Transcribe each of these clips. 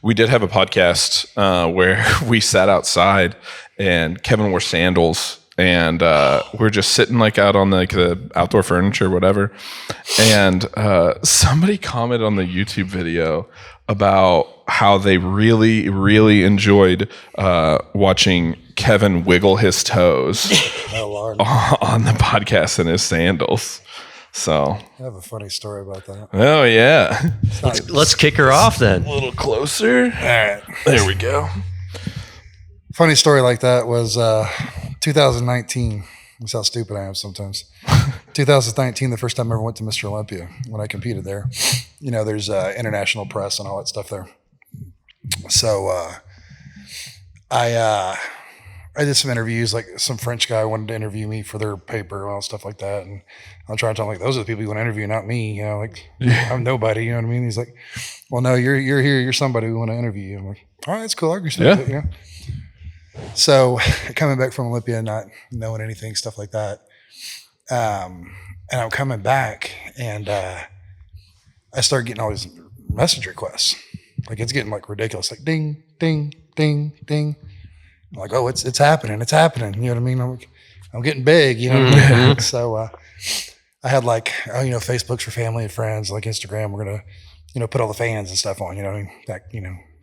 we did have a podcast where we sat outside and Kevin wore sandals and we're just sitting like out on the outdoor furniture or whatever. And somebody commented on the YouTube video about how they really, really enjoyed watching Kevin wiggle his toes on the podcast in his sandals. So I have a funny story about that. Oh yeah, let's kick her off then. A little closer. All right, there we go. Funny story like that was 2019. That's how stupid I am sometimes. 2019, the first time I ever went to Mr. Olympia when I competed there. You know, there's international press and all that stuff there. So I did some interviews, like some French guy wanted to interview me for their paper and all stuff like that. And I'm trying to tell him, like, those are the people you want to interview, not me. You know, like, I'm nobody, you know what I mean? He's like, well, no, you're here. You're somebody we want to interview you. I'm like, all right, that's cool. I respect it, you know? So coming back from Olympia, not knowing anything, stuff like that. And I'm coming back and I start getting all these message requests. Like, it's getting like ridiculous, like ding, ding, ding, ding. I'm like, oh, it's happening. It's happening. You know what I mean? I'm getting big, you know what I mean? So I had like, Facebook's for family and friends, like Instagram, we're going to, put all the fans and stuff on, you know what I mean?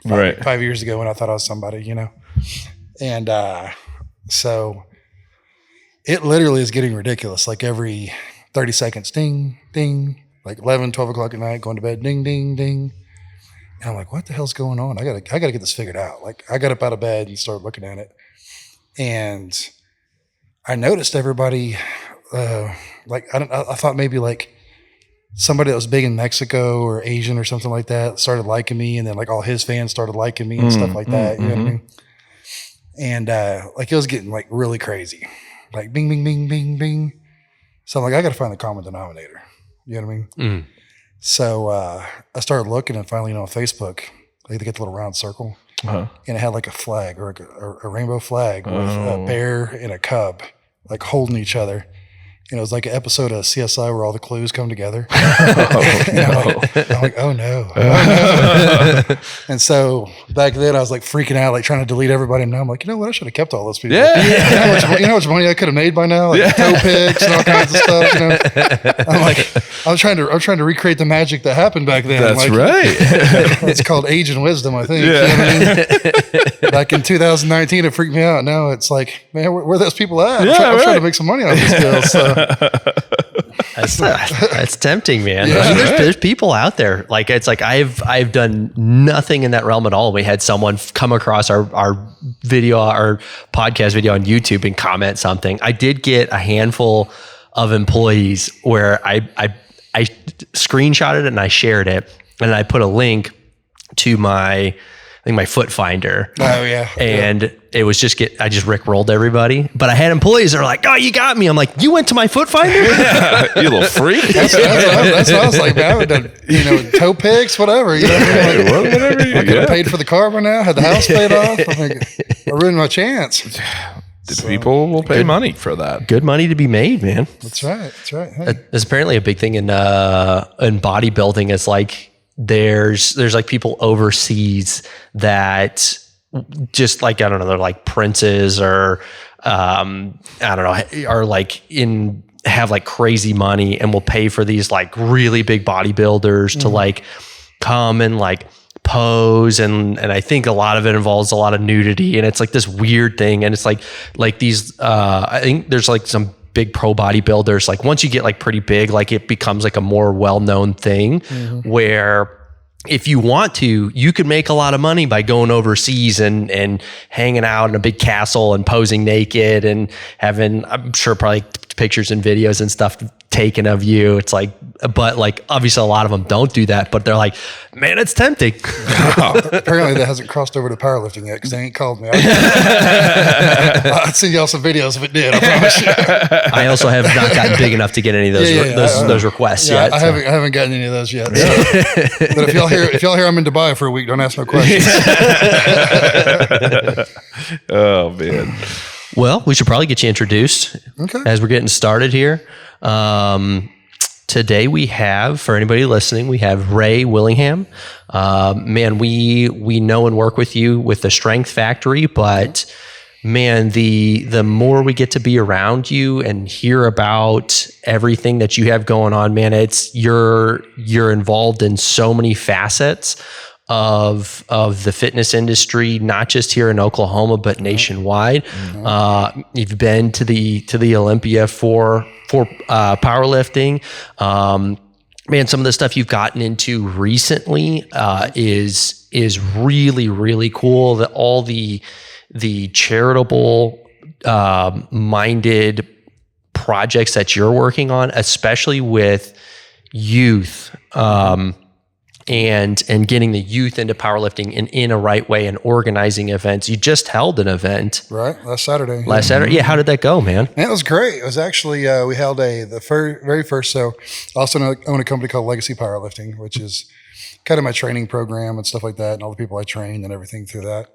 Back, 5 years ago when I thought I was somebody, And so it literally is getting ridiculous. Like every 30 seconds, ding, ding, like 11, 12 o'clock at night, going to bed, ding, ding, ding. And I'm like, what the hell's going on? I gotta get this figured out. Like, I got up out of bed and started looking at it. And I noticed everybody, I thought maybe like somebody that was big in Mexico or Asian or something like that started liking me. And then like all his fans started liking me and stuff like that. You know what I mean? And like it was getting like really crazy, like bing, bing, bing, bing, bing. So I'm like, I got to find the common denominator. You know what I mean? So I started looking and finally, on Facebook, they get the little round circle and it had like a flag or a rainbow flag with a bear and a cub like holding each other. And it was like an episode of CSI where all the clues come together. I'm like, oh no. And so back then I was like freaking out, like trying to delete everybody. And now I'm like, you know what? I should have kept all those people. Yeah. You know how much money I could have made by now? Like toe picks and all kinds of stuff. I'm like, I'm trying to recreate the magic that happened back then. That's like, right. It's called age and wisdom, I think. Yeah. You know what I mean? Back in 2019, it freaked me out. Now it's like, man, where are those people at? I'm trying to make some money on this deal. So. That's tempting, man. Yeah, there's people out there. Like, it's like I've done nothing in that realm at all. We had someone come across our video, our podcast video on YouTube and comment something. I did get a handful of employees where I screenshotted it and I shared it and I put a link to my foot finder. Oh yeah. And it was I just rickrolled everybody. But I had employees that are like, oh, you got me. I'm like, you went to my foot finder? You little freak. That's what I was like, man, I would have done, toe picks, whatever. You know what I mean? Like, whatever. I could have paid for the car by now, had the house paid off. I ruined my chance. People will pay money for that. Good money to be made, man. That's right. Hey. It's apparently a big thing in bodybuilding. It's like, there's like people overseas that just like, I don't know, they're like princes or, I don't know, are like have like crazy money and will pay for these like really big bodybuilders to like come and like pose. And I think a lot of it involves a lot of nudity and it's like this weird thing. And it's like these, I think there's like some big pro bodybuilders, like once you get like pretty big, like it becomes like a more well-known thing where if you want to, you could make a lot of money by going overseas and hanging out in a big castle and posing naked and having, I'm sure probably pictures and videos and stuff taken of you. It's like, but like obviously a lot of them don't do that, but they're like, man, it's tempting. Apparently that hasn't crossed over to powerlifting yet because they ain't called me. I'd send y'all some videos if it did, I promise you. I also have not gotten big enough to get any of those requests yet. I haven't gotten any of those yet. So. But if y'all hear I'm in Dubai for a week, don't ask no questions. Oh man. Well, we should probably get you introduced as we're getting started here. Today we have, for anybody listening, we have Ray Willingham. Man, we know and work with you with the Strength Factory, but man, the more we get to be around you and hear about everything that you have going on, man, you're involved in so many facets of the fitness industry, not just here in Oklahoma, but nationwide. You've been to the Olympia for powerlifting. Man, some of the stuff you've gotten into recently is really, really cool. That all the charitable minded projects that you're working on, especially with youth, and getting the youth into powerlifting in a right way and organizing events. You just held an event. Right. Last Saturday. Yeah. How did that go, man? It was great. It was actually, we held very first, so I also own a company called Legacy Powerlifting, which is kind of my training program and stuff like that, and all the people I train and everything through that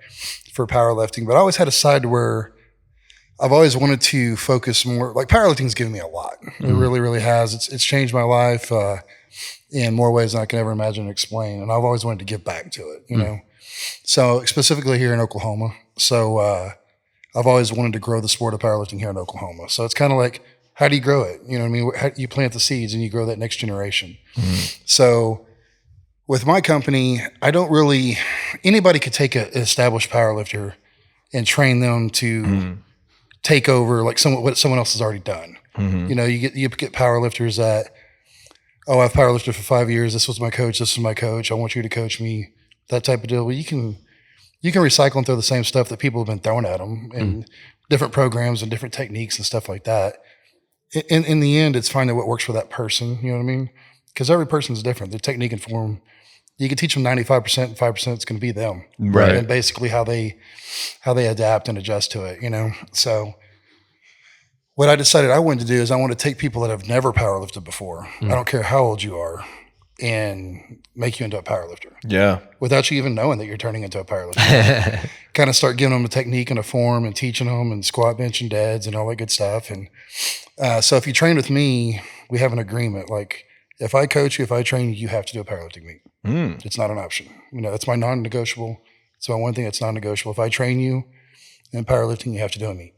for powerlifting. But I always had a side where I've always wanted to focus more, like powerlifting's given me a lot. It really, really has. It's changed my life in more ways than I can ever imagine and explain. And I've always wanted to give back to it, you know? So specifically here in Oklahoma. So I've always wanted to grow the sport of powerlifting here in Oklahoma. So it's kind of like, how do you grow it? You know what I mean? How, you plant the seeds and you grow that next generation. So with my company, I don't really, anybody could take an established powerlifter and train them to take over like what someone else has already done. You know, you get powerlifters that, oh, I've powerlifted for 5 years. This was my coach. This is my coach. I want you to coach me. That type of deal. Well, you can recycle and throw the same stuff that people have been throwing at them and different programs and different techniques and stuff like that. In the end, it's finding what works for that person. You know what I mean? Because every person is different. Their technique and form, you can teach them 95% and 5% it's going to be them. Right. And basically how they adapt and adjust to it, you know? So what I decided I wanted to do is I want to take people that have never powerlifted before. I don't care how old you are, and make you into a powerlifter. Yeah. Without you even knowing that you're turning into a powerlifter. Kind of start giving them a technique and a form and teaching them and squat, bench, and deads and all that good stuff. And so if you train with me, we have an agreement. Like if I coach you, if I train you, you have to do a powerlifting meet. It's not an option. You know, that's my non-negotiable. It's my one thing that's non-negotiable. If I train you in powerlifting, you have to do a meet.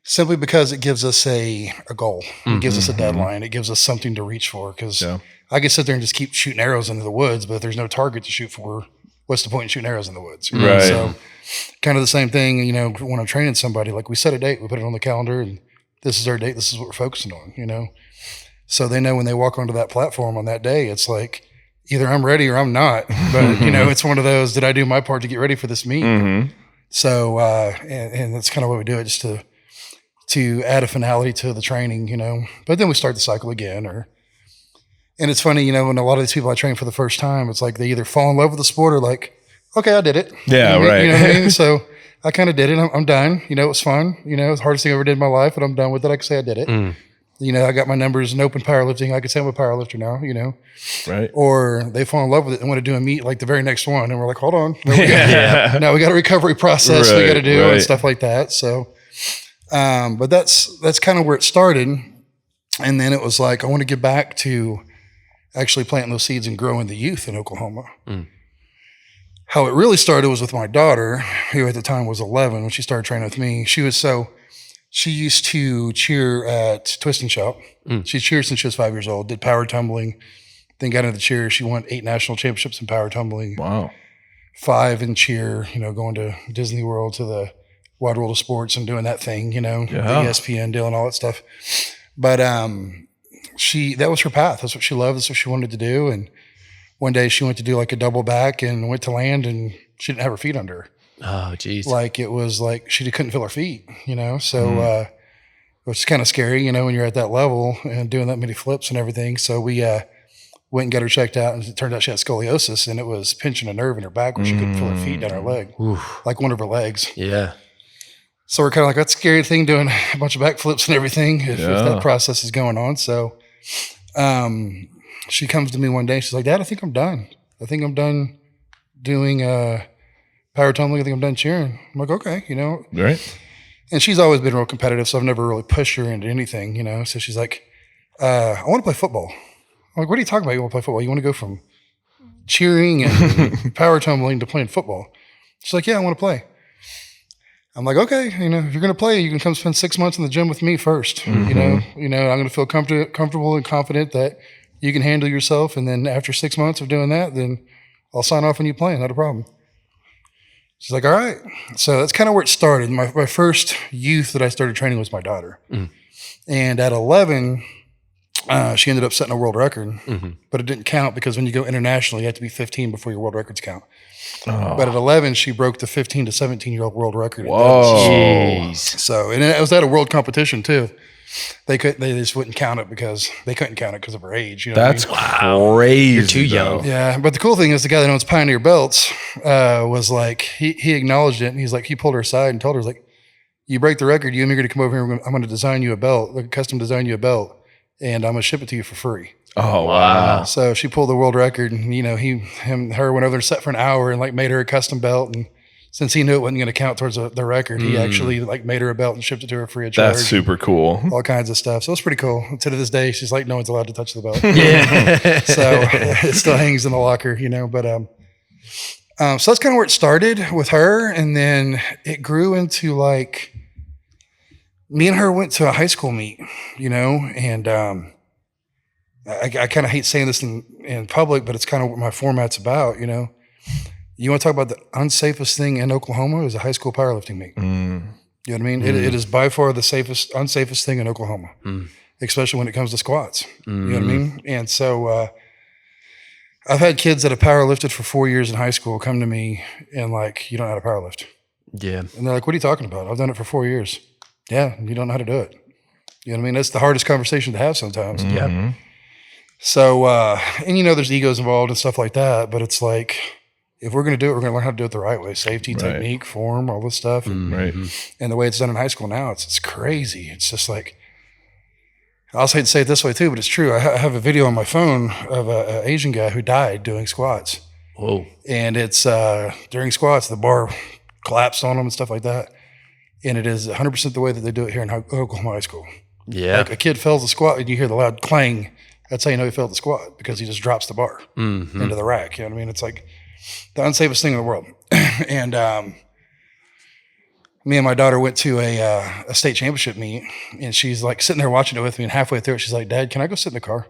Simply because it gives us a goal. It gives us a deadline. It gives us something to reach for. Because I could sit there and just keep shooting arrows into the woods, but if there's no target to shoot for, what's the point in shooting arrows in the woods? You know? Right. So kind of the same thing, you know, when I'm training somebody, like we set a date, we put it on the calendar, and this is our date. This is what we're focusing on, you know? So they know when they walk onto that platform on that day, it's like, either I'm ready or I'm not. But, you know, it's one of those, did I do my part to get ready for this meet? So, and that's kind of what we do, it just to add a finality to the training, you know. But then we start the cycle again. And it's funny, you know, when a lot of these people I train for the first time, it's like they either fall in love with the sport or like, okay, I did it. Yeah, you know, right. You know what I mean? So I kind of did it. I'm done. You know, it was fun. You know, it was the hardest thing I ever did in my life, but I'm done with it. I can say I did it. You know, I got my numbers in open powerlifting. I could say I'm a powerlifter now, you know. Right. Or they fall in love with it and want to do a meet like the very next one. And we're like, hold on. Now we got a recovery process we got to do and stuff like that. So, but that's kind of where it started. And then it was like, I want to get back to actually planting those seeds and growing the youth in Oklahoma. How it really started was with my daughter, who at the time was 11 when she started training with me. She used to cheer at Twist and Shout. She cheered since she was 5 years old, did power tumbling, then got into the cheer. She won 8 national championships in power tumbling. Wow. 5 in cheer, you know, going to Disney World, to the Wide World of Sports and doing that thing, you know, the ESPN deal and all that stuff. But that was her path. That's what she loved. That's what she wanted to do. And one day she went to do like a double back and went to land, and she didn't have her feet under her. Oh, geez. Like it was like she couldn't feel her feet, you know? So, which is kind of scary, you know, when you're at that level and doing that many flips and everything. So we went and got her checked out, and it turned out she had scoliosis, and it was pinching a nerve in her back where she couldn't feel her feet down her leg, like one of her legs. Yeah. So we're kind of like, that's a scary thing, doing a bunch of back flips and everything if that process is going on. So she comes to me one day, she's like, Dad, I think I'm done. I think I'm done doing power tumbling. I think I'm done cheering. I'm like, okay, you know. Right. And she's always been real competitive, so I've never really pushed her into anything, you know. So she's like, I want to play football. I'm like, what are you talking about? You want to play football? You want to go from cheering and power tumbling to playing football? She's like, yeah, I want to play. I'm like, okay, if you're going to play, you can come spend 6 months in the gym with me first. Mm-hmm. I'm going to feel comfortable and confident that you can handle yourself. And then after 6 months of doing that, then I'll sign off on you playing. Not a problem. She's like, all right. So that's kind of where it started. My first youth that I started training was my daughter. Mm. And at 11, she ended up setting a world record, but it didn't count because when you go international, you have to be 15 before your world records count. Oh. But at 11, she broke the 15 to 17-year-old world record. Whoa. Jeez. So, and it was at a world competition too. They just wouldn't count it because they couldn't count it because of her age. That's crazy. You're too young. Yeah. But the cool thing is the guy that owns Pioneer Belts was like, he acknowledged it. And he's like, he pulled her aside and told her, like, you break the record, you and me are going to come over here. I'm going to design you a belt, like custom design you a belt. And I'm going to ship it to you for free. Oh, wow. So she pulled the world record and, her went over there, sat for an hour and like made her a custom belt. And since he knew it wasn't going to count towards the record, he actually like made her a belt and shipped it to her free of charge. That's super cool. All kinds of stuff. So it's pretty cool. And to this day, she's like, no one's allowed to touch the belt. Yeah. So it still hangs in the locker, but, so that's kind of where it started with her. And then it grew into like, me and her went to a high school meet, and I kind of hate saying this in public, but it's kind of what my format's about, You want to talk about the unsafest thing in Oklahoma is a high school powerlifting meet. You know what I mean? It is by far the unsafest thing in Oklahoma, especially when it comes to squats. You know what I mean? And so I've had kids that have powerlifted for 4 years in high school come to me and like, you don't know how to powerlift. Yeah. And they're like, what are you talking about? I've done it for 4 years. Yeah, you don't know how to do it. You know what I mean? That's the hardest conversation to have sometimes. Yeah. So, and there's egos involved and stuff like that, but it's like, if we're going to do it, we're going to learn how to do it the right way. Safety, technique, form, all this stuff. Right. And the way it's done in high school now, it's crazy. It's just like, I also hate to say it this way too, but it's true. I have a video on my phone of an Asian guy who died doing squats. Whoa. And it's during squats, the bar collapsed on him and stuff like that. And it is 100% the way that they do it here in Oklahoma high school. Yeah. Like a kid fails the squat and you hear the loud clang. That's how you know he failed the squat because he just drops the bar into the rack. You know what I mean? It's like the unsafest thing in the world. And me and my daughter went to a state championship meet and she's like sitting there watching it with me. And halfway through it, she's like, Dad, can I go sit in the car?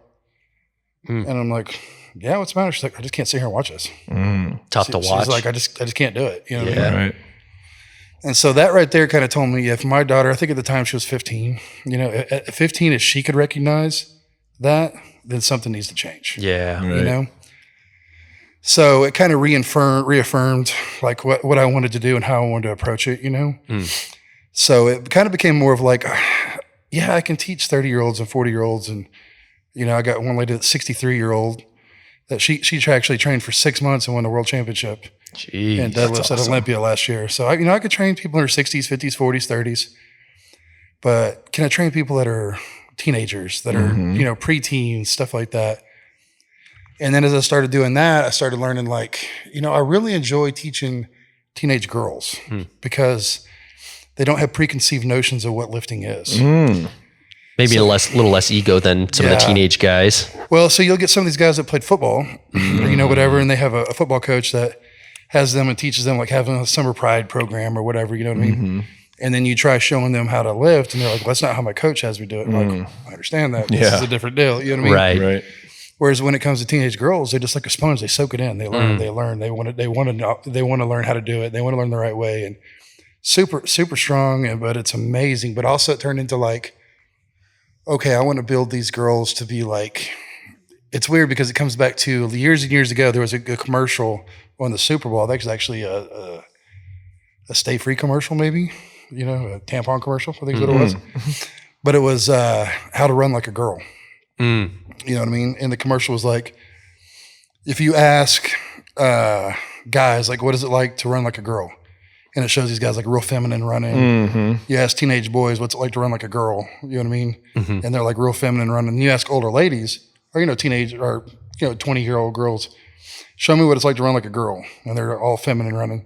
And I'm like, yeah, what's the matter? She's like, I just can't sit here and watch this. Tough to watch. She's like, I just can't do it. You know what I mean? Right. And so that right there kind of told me if my daughter, I think at the time she was 15, at 15, if she could recognize that, then something needs to change. Yeah. Right. So it kind of reaffirmed like what I wanted to do and how I wanted to approach it, So it kind of became more of like, yeah, I can teach 30-year-olds and 40-year-olds. And, I got one lady that's 63-year-old that she actually trained for 6 months and won the world championship. Jeez, and deadlifts at Olympia last year. So I could train people in their 60s, 50s, 40s, 30s. But can I train people that are teenagers, that are, preteens, stuff like that? And then as I started doing that, I started learning like, I really enjoy teaching teenage girls because they don't have preconceived notions of what lifting is. Maybe a little less ego than some of the teenage guys. Well, so you'll get some of these guys that played football, or, whatever, and they have a football coach that has them and teaches them like having a summer pride program or whatever, you know what I mean? And then you try showing them how to lift and they're like, well, that's not how my coach has me do it. I'm like, I understand that. This is a different deal. You know what I mean? Right. Whereas when it comes to teenage girls, they're just like a sponge. They soak it in. They learn. They want to learn how to do it. They want to learn the right way. And super, super strong. But it's amazing. But also it turned into like, okay, I want to build these girls to be like, it's weird because it comes back to years and years ago. There was a commercial on the Super Bowl. That was actually a Stay Free commercial, maybe, a tampon commercial. I think is what it was. But it was how to run like a girl. You know what I mean? And the commercial was like, if you ask guys, like, what is it like to run like a girl? And it shows these guys like real feminine running. You ask teenage boys, what's it like to run like a girl? You know what I mean? And they're like real feminine running. And you ask older ladies, or, teenage or, 20-year-old girls, show me what it's like to run like a girl. And they're all feminine running.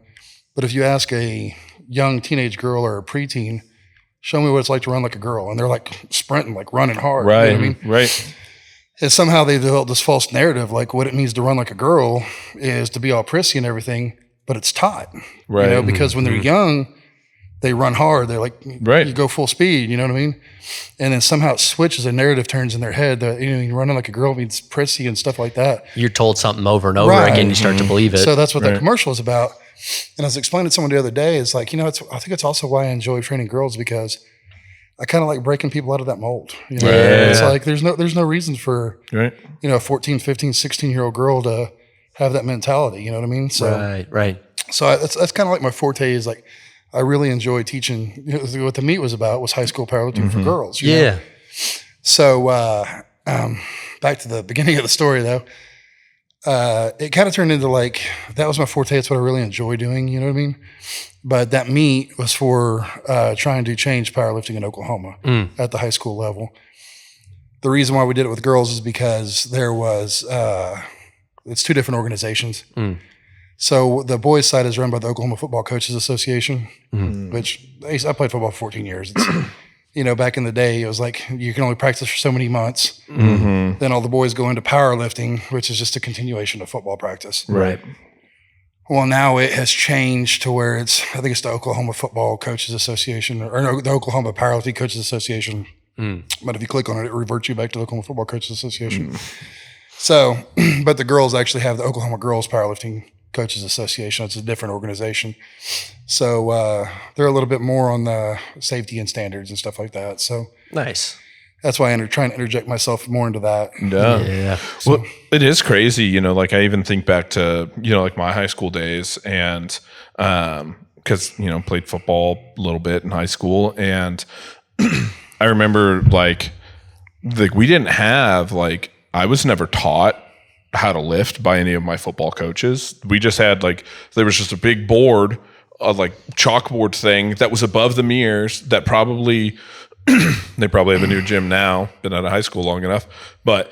But if you ask a young teenage girl or a preteen, show me what it's like to run like a girl. And they're like sprinting, like running hard. Right. You know what I mean? Right. And somehow they developed this false narrative, like what it means to run like a girl is to be all prissy and everything, but it's taught, Right. you know, because when they're young, they run hard. They're like, Right. you go full speed, you know what I mean? And then somehow it switches, a narrative turns in their head that, you know, you're running like a girl means prissy and stuff like that. You're told something over and over Right. again. You start to believe it. So that's what Right. that commercial is about. And I was explaining to someone the other day, it's like, you know, I think it's also why I enjoy training girls, because I kind of like breaking people out of that mold. You know? Yeah. It's like, there's no reason for, Right. you know, a 14, 15, 16-year-old girl to have that mentality. You know what I mean? So, Right. so that's kind of like my forte is like, I really enjoy teaching. You know, what the meet was about was high school powerlifting for girls. You know? Yeah. So back to the beginning of the story though, it kind of turned into like, that was my forte. It's what I really enjoy doing. You know what I mean? But that meet was for trying to change powerlifting in Oklahoma at the high school level. The reason why we did it with girls is because there was, it's two different organizations. So the boys' side is run by the Oklahoma Football Coaches Association, which I played football for 14 years. It's, you know, back in the day, it was like you can only practice for so many months. Then all the boys go into powerlifting, which is just a continuation of football practice. Right. Well, now it has changed to where I think it's the Oklahoma Football Coaches Association, or no, the Oklahoma Powerlifting Coaches Association. But if you click on it, it reverts you back to the Oklahoma Football Coaches Association. So, but the girls actually have the Oklahoma Girls Powerlifting Coaches Association. It's a different organization. So they're a little bit more on the safety and standards and stuff like that. So Nice. that's why I'm trying to interject myself more into that. Yeah. Well, it is crazy, you know, like I even think back to, you know, like my high school days and, cause, you know, played football a little bit in high school. And I remember like we didn't have like, I was never taught how to lift by any of my football coaches. We just had like, there was just a big board, a like chalkboard thing that was above the mirrors that probably, they probably have a new gym now, been out of high school long enough, but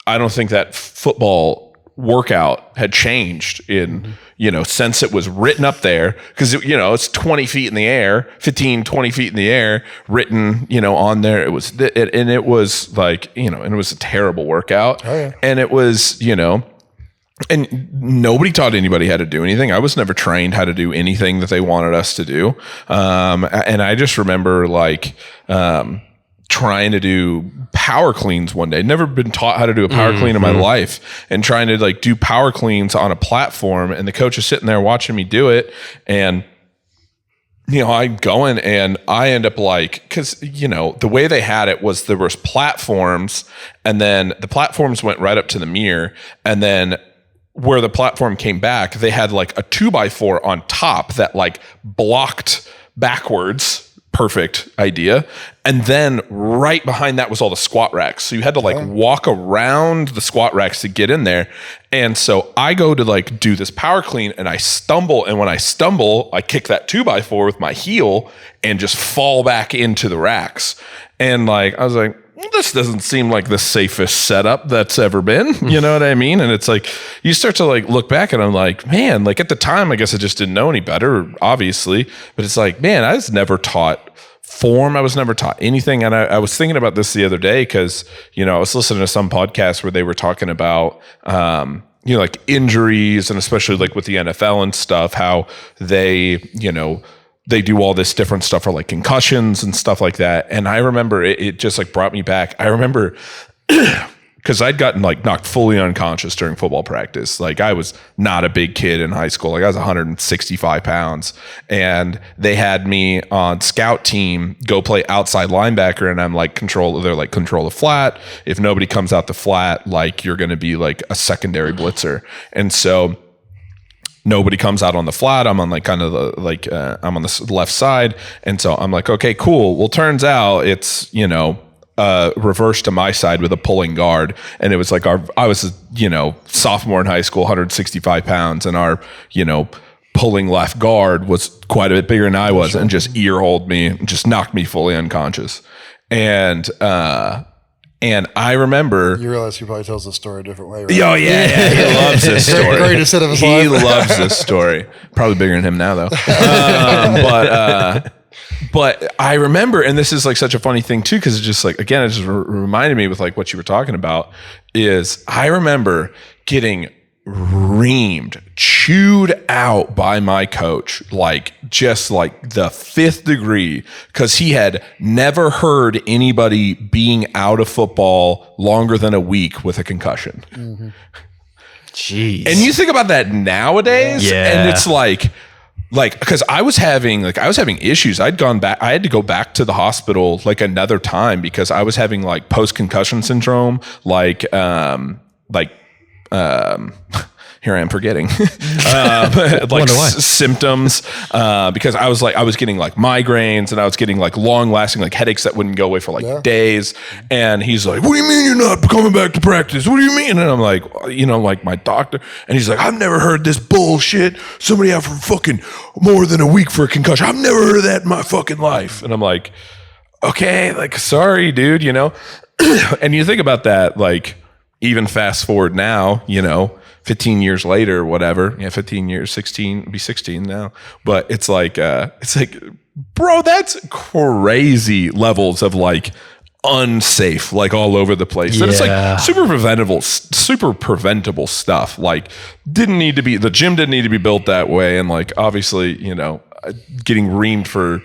I don't think that football workout had changed in, you know, since it was written up there. Cause you know, it's 20 feet in the air, 15, 20 feet in the air written, you know, on there. It was, and it was like, you know, and it was a terrible workout. Oh, yeah. And it was, you know, and nobody taught anybody how to do anything. I was never trained how to do anything that they wanted us to do. And I just remember like, trying to do power cleans one day. Never been taught how to do a power clean in my life, and trying to like do power cleans on a platform, and the coach is sitting there watching me do it. And, you know, I'm going and I end up like, cause you know, the way they had it was there was platforms, and then the platforms went right up to the mirror, and then where the platform came back, they had like a 2x4 on top that like blocked backwards. Perfect idea. And then right behind that was all the squat racks. So you had to like walk around the squat racks to get in there. And so I go to like do this power clean and I stumble. And when I stumble, I kick that 2x4 with my heel and just fall back into the racks. And like, I was like, this doesn't seem like the safest setup that's ever been. You know what I mean? And it's like, you start to like look back and I'm like, man, like at the time, I guess I just didn't know any better, obviously. But it's like, man, I was never taught form. I was never taught anything. And I was thinking about this the other day because, you know, I was listening to some podcast where they were talking about, you know, like injuries, and especially like with the NFL and stuff, how they, you know, they do all this different stuff for like concussions and stuff like that. And I remember it just like brought me back. I remember because I'd gotten like knocked fully unconscious during football practice. Like I was not a big kid in high school. Like I was 165 pounds, and they had me on scout team go play outside linebacker. And I'm like, they're like, control the flat. If nobody comes out the flat, like you're going to be like a secondary blitzer. And so nobody comes out on the flat. I'm on like kind of the, like, I'm on the left side. And so I'm like, okay, cool. Well, turns out it's, you know, reverse to my side with a pulling guard. And it was like I was, you know, sophomore in high school, 165 pounds. And our, you know, pulling left guard was quite a bit bigger than I was, and just ear-holed me and just knocked me fully unconscious. And I remember... You realize he probably tells the story a different way, right? Oh, yeah. He loves this story. Greatest hit of his life. He loves this story. Probably bigger than him now, though. But I remember, and this is like such a funny thing too, because it's just like, again, it just reminded me with like what you were talking about is I remember getting reamed, chewed out by my coach, like just like the 5th degree, because he had never heard anybody being out of football longer than a week with a concussion. Jeez. And you think about that nowadays, and it's like, because I was having issues. I had to go back to the hospital like another time because I was having like post-concussion syndrome, here I am forgetting like symptoms because I was getting like migraines and I was getting like long lasting like headaches that wouldn't go away for like days. And he's like, "What do you mean you're not coming back to practice? What do you mean?" And I'm like, like my doctor. And he's like, "I've never heard this bullshit. Somebody out for fucking more than a week for a concussion. I've never heard of that in my fucking life." And I'm like, okay, like, sorry, dude, and you think about that, like, even fast forward now, 15 years later, whatever. Yeah, 15 years, 16, be 16 now. But it's like, bro, that's crazy levels of like unsafe, like all over the place. Yeah. And it's like super preventable stuff. Like the gym didn't need to be built that way. And like, obviously, getting reamed for,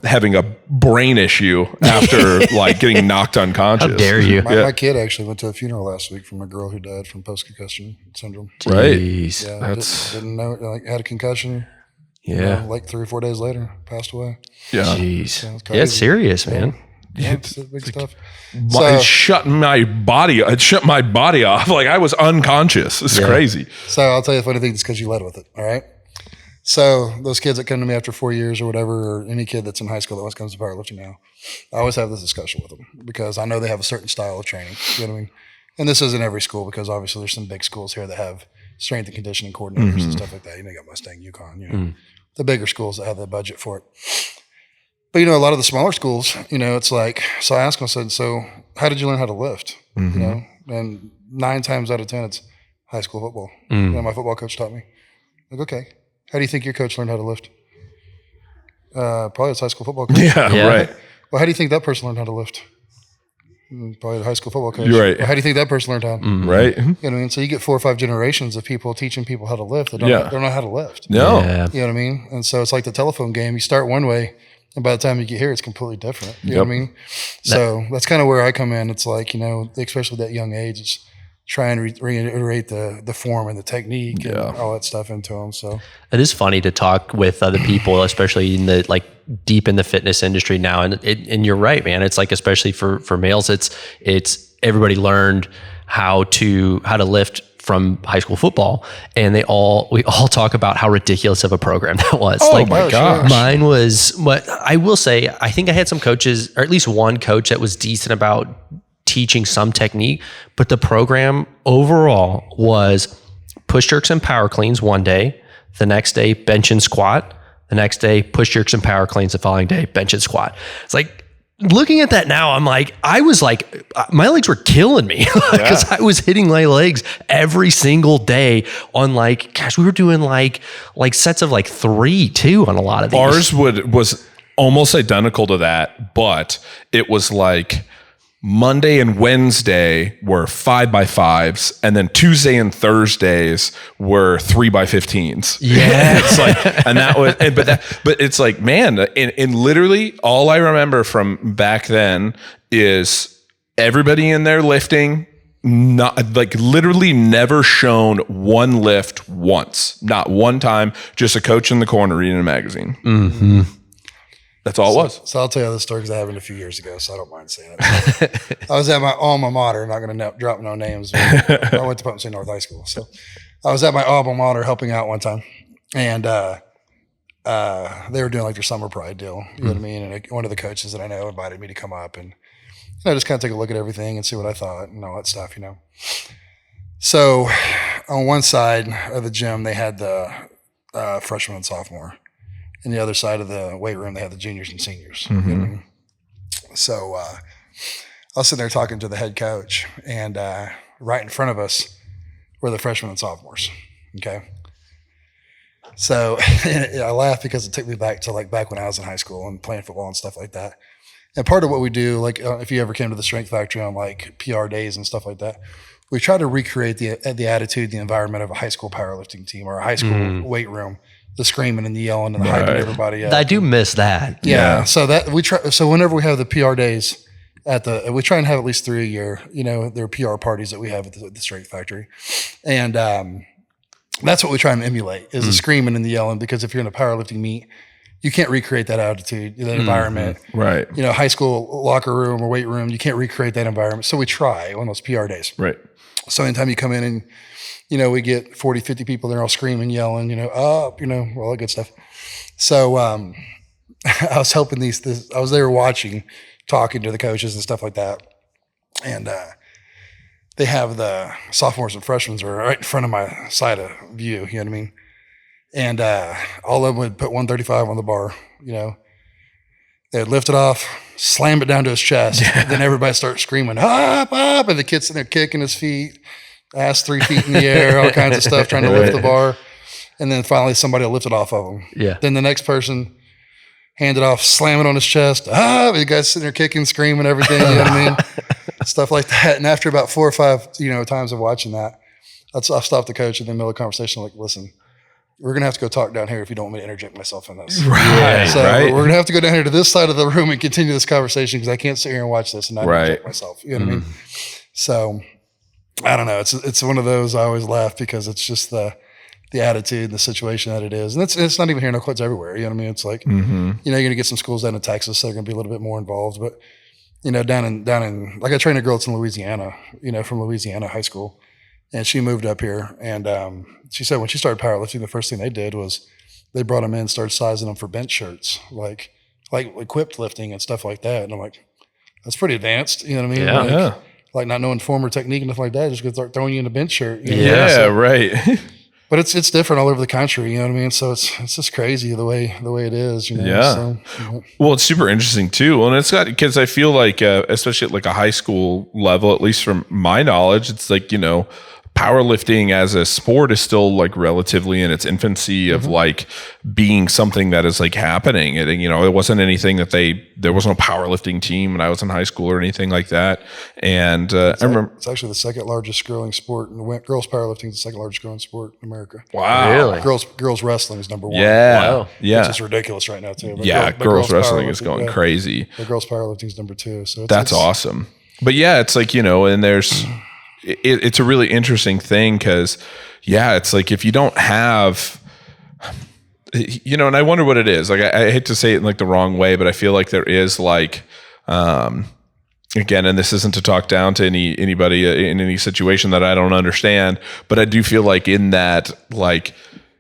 having a brain issue after like getting knocked unconscious. How dare you? My kid actually went to a funeral last week from a girl who died from post-concussion syndrome. Right. Jeez. Yeah, didn't know, like, had a concussion. Yeah. Like 3 or 4 days later, passed away. Yeah. Jeez. Yeah, it's serious, man. Yeah, it's big stuff. It shut my body off. Like I was unconscious. It's crazy. So I'll tell you a funny thing. It's because you led with it. All right. So those kids that come to me after 4 years or whatever, or any kid that's in high school that wants to come to powerlifting now, I always have this discussion with them because I know they have a certain style of training. You know what I mean? And this isn't every school because obviously there's some big schools here that have strength and conditioning coordinators and stuff like that. You got Mustang, Yukon, the bigger schools that have the budget for it. But, a lot of the smaller schools, it's like, so I asked them, I said, "So how did you learn how to lift?" And 9 times out of 10, it's high school football. My football coach taught me. Like, okay. How do you think your coach learned how to lift? Probably it's high school football coach. Yeah, right. Well, how do you think that person learned how to lift? Probably the high school football coach. You're right. Well, how do you think that person learned how? Right. You know what I mean? So you get 4 or 5 generations of people teaching people how to lift. They don't know how to lift. No. Yeah. You know what I mean? And so it's like the telephone game. You start one way, and by the time you get here, it's completely different. You know what I mean? So that's kind of where I come in. It's like, especially at that young age, it's try and reiterate the form and the technique and all that stuff into them. So it is funny to talk with other people, especially in the like deep in the fitness industry now. And you're right, man. It's like, especially for males, it's everybody learned how to lift from high school football, and we all talk about how ridiculous of a program that was. Oh my gosh. Mine was, what I will say, I think I had some coaches, or at least one coach that was decent about teaching some technique, but the program overall was push jerks and power cleans one day, the next day bench and squat, the next day push jerks and power cleans, the following day bench and squat. It's like, looking at that now, I'm like, I was like, my legs were killing me because I was hitting my legs every single day on like, gosh, we were doing like sets of like 3 too on a lot of these. Ours was almost identical to that, but it was like Monday and Wednesday were 5x5s, and then Tuesday and Thursdays were 3x15s. Yeah, it's like, and that was, but it's like, man, and literally all I remember from back then is everybody in there lifting, not like literally never shown one lift once, not one time, just a coach in the corner reading a magazine. Mm-hmm. That's all it was. So I'll tell you this story because that happened a few years ago, so I don't mind saying it. I was at my alma mater, not going to drop no names. But I went to Pumpkin State North High School. So I was at my alma mater helping out one time, and they were doing like their summer pride deal. You know what I mean? And one of the coaches that I know invited me to come up and just kind of take a look at everything and see what I thought and all that stuff, So on one side of the gym, they had the freshman and sophomore. And the other side of the weight room, they had the juniors and seniors. You know what I mean? So I was sitting there talking to the head coach, and right in front of us were the freshmen and sophomores. Okay. So I laugh because it took me back to like back when I was in high school and playing football and stuff like that. And part of what we do, like if you ever came to the Strength Factory on like PR days and stuff like that, we try to recreate the attitude, the environment of a high school powerlifting team or a high school weight room, the screaming and the yelling and the hyping everybody up. I do miss that. Yeah. So that we try. So whenever we have the PR days we try and have at least 3 a year. You know, there are PR parties that we have at the Strength Factory, and that's what we try and emulate is the screaming and the yelling. Because if you're in a powerlifting meet, you can't recreate that attitude, that environment. Right. You know, high school locker room or weight room, you can't recreate that environment. So we try on those PR days. Right. So anytime you come in and, you know, we get 40, 50 people, they're all screaming, yelling, you know, up, you know, all that good stuff. So I was helping I was there watching, talking to the coaches and stuff like that. And they have the sophomores and freshmen are right in front of my side of view, you know what I mean? And all of them would put 135 on the bar, you know. They'd lift it off, slam it down to his chest. Then everybody starts screaming, up, up. And the kid's sitting there kicking his feet, ass 3 feet in the air, all kinds of stuff, trying to lift the bar. And then finally somebody will lift it off of him. Yeah. Then the next person hand it off, slam it on his chest. The guy's sitting there kicking, screaming, everything, you know what I mean? Stuff like that. And after about 4 or 5, you know, times of watching that, I'll stop the coach in the middle of the conversation, like, listen, we're going to have to go talk down here if you don't want me to interject myself in this. Right. So we're going to have to go down here to this side of the room and continue this conversation because I can't sit here and watch this and not interject myself. You know what I mean? So I don't know. It's one of those I always laugh because it's just the attitude and the situation that it is. And it's not even here, no quits everywhere. You know what I mean? It's like, you know, you're going to get some schools down in Texas that are going to be a little bit more involved. But, you know, down in like I trained a girl that's in Louisiana, you know, from Louisiana high school. And she moved up here, and she said when she started powerlifting, the first thing they did was they brought them in, started sizing them for bench shirts, like equipped lifting and stuff like that. And I'm like, that's pretty advanced, you know what I mean? Yeah. Like not knowing form or technique and stuff like that, just gonna start throwing you in a bench shirt. You know? Yeah, right. But it's different all over the country, you know what I mean? So it's just crazy the way it is, you know. Yeah. So, you know. Well, it's super interesting too. And it's got, because I feel like, especially at like a high school level, at least from my knowledge, it's like, you know, powerlifting as a sport is still like relatively in its infancy of like being something that is like happening. And, you know, it wasn't anything that there was no powerlifting team when I was in high school or anything like that. And I remember it's actually the second largest growing sport, and girls powerlifting is the second largest growing sport in America. Wow. Really? Girls wrestling is number 1. Yeah. Wow. Yeah. Which is ridiculous right now too. But Girls wrestling is going crazy. The girls powerlifting is number 2. So that's awesome. But yeah, it's like, you know, and there's, it's a really interesting thing because, yeah, it's like if you don't have, you know, and I wonder what it is. Like, I hate to say it in like the wrong way, but I feel like there is like, again, and this isn't to talk down to anybody in any situation that I don't understand, but I do feel like in that, like,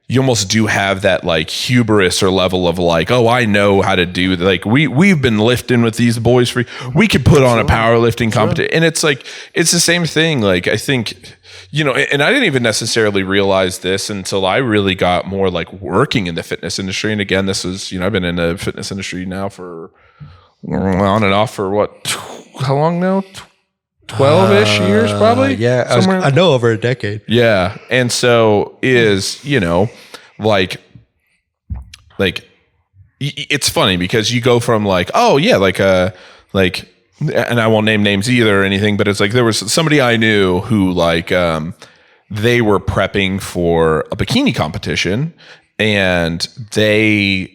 you almost do have that like hubris or level of like, oh, I know how to do, like we've been lifting with these boys we could put on a powerlifting competition. And it's like, it's the same thing. Like, I think, you know, and I didn't even necessarily realize this until I really got more like working in the fitness industry. And again, this is, you know, I've been in the fitness industry now for on and off for what, how long now? 12-ish years probably. Yeah. I know over a decade. Yeah. And so is, you know, like it's funny because you go from like, oh yeah, like, and I won't name names either or anything, but it's like there was somebody I knew who like, they were prepping for a bikini competition and they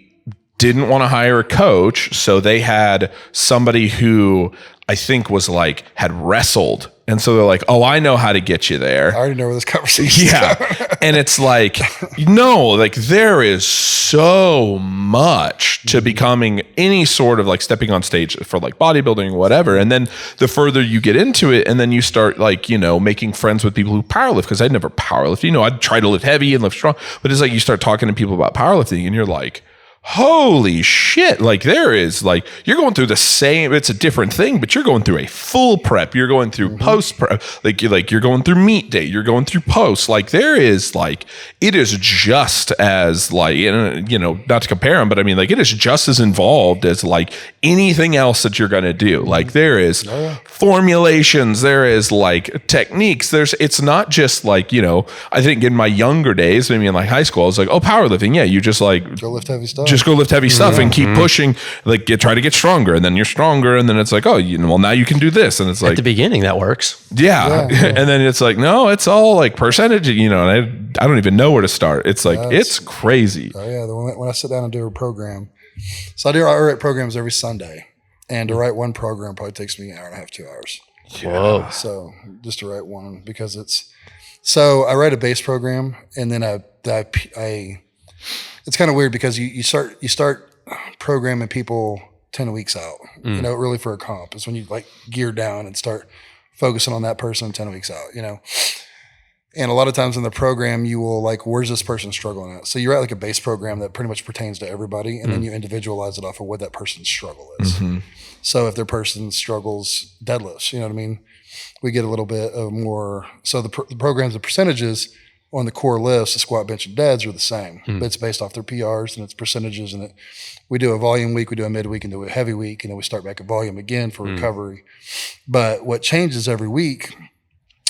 didn't want to hire a coach. So they had somebody who I think was like, had wrestled. And so they're like, oh, I know how to get you there. I already know where this conversation is. Yeah. And it's like, no, like there is so much to becoming any sort of like stepping on stage for like bodybuilding or whatever. And then the further you get into it, and then you start like, you know, making friends with people who powerlift, because I'd never powerlift. You know, I'd try to lift heavy and lift strong, but it's like you start talking to people about powerlifting and you're like, holy shit, like there is like, you're going through the same, it's a different thing, but you're going through a full prep. You're going through post prep, like you're going through meet day, you're going through post. Like there is like, it is just as like, you know, not to compare them, but I mean like it is just as involved as like anything else that you're going to do. Like there is formulations, there is like techniques, it's not just like, you know, I think in my younger days, maybe in like high school, I was like, oh, powerlifting. Yeah. You just like, Go lift heavy stuff. just go lift heavy stuff and keep pushing, like try to get stronger, and then you're stronger, and then it's like, oh, you know, well now you can do this, and it's like At the beginning, that works. yeah. And then it's like, no, it's all like percentage, you know, and I don't even know where to start. It's like it's crazy. Oh yeah, when I sit down and do a program, so I write programs every Sunday, and to write one program probably takes me an hour and a half, 2 hours. Whoa. So just to write one, because so I write a base program, and then I it's kind of weird because you start programming people 10 weeks out, you know, really for a comp is when you like gear down and start focusing on that person 10 weeks out, you know. And a lot of times in the program, you will like, where's this person struggling at? So you write like a base program that pretty much pertains to everybody, and then you individualize it off of what that person's struggle is. So if their person struggles deadlifts, you know what I mean? We get a little bit of more. So the programs, the percentages on the core lifts, the squat, bench, and deads are the same. But it's based off their PRs and its percentages. And we do a volume week, we do a midweek, and do a heavy week, and then we start back at volume again for recovery. But what changes every week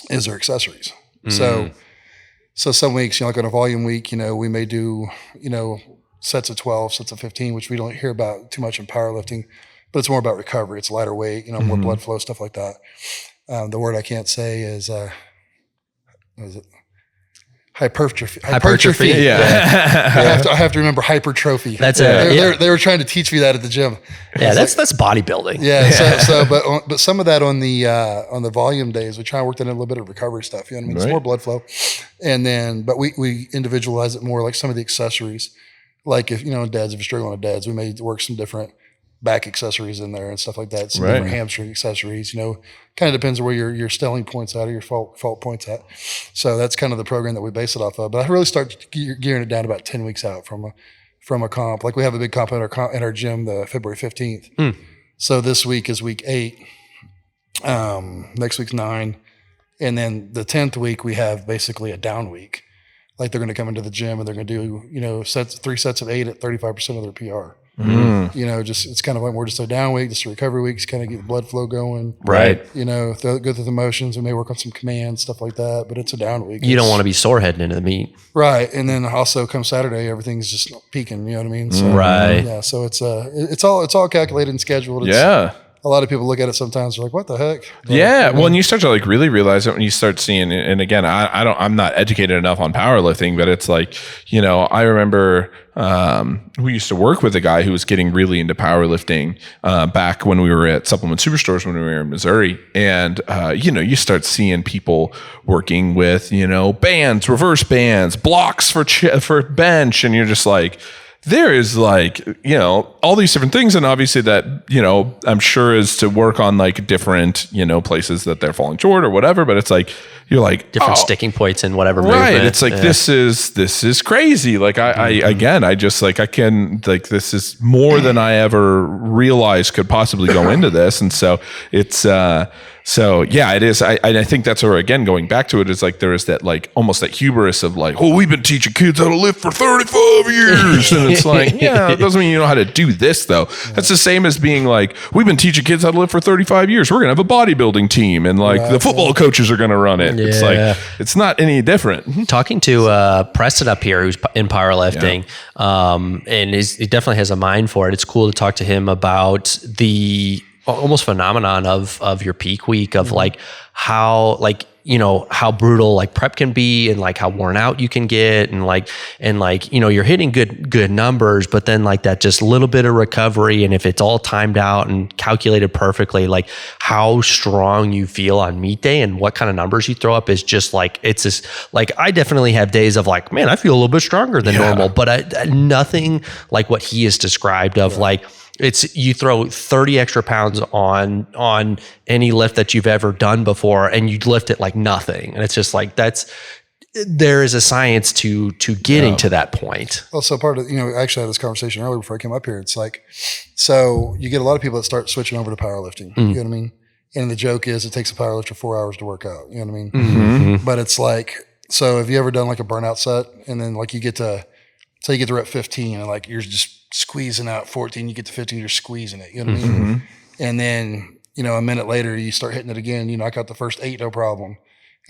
is their accessories. So some weeks, you know, like on a volume week, you know, we may do, you know, sets of 12, sets of 15, which we don't hear about too much in powerlifting, but it's more about recovery. It's lighter weight, you know, more blood flow, stuff like that. The word I can't say is, what is it? Hypertrophy. Yeah. I have to remember hypertrophy. That's they were trying to teach me that at the gym. Yeah, that's bodybuilding. Yeah. But some of that on the volume days, we try and work that in a little bit of recovery stuff. You know what I mean? It's more blood flow, and then but we individualize it more, like some of the accessories, like if you know deads, if you're struggling on deads, we may work some different back accessories in there and stuff like that. Some different hamstring accessories, you know, kind of depends on where your stelling points at or your fault points at. So that's kind of the program that we base it off of. But I really start gearing it down about 10 weeks out from a comp. Like we have a big comp in our gym, the February 15th. So this week is week 8. Next week's 9. And then the 10th week, we have basically a down week. Like they're going to come into the gym and they're going to do, you know, 3 sets of 8 at 35% of their PR. You know, just it's kind of like we're just a down week, just a recovery week, just kind of get the blood flow going. Right. You know, go through the motions. We may work on some commands, stuff like that, but it's a down week. You don't want to be sore heading into the meet. Right. And then also come Saturday, everything's just peaking, you know what I mean? So, right. Yeah. So it's all calculated and scheduled. It's, a lot of people look at it sometimes, they're like, what the heck? But, yeah. Well, and you start to like really realize it when you start seeing, and again, I'm not educated enough on powerlifting, but it's like, you know, I remember, we used to work with a guy who was getting really into powerlifting, back when we were at Supplement Superstores when we were in Missouri. And, you know, you start seeing people working with, you know, bands, reverse bands, blocks for bench. And you're just like, there is like, you know, all these different things. And obviously that, you know, I'm sure is to work on like different, you know, places that they're falling short or whatever. But it's like, you're like different sticking points in whatever right. movement. It's like, this is crazy. Like I just like, I can like, this is more than I ever realized could possibly go into this. And so it's, so yeah, it is. I think that's where, again, going back to it, is like there is that like almost that hubris of like, oh, we've been teaching kids how to lift for 35 years. And it's like, yeah, it doesn't mean you know how to do this though. That's the same as being like, we've been teaching kids how to lift for 35 years. We're going to have a bodybuilding team and like the football coaches are going to run it. It's like, it's not any different. Talking to Preston up here, who's in powerlifting, and he definitely has a mind for it. It's cool to talk to him about the almost phenomenon of your peak week, of like how, like, you know, how brutal like prep can be, and like how worn out you can get, and like, you know, you're hitting good numbers, but then like that just little bit of recovery, and if it's all timed out and calculated perfectly, like how strong you feel on meet day and what kind of numbers you throw up is just like, it's just like, I definitely have days of like, man, I feel a little bit stronger than normal, but nothing like what he has described of like, it's, you throw 30 extra pounds on any lift that you've ever done before, and you lift it like nothing. And it's just like, there is a science to getting to that point. Well, so part of, I actually had this conversation earlier before I came up here. It's like, so you get a lot of people that start switching over to powerlifting. You know what I mean? And the joke is it takes a powerlifter 4 hours to work out. You know what I mean? Mm-hmm. But it's like, so have you ever done like a burnout set and then like you get to rep 15 and like you're just squeezing out 14, you get to 15, you're squeezing it. You know what I mean? And then, a minute later you start hitting it again, you knock out the first 8, no problem.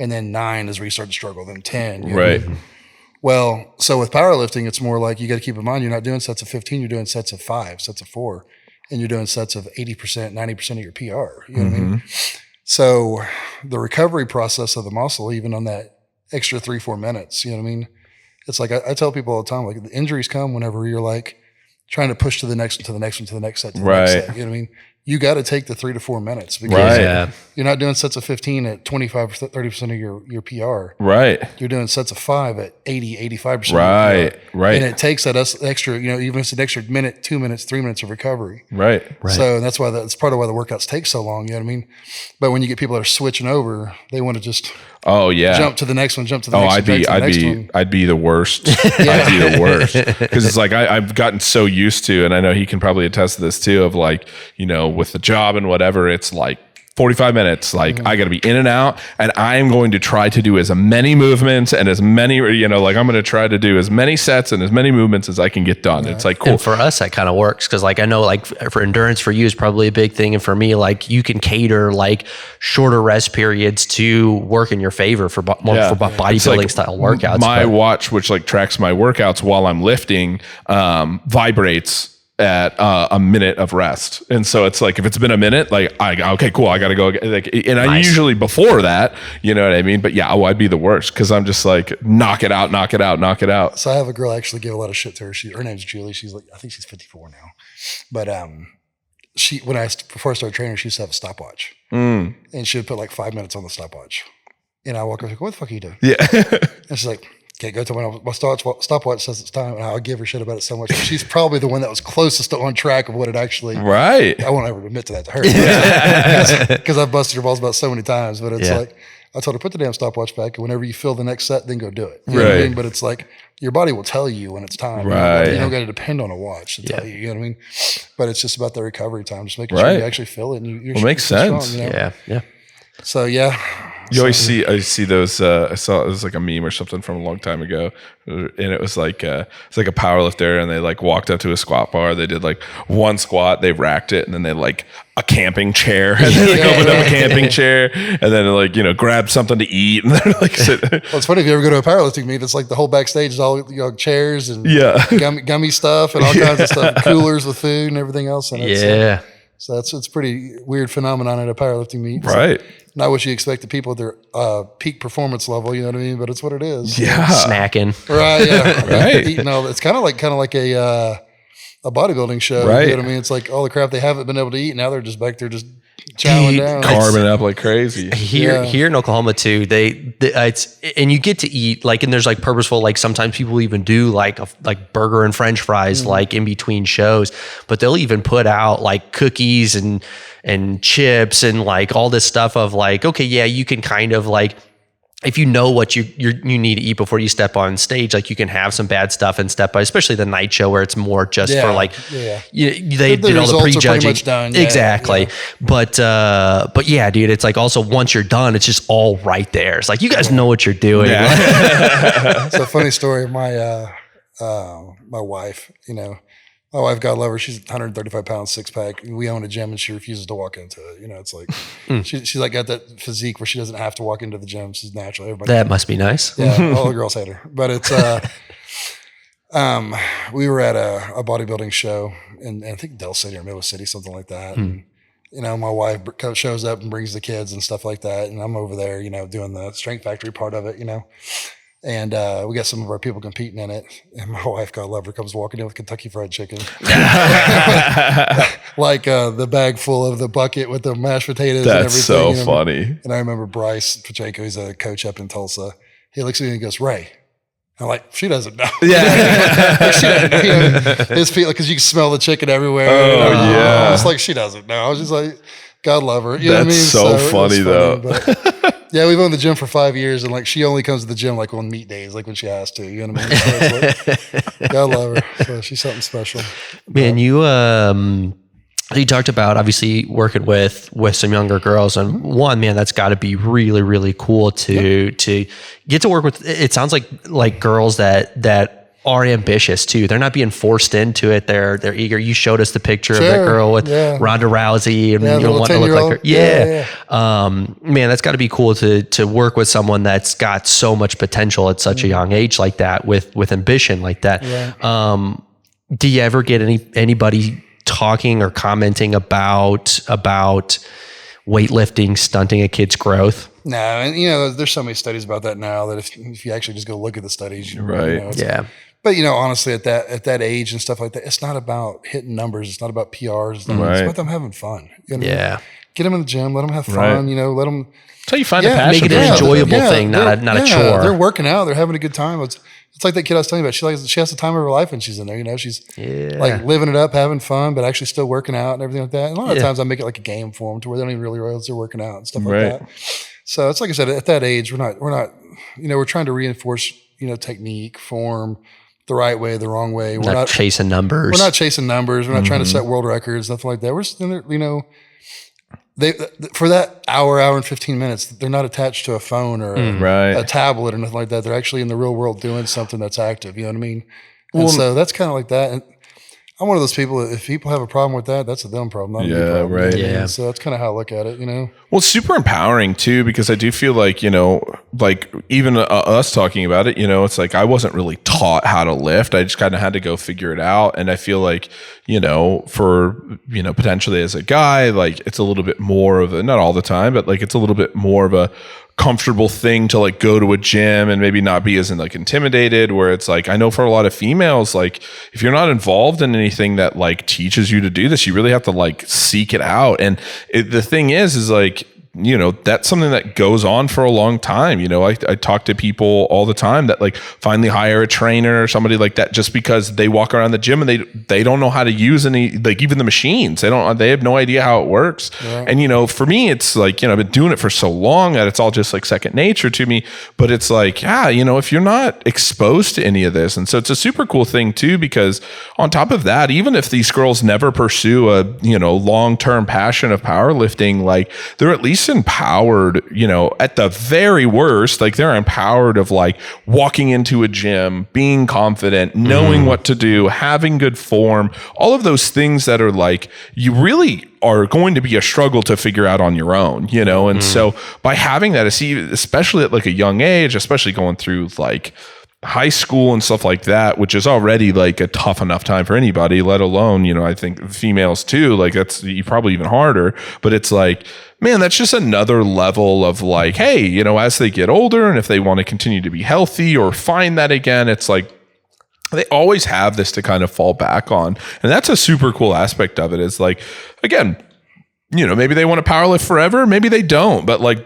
And then 9 is where you start to struggle, then 10. You know Right. what I mean? Well, so with powerlifting, it's more like you got to keep in mind, you're not doing sets of 15, you're doing sets of 5, sets of 4, and you're doing sets of 80%, 90% of your PR. You know what I mean? So the recovery process of the muscle, even on that extra 3-4 minutes, you know what I mean? It's like, I tell people all the time, like the injuries come whenever you're like trying to push to the next one, to the next one, to the next set, to the next set. You know what I mean? You got to take the 3 to 4 minutes because you're not doing sets of 15 at 25, 30% of your PR. Right. You're doing sets of 5 at 80, 85%. Right. Right. And it takes that extra, even if it's an extra minute, 2 minutes, 3 minutes of recovery. Right. So that's why that's part of why the workouts take so long. You know what I mean? But when you get people that are switching over, they want to just jump to the next one, jump to the next one. I'd be the worst. I'd be the worst because it's like I've gotten so used to, and I know he can probably attest to this too, of like, with the job and whatever, it's like 45 minutes, like I got to be in and out, and I'm going to try to do as many movements and as many, like I'm going to try to do as many sets and as many movements as I can get done. It's like cool. And for us, that kind of works because like I know like for endurance for you is probably a big thing, and for me, like you can cater like shorter rest periods to work in your favor for bodybuilding like style workouts. My watch, which like tracks my workouts while I'm lifting, vibrates at a minute of rest. And so it's like, if it's been a minute, like, okay, cool, I got to go. Like, and I usually before that, you know what I mean? But yeah, I'd be the worst because I'm just like, knock it out. So I have a girl I actually give a lot of shit to her. Her name's Julie. She's like, I think she's 54 now. But before I started training her, she used to have a stopwatch. And she would put like 5 minutes on the stopwatch. And I walk up, like, what the fuck are you doing? Yeah. And she's like, okay, go to my stopwatch says it's time, and I'll give her shit about it so much. She's probably the one that was closest on track of what it actually. Right. I won't ever admit to that to her because I've busted her balls about so many times. But it's like I told her, put the damn stopwatch back, and whenever you feel the next set, then go do it. You know what I mean? But it's like your body will tell you when it's time. Right. You don't got to depend on a watch to tell you. You know what I mean? But it's just about the recovery time, just making sure you actually feel it. And you're makes sense. Strong, Yeah. So yeah. You always see those. I saw it was like a meme or something from a long time ago, and it was like it's like a power lifter, and they like walked up to a squat bar. They did like one squat, they racked it, and then they like a camping chair, and then they opened up a camping chair, and then like grabbed something to eat, and then like sit. Well, it's funny if you ever go to a powerlifting meet. It's like the whole backstage is all chairs and gummy stuff and all kinds of stuff, coolers with food and everything else. And it's, so it's pretty weird phenomenon at a powerlifting meet. Right. Not what you expect the people at their peak performance level, you know what I mean? But it's what it is. Yeah. Snacking. Right, yeah. Right. Eating all, it's kind of like a bodybuilding show. Right. You know what I mean? It's like all the crap they haven't been able to eat. Now they're just back there just chowing down. Carving it up like crazy. Here in Oklahoma too, it's and you get to eat like, and there's like purposeful, like sometimes people even do like burger and French fries like in between shows, but they'll even put out like cookies and chips and like all this stuff of like, okay, yeah, you can kind of like, if you know what you need to eat before you step on stage, like you can have some bad stuff and step by, especially the night show where it's more just for like, they did all the prejudging. Done, exactly. Yeah. But yeah, dude, it's like also once you're done, it's just all right there. It's like, you guys know what you're doing. Yeah. It's a funny story of my wife, my wife, God love her, she's 135 pounds, 6-pack. We own a gym and she refuses to walk into it. It's like, she's like got that physique where she doesn't have to walk into the gym. She's natural. That must be nice. Yeah, all the girls hate her. But it's, we were at a bodybuilding show in I think Del City or Middle City, something like that. And, my wife shows up and brings the kids and stuff like that. And I'm over there, doing the strength factory part of it, And we got some of our people competing in it. And my wife, God love her, comes walking in with Kentucky Fried Chicken. Like the bag full of the bucket with the mashed potatoes and everything. That's so funny. And I remember Bryce Pacheco, he's a coach up in Tulsa. He looks at me and he goes, Ray. I'm like, she doesn't know. Yeah. She doesn't know. His feet, because you can smell the chicken everywhere. Oh, yeah. It's like, she doesn't know. I was just like, God love her. You That's know what I mean? So funny though. Yeah, we've owned the gym for 5 years, and like she only comes to the gym like on meet days, like when she has to. You know what I mean? So it's like, God love her. So she's something special. Man, you talked about obviously working with some younger girls, and one, man, that's got to be really, really cool to get to work with. It sounds like girls that are ambitious too. They're not being forced into it. They're eager. You showed us the picture of that girl with Ronda Rousey and you want to look like her. Yeah. Man, that's got to be cool to work with someone that's got so much potential at such a young age like that with ambition like that. Yeah. Do you ever get anybody talking or commenting about weightlifting stunting a kid's growth? No, and there's so many studies about that now that if you actually just go look at the studies, right? But honestly, at that age and stuff like that, it's not about hitting numbers. It's not about PRs. It's about them having fun. Get them in the gym. Let them have fun. Let them. That's how you find a passion. Make it an enjoyable thing, not a chore. They're working out. They're having a good time. It's like that kid I was telling you about. She has the time of her life when she's in there. She's like living it up, having fun, but actually still working out and everything like that. And a lot of times I make it like a game for them to where they don't even really realize they're working out and stuff like that. So it's like I said, at that age, we're not, we're trying to reinforce, technique, form, the right way, the wrong way. We're not chasing numbers. We're not chasing numbers. We're not trying to set world records, nothing like that. We're just in there, they for that hour and 15 minutes, they're not attached to a phone or a tablet or nothing like that. They're actually in the real world doing something that's active. You know what I mean? And so that's kind of like that. And I'm one of those people, if people have a problem with that, that's a them problem, not a me problem. Right. Yeah. So that's kind of how I look at it, Well, it's super empowering too, because I do feel like, like even us talking about it, it's like I wasn't really taught how to lift. I just kind of had to go figure it out. And I feel like, for, potentially as a guy, like it's a little bit more of a, not all the time, but like it's a little bit more of a comfortable thing to like go to a gym and maybe not be as intimidated, where it's like, I know for a lot of females, like if you're not involved in anything that like teaches you to do this, you really have to like seek it out. And the thing is like, that's something that goes on for a long time. I talk to people all the time that like finally hire a trainer or somebody like that just because they walk around the gym and they don't know how to use any, like even the machines. They have no idea how it works. Yeah. And, for me, it's like, I've been doing it for so long that it's all just like second nature to me, but it's like, if you're not exposed to any of this. And so it's a super cool thing too, because on top of that, even if these girls never pursue a, long-term passion of powerlifting, like they're at least empowered, at the very worst, like they're empowered of like walking into a gym, being confident, knowing what to do, having good form, all of those things that are like, you really are going to be a struggle to figure out on your own, and so by having that, especially at like a young age, especially going through like high school and stuff like that, which is already like a tough enough time for anybody, let alone, I think females too, like that's probably even harder, but it's like, man, that's just another level of like, hey, as they get older and if they want to continue to be healthy or find that again, it's like, they always have this to kind of fall back on. And that's a super cool aspect of it is like, again, maybe they want to powerlift forever, maybe they don't, but like,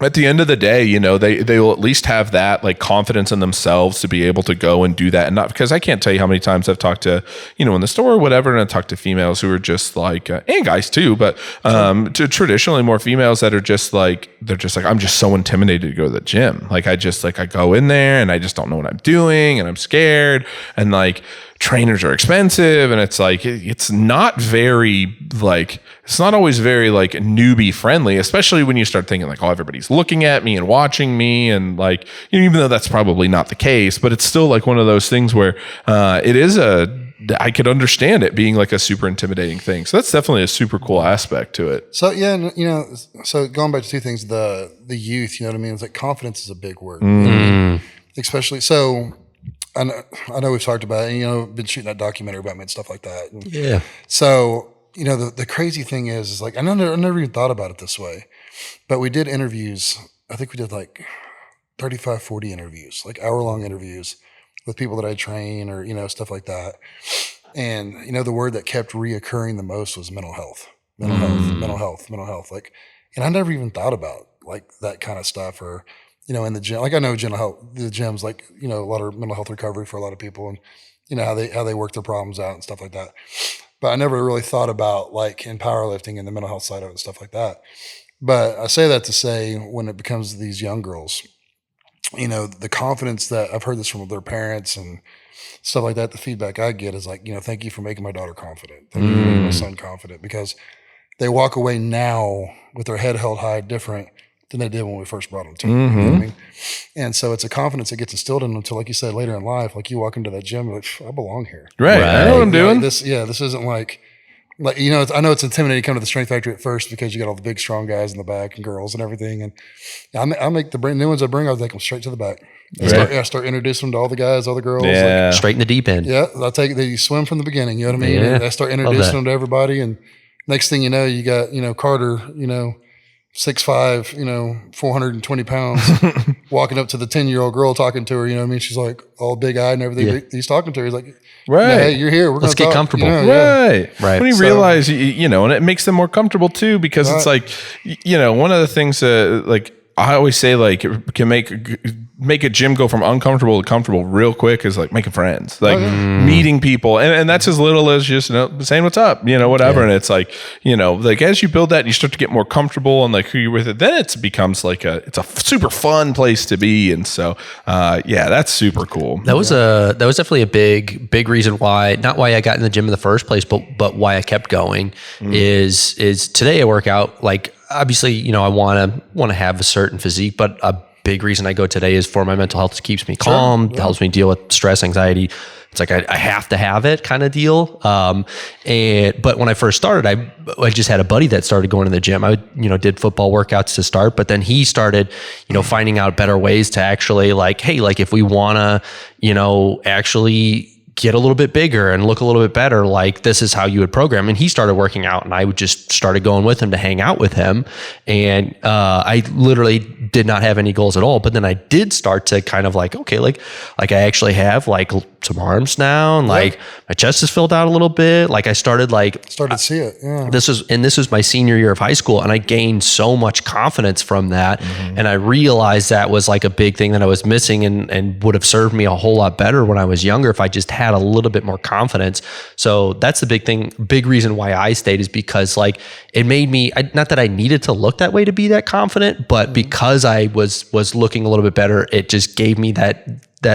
at the end of the day, they will at least have that like confidence in themselves to be able to go and do that. And not because I can't tell you how many times I've talked to, in the store or whatever, and I talk to females who are just like, and guys too, but to traditionally more females that are just like, I'm just so intimidated to go to the gym. Like I go in there and I just don't know what I'm doing and I'm scared and like, trainers are expensive and it's like it's not very like it's not always very like newbie friendly, especially when you start thinking like, oh, everybody's looking at me and watching me and like, even though that's probably not the case, but it's still like one of those things where I could understand it being like a super intimidating thing. So that's definitely a super cool aspect to it. So yeah, so going back to two things, the youth, you know what I mean? It's like confidence is a big word, especially so. I know we've talked about it, and, been shooting that documentary about me and stuff like that. And yeah. So, the crazy thing is like, I never even thought about it this way, but we did interviews. I think we did like 35, 40 interviews, like hour-long interviews with people that I train or, stuff like that. And, the word that kept reoccurring the most was mental health. Like, and I never even thought about like that kind of stuff or, in the gym, like I know the gym's like, a lot of mental health recovery for a lot of people and, how they work their problems out and stuff like that. But I never really thought about like in powerlifting and the mental health side of it and stuff like that. But I say that to say when it becomes these young girls, you know, the confidence that I've heard this from their parents and stuff like that, the feedback I get is like, you know, thank you for making my daughter confident. Thank you for making my son confident, because they walk away now with their head held high different than they did when we first brought them to. You know what I mean? And so it's a confidence that gets instilled in them until, like you said, later in life, like you walk into that gym, you're like, I belong here. Right. I know what I'm doing. This isn't like, you know, I know it's intimidating to come to the Strength Factory at first because you got all the big, strong guys in the back and girls and everything. And I make the new ones I bring, I take them straight to the back. I start introducing them to all the guys, all the girls. Yeah. Like, Straight in the deep end. yeah, I'll take you swim from the beginning. You know what I mean? Yeah. And I start introducing them to everybody. And next thing you know, you got, you know, Carter, you know, 6'5", you know, 420 pounds, walking up to the 10-year-old girl talking to her. You know what I mean? She's like all big eyed and everything. Yeah. He's talking to her. He's like, Right. hey, you're here. We're Let's gonna get talk. comfortable. You know, Right. When you realize, you know, and it makes them more comfortable too, because it's like, you know, one of the things that like I always say, like, it can make a gym go from uncomfortable to comfortable real quick is like making friends, like meeting people. And that's as little as just, you know, saying what's up, you know, whatever. And it's like, you know, like as you build that and you start to get more comfortable and like who you're with it, then it becomes like it's a super fun place to be. And so, yeah, that's super cool. That was definitely a big reason why, not why I got in the gym in the first place, but why I kept going is today I work out, like, obviously, you know, I want to have a certain physique, but a big reason I go today is for my mental health. It keeps me calm, helps me deal with stress, anxiety. It's like I have to have it kind of deal. But when I first started, I just had a buddy that started going to the gym. I, you know, did football workouts to start, but then he started, you know, finding out better ways to actually like, hey, like if we want to, you know, actually get a little bit bigger and look a little bit better, like this is how you would program. And he started working out and I would just started going with him to hang out with him. And I literally did not have any goals at all. But then I did start to kind of like, okay, like I actually have like some arms now and like my chest is filled out a little bit. Like I started to see it. Yeah. This was my senior year of high school and I gained so much confidence from that. And I realized that was like a big thing that I was missing and would have served me a whole lot better when I was younger if I just had a little bit more confidence. So that's the big reason why I stayed, is because like it made me, not that I needed to look that way to be that confident, but because I was looking a little bit better, it just gave me that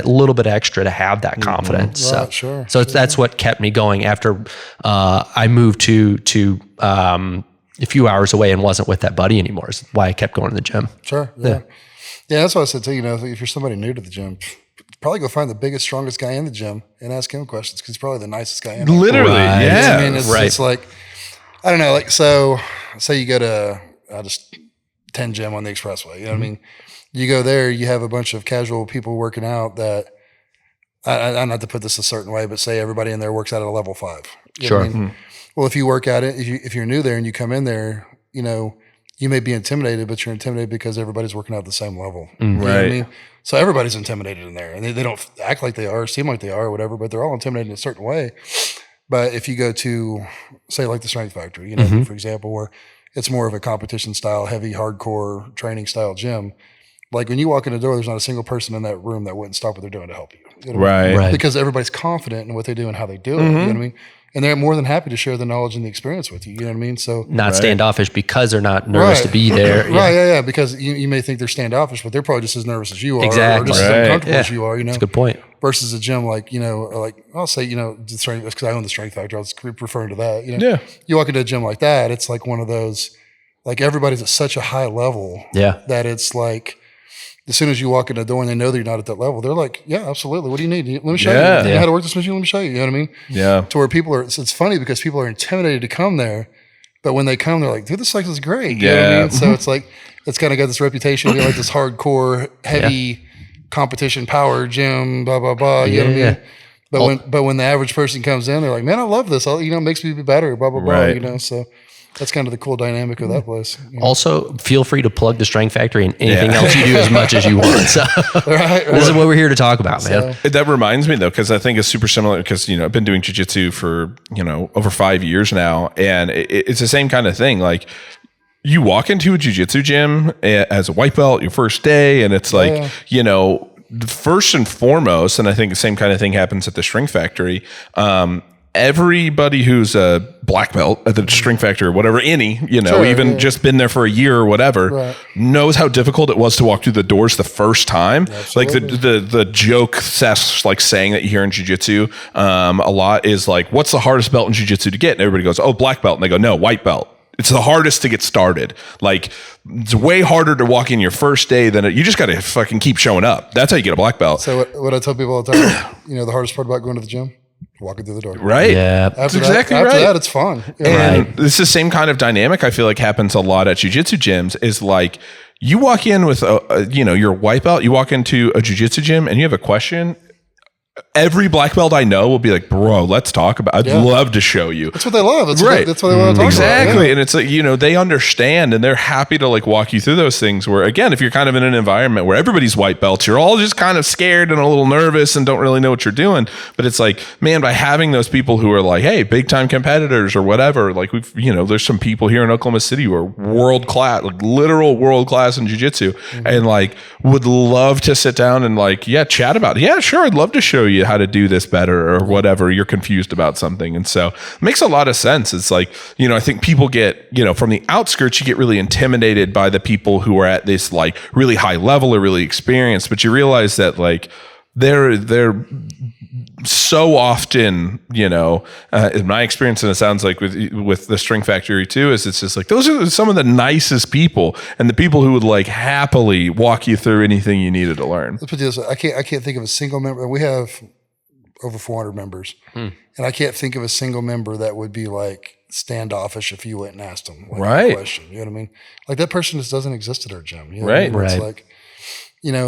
little bit extra to have that confidence. Right, So that's what kept me going after I moved to a few hours away and wasn't with that buddy anymore. Is why I kept going to the gym. Sure. Yeah. That's what I said too. You know, if you're somebody new to the gym, probably go find the biggest, strongest guy in the gym and ask him questions, because he's probably the nicest guy in there. Literally. Right. Yeah. I mean, it's like, I don't know, like, so say you go to just 10 gym on the expressway, you know what I mean? You go there, you have a bunch of casual people working out that, I not to put this a certain way, but say everybody in there works out at a level 5. You know what I mean? Well, if you work at it, if you're new there and you come in there, you know, you may be intimidated, but you're intimidated because everybody's working out at the same level. You know what I mean? So everybody's intimidated in there, and they don't act like they are, seem like they are, or whatever, but they're all intimidated in a certain way. But if you go to, say, like the Strength Factory, you know, for example, where it's more of a competition style, heavy, hardcore training style gym, like when you walk in the door, there's not a single person in that room that wouldn't stop what they're doing to help you. You know what I mean? Right. Because everybody's confident in what they do and how they do it. You know what I mean? And they're more than happy to share the knowledge and the experience with you. You know what I mean? So Not standoffish because they're not nervous to be there. Right, yeah. Because you may think they're standoffish, but they're probably just as nervous as you are. Exactly. Or just as uncomfortable as you are, you know? That's a good point. Versus a gym like, you know, like I'll say, you know, because I own the Strength Factory, I was referring to that. You know, Yeah. You walk into a gym like that, it's like one of those, like everybody's at such a high level that it's like, as soon as you walk in the door and they know that you're not at that level, they're like, yeah, absolutely. What do you need? Let me show you. You know how to work this machine? Let me show you. You know what I mean? Yeah. To where people are, it's funny because people are intimidated to come there, but when they come, they're like, dude, this place is great. You know what I mean? So it's like, it's kind of got this reputation of being like this hardcore, heavy competition power gym, blah, blah, blah. You know what I mean? But when the average person comes in, they're like, man, I love this. You know, it makes me be better, blah, blah, blah. You know, so that's kind of the cool dynamic of that place. You know? Also, feel free to plug the Strength Factory and anything else you do as much as you want. So this is what we're here to talk about, man. That reminds me though, because I think it's super similar, because, you know, I've been doing jiu-jitsu for, you know, over 5 years now. And it's the same kind of thing. Like, you walk into a jiu-jitsu gym as a white belt your first day, and it's like, you know, first and foremost, and I think the same kind of thing happens at the Strength Factory, everybody who's a black belt at the strength factory or whatever, just been there for a year or whatever, knows how difficult it was to walk through the doors the first time. Absolutely. Like the joke Seth's like saying that you hear in jiu-jitsu a lot is like, what's the hardest belt in jiu-jitsu to get? And everybody goes, oh, black belt. And they go, no, white belt. It's the hardest to get started. Like, it's way harder to walk in your first day than you just got to fucking keep showing up. That's how you get a black belt. So what I tell people all the time, the hardest part about going to the gym, walking through the door. Right. Yeah. After that, it's fun. And this is the same kind of dynamic I feel like happens a lot at jiu-jitsu gyms is like, you walk in with your white belt, you walk into a jiu-jitsu gym and you have a question. Every black belt I know will be like, bro, let's talk about, I'd love to show you. That's what they love. That's right. That's what they want to talk about. Exactly. Yeah. And it's like, they understand and they're happy to like walk you through those things where, again, if you're kind of in an environment where everybody's white belts, you're all just kind of scared and a little nervous and don't really know what you're doing. But it's like, man, by having those people who are like, hey, big time competitors or whatever, like we've, there's some people here in Oklahoma City who are world class, like literal world class in jiu-jitsu and like would love to sit down and like, chat about it. Yeah, sure. I'd love to show you how to do this better or whatever. You're confused about something. And so it makes a lot of sense. It's like, I think people get, from the outskirts, you get really intimidated by the people who are at this like really high level or really experienced, but you realize that like they're so often, in my experience, and it sounds like with the Strength Factory too, is it's just like, those are some of the nicest people and the people who would like happily walk you through anything you needed to learn. Let's put this, I can't think of a single member. We have over 400 members and I can't think of a single member that would be like standoffish if you went and asked them a question. You know what I mean? Like that person just doesn't exist at our gym. You know what I mean? It's like,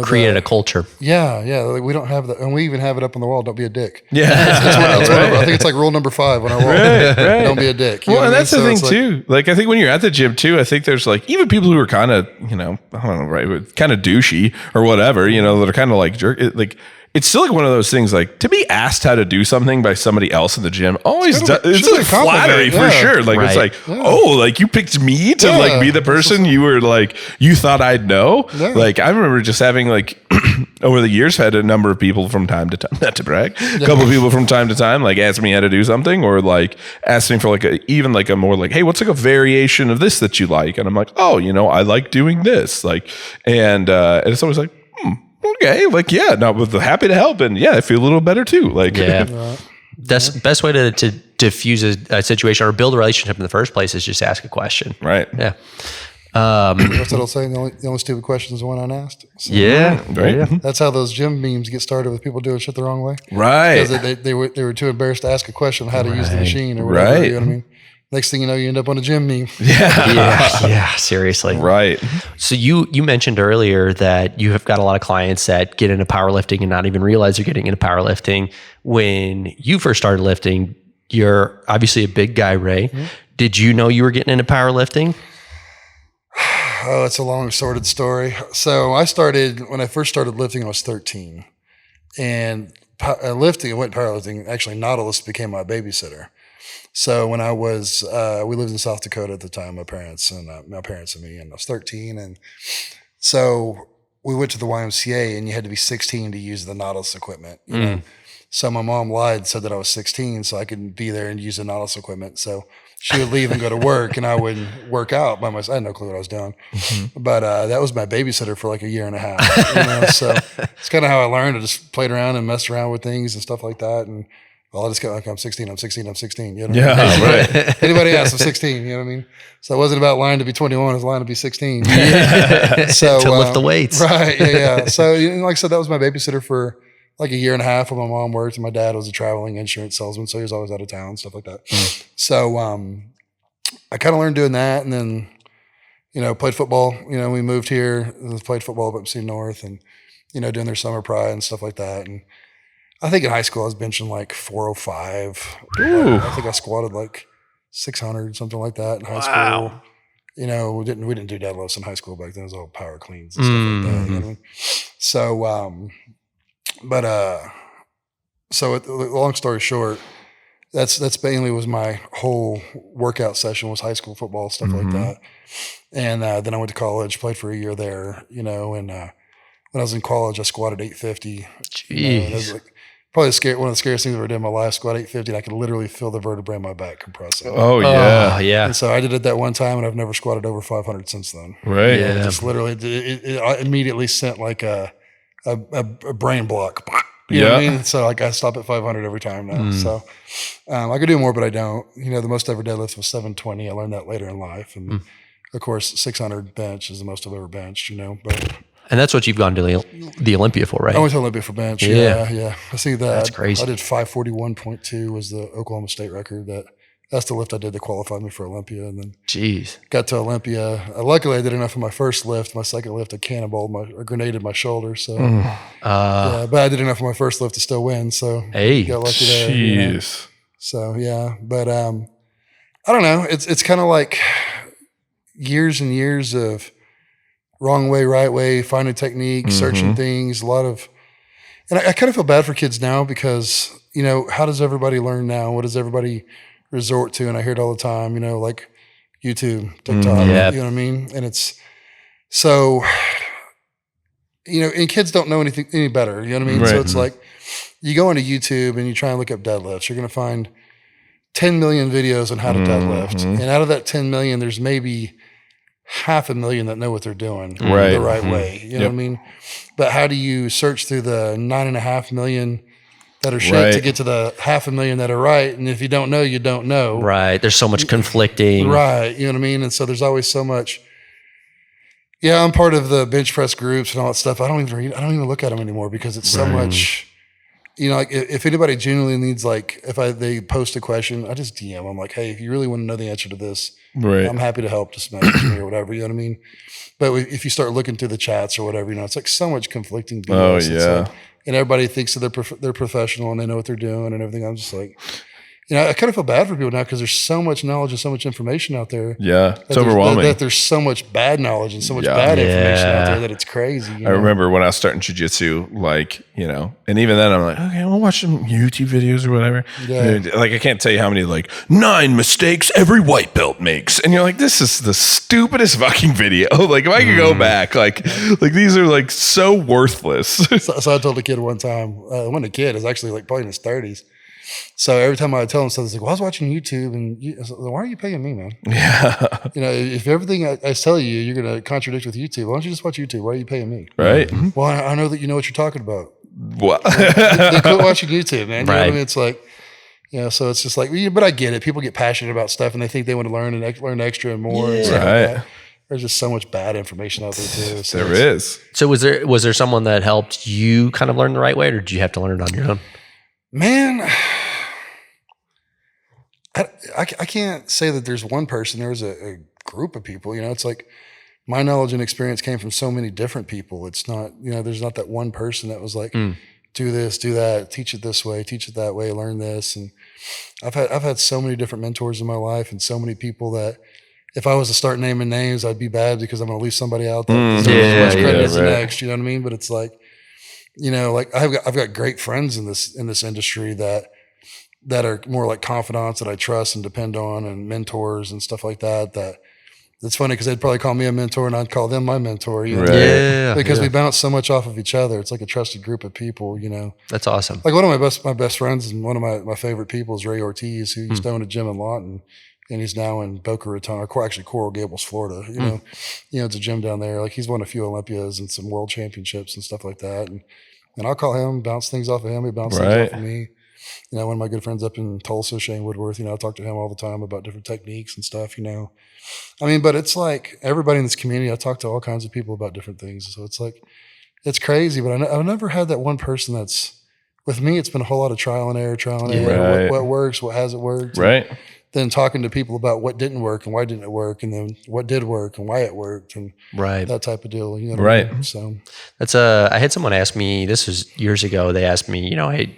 created a culture. Yeah. Like we don't have that. And we even have it up on the wall. Don't be a dick. Yeah. I think it's like rule number 5 on our wall. Right. Don't be a dick. Well, and that's the thing too. Like, I think when you're at the gym too, I think there's like, even people who are kind of, I don't know, right, kind of douchey or whatever, that are kind of like jerk, like, it's still like one of those things, like to be asked how to do something by somebody else in the gym always it's like flattery for sure. Like it's like, like you picked me to like be the person you were like, you thought I'd know. Yeah. Like I remember just having like over the years had a number of people from time to time, not to brag, a couple of people from time to time like ask me how to do something or like ask me for like a more like, hey, what's like a variation of this that you like? And I'm like, oh, I like doing this. Like, and it's always like, okay, like, happy to help. And I feel a little better too. Like, that's the best way to diffuse a situation or build a relationship in the first place is just ask a question. Right. Yeah. What's that old saying? The only stupid question is the one unasked. So, right. That's how those gym memes get started with people doing shit the wrong way. Right. Because they were too embarrassed to ask a question on how to use the machine or whatever. Right. You know what I mean? Next thing you know, you end up on a gym meme. Yeah, seriously. Right. So you mentioned earlier that you have got a lot of clients that get into powerlifting and not even realize they're getting into powerlifting. When you first started lifting, you're obviously a big guy, Ray. Mm-hmm. Did you know you were getting into powerlifting? Oh, it's a long, sordid story. So when I first started lifting, I was 13. And lifting, I went powerlifting. Actually, Nautilus became my babysitter. So when I was, we lived in South Dakota at the time, my parents and me, and I was 13. And so we went to the YMCA and you had to be 16 to use the Nautilus equipment. You know? So my mom lied and said that I was 16 so I could be there and use the Nautilus equipment. So she would leave and go to work and I would work out by myself. I had no clue what I was doing. Mm-hmm. But that was my babysitter for like a year and a half. So it's kind of how I learned. I just played around and messed around with things and stuff like that. And I just got like, I'm 16. You know what I mean? Right. Anybody else, I'm 16, you know what I mean? So it wasn't about lying to be 21, it was lying to be 16. So to lift the weights. Right, yeah. So like I said, that was my babysitter for like a year and a half when my mom worked, and my dad was a traveling insurance salesman, so he was always out of town, stuff like that. So I kind of learned doing that, and then, played football. We moved here, played football up upstate North, and, doing their summer pride and stuff like that. And I think in high school I was benching like 405. Ooh. I think I squatted like 600, something like that in high school. We didn't do deadlifts in high school back then. It was all power cleans and stuff like that. You know what I mean? So, so long story short, that's mainly was my whole workout session was high school football, stuff like that. And then I went to college, played for a year there, and when I was in college, I squatted 850. Jeez. Probably one of the scariest things I ever did in my life, squat 850, and I could literally feel the vertebrae in my back compressing. Oh yeah. Yeah. And so I did it that one time, and I've never squatted over 500 since then. Right. Yeah. It just literally, it immediately sent like a brain block. You know what I mean? So like I stop at 500 every time now. So I could do more, but I don't. The most I ever deadlift was 720. I learned that later in life. And of course, 600 bench is the most I've ever benched, but. And that's what you've gone to the Olympia for, right? I went to Olympia for bench. Yeah. I see that. That's crazy. I did 541.2 was the Oklahoma State record. That's the lift I did that qualified me for Olympia. And then Jeez. got to Olympia. Luckily, I did enough for my first lift. My second lift, I cannonballed or grenaded my shoulder. So, but I did enough for my first lift to still win. So, got lucky there. Jeez. So, yeah. But I don't know. It's kind of like years and years of wrong way, right way, finding techniques, searching things, a lot of, and I kind of feel bad for kids now because, how does everybody learn now? What does everybody resort to? And I hear it all the time, like YouTube, TikTok, you know what I mean? And it's so, and kids don't know anything any better, you know what I mean? Right. So it's like you go into YouTube and you try and look up deadlifts, you're going to find 10 million videos on how to deadlift. And out of that 10 million, there's maybe 500,000 that know what they're doing the right way. You know what I mean? But how do you search through the 9.5 million that are shit to get to the 500,000 that are right? And if you don't know, you don't know. Right. There's so much conflicting. Right. You know what I mean? And so there's always so much. Yeah, I'm part of the bench press groups and all that stuff. I don't even look at them anymore because it's so much. Like if anybody genuinely needs, like, they post a question, I just DM. I'm like, hey, if you really want to know the answer to this, I'm happy to help. Just message me or whatever. You know what I mean? But if you start looking through the chats or whatever, it's like so much conflicting BS. Oh yeah. And everybody thinks that they're professional and they know what they're doing and everything. I'm just like, I kind of feel bad for people now because there's so much knowledge and so much information out there. Yeah, it's overwhelming. That there's so much bad knowledge and so much bad information out there that it's crazy. I remember when I was starting jiu-jitsu, and even then I'm like, okay, I'll watch some YouTube videos or whatever. Yeah. Like I can't tell you how many 9 mistakes every white belt makes. And you're like, this is the stupidest fucking video. Like if I could go back, like these are so worthless. So I told a kid one time, when a kid is actually probably in his 30s. So every time I would tell him something, he's like, well, I was watching YouTube and I was like, why are you paying me, man? Yeah. If everything I tell you, you're going to contradict with YouTube, why don't you just watch YouTube? Why are you paying me? Right. Well, I know that you know what you're talking about. What? They quit watching YouTube, man. You know what I Right. mean? It's like, so it's just like, but I get it. People get passionate about stuff and they think they want to learn and learn extra and more. And stuff like that. There's just so much bad information out there too. So There is. So was there someone that helped you kind of learn the right way, or did you have to learn it on your own? Man, I can't say that there's one person. There was a group of people. It's like my knowledge and experience came from so many different people. It's not, there's not that one person that was like, do this, do that, teach it this way, teach it that way, learn this. And I've had so many different mentors in my life and so many people that if I was to start naming names, I'd be bad because I'm going to leave somebody out that deserves as much credit as the next. You know what I mean? But it's like, I've got great friends in this industry that are more like confidants that I trust and depend on, and mentors and stuff like that. That's funny because they'd probably call me a mentor and I'd call them my mentor. Because we bounce so much off of each other. It's like a trusted group of people. That's awesome. Like one of my best friends and one of my favorite people is Ray Ortiz, who used to own a gym in Lawton. And he's now in Boca Raton, or actually Coral Gables, Florida. It's a gym down there. Like he's won a few Olympias and some world championships and stuff like that. And I'll call him, bounce things off of him. He bounces things off of me. One of my good friends up in Tulsa, Shane Woodworth, I talk to him all the time about different techniques and stuff, but it's like everybody in this community, I talk to all kinds of people about different things. So it's like, it's crazy, but I've never had that one person that's, with me, it's been a whole lot of trial and error, Right. What works, what hasn't worked. Right. Then talking to people about what didn't work and why didn't it work, and then what did work and why it worked, and that type of deal. What I mean? So that's I had someone ask me, this was years ago. They asked me, hey,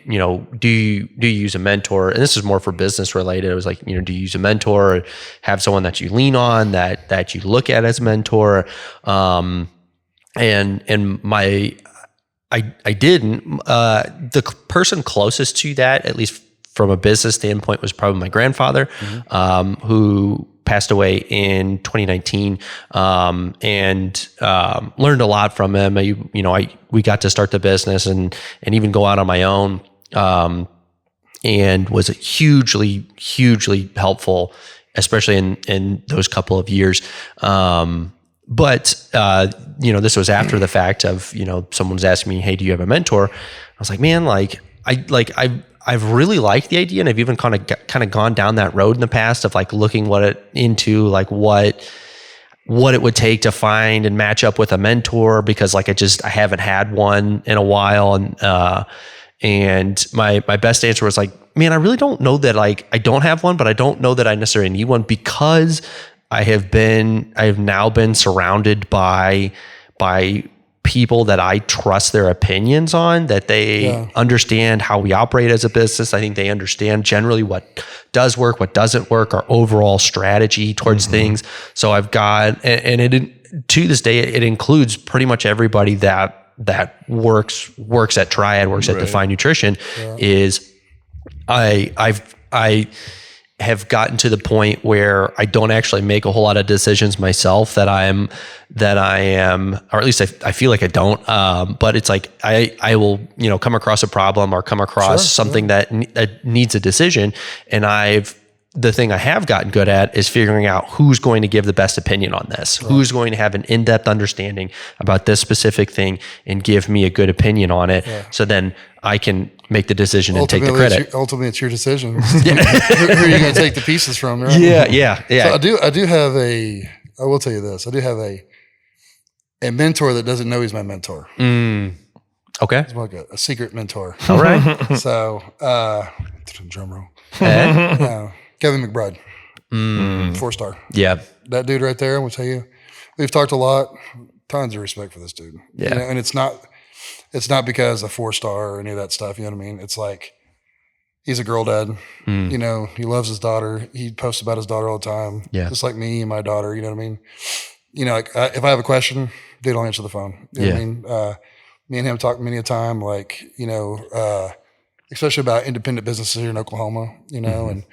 do you use a mentor? And this is more for business related. It was like, do you use a mentor, or have someone that you lean on, that you look at as a mentor? I didn't. The person closest to that, at least from a business standpoint, was probably my grandfather, who passed away in 2019, and learned a lot from him. We got to start the business and even go out on my own. and was hugely, hugely helpful, especially in those couple of years. But this was after the fact of, someone was asking me, hey, do you have a mentor? I was like, man, I've really liked the idea, and I've even kind of gone down that road in the past of like looking what it would take to find and match up with a mentor, because like I haven't had one in a while, and my best answer was like, man, I really don't know that I don't have one, but I don't know that I necessarily need one, because I have now been surrounded by people that I trust their opinions on, that they understand how we operate as a business. I think they understand generally what does work, what doesn't work, our overall strategy towards things. So I've got, and it, to this day, it includes pretty much everybody that works at Triad, works at Define Nutrition. Is I have gotten to the point where I don't actually make a whole lot of decisions myself that I am, or at least I feel like I don't. But it's like, I will, come across a problem or come across something that needs a decision. And the thing I have gotten good at is figuring out who's going to give the best opinion on this, who's going to have an in-depth understanding about this specific thing and give me a good opinion on it. So then I can make the decision and take the credit. Ultimately, it's your decision. Who are you going to take the pieces from? Right? Yeah. So I do have I will tell you this. I do have a mentor that doesn't know he's my mentor. Okay. It's like a secret mentor. All right. So, drum roll. Kevin McBride, 4-star. Yeah. That dude right there, I'm going to tell you, we've talked a lot, tons of respect for this dude. Yeah. And it's not because a 4-star or any of that stuff. You know what I mean? It's like, he's a girl dad. He loves his daughter. He posts about his daughter all the time. Yeah. Just like me and my daughter, you know what I mean? If I have a question, dude, I'll answer the phone. You know what I mean? Me and him talk many a time, especially about independent businesses here in Oklahoma, and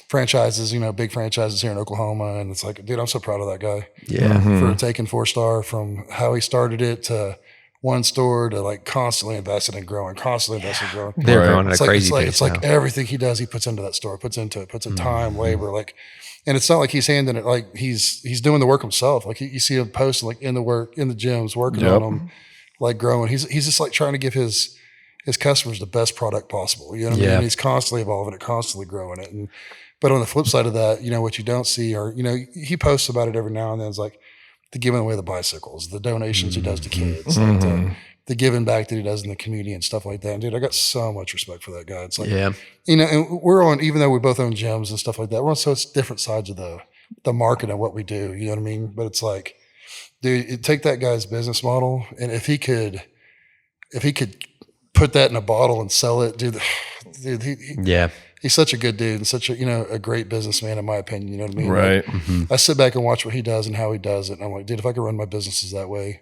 franchises, big franchises here in Oklahoma. And it's like, dude, I'm so proud of that guy. Yeah. For taking 4-star from how he started it to one store to like constantly invested in growing, They're growing at a crazy pace. It's like everything he does, he puts into that store, puts in time, labor, and it's not like he's handing it, like he's doing the work himself. Like you see him posting like in the gyms, working on them, like growing. He's just like trying to give his customers the best product possible. You know what I mean? And he's constantly evolving it, constantly growing it. But on the flip side of that, what you don't see are, he posts about it every now and then. It's like the giving away the bicycles, the donations he does to kids, like the giving back that he does in the community and stuff like that. And dude, I got so much respect for that guy. It's like, and we're on, even though we both own gyms and stuff like that, we're on so it's different sides of the market and what we do. You know what I mean? But it's like, dude, take that guy's business model, and if he could put that in a bottle and sell it, dude, he's such a good dude and such a great businessman, in my opinion. You know what I mean? Right. Like, I sit back and watch what he does and how he does it, and I'm like, dude, if I could run my businesses that way,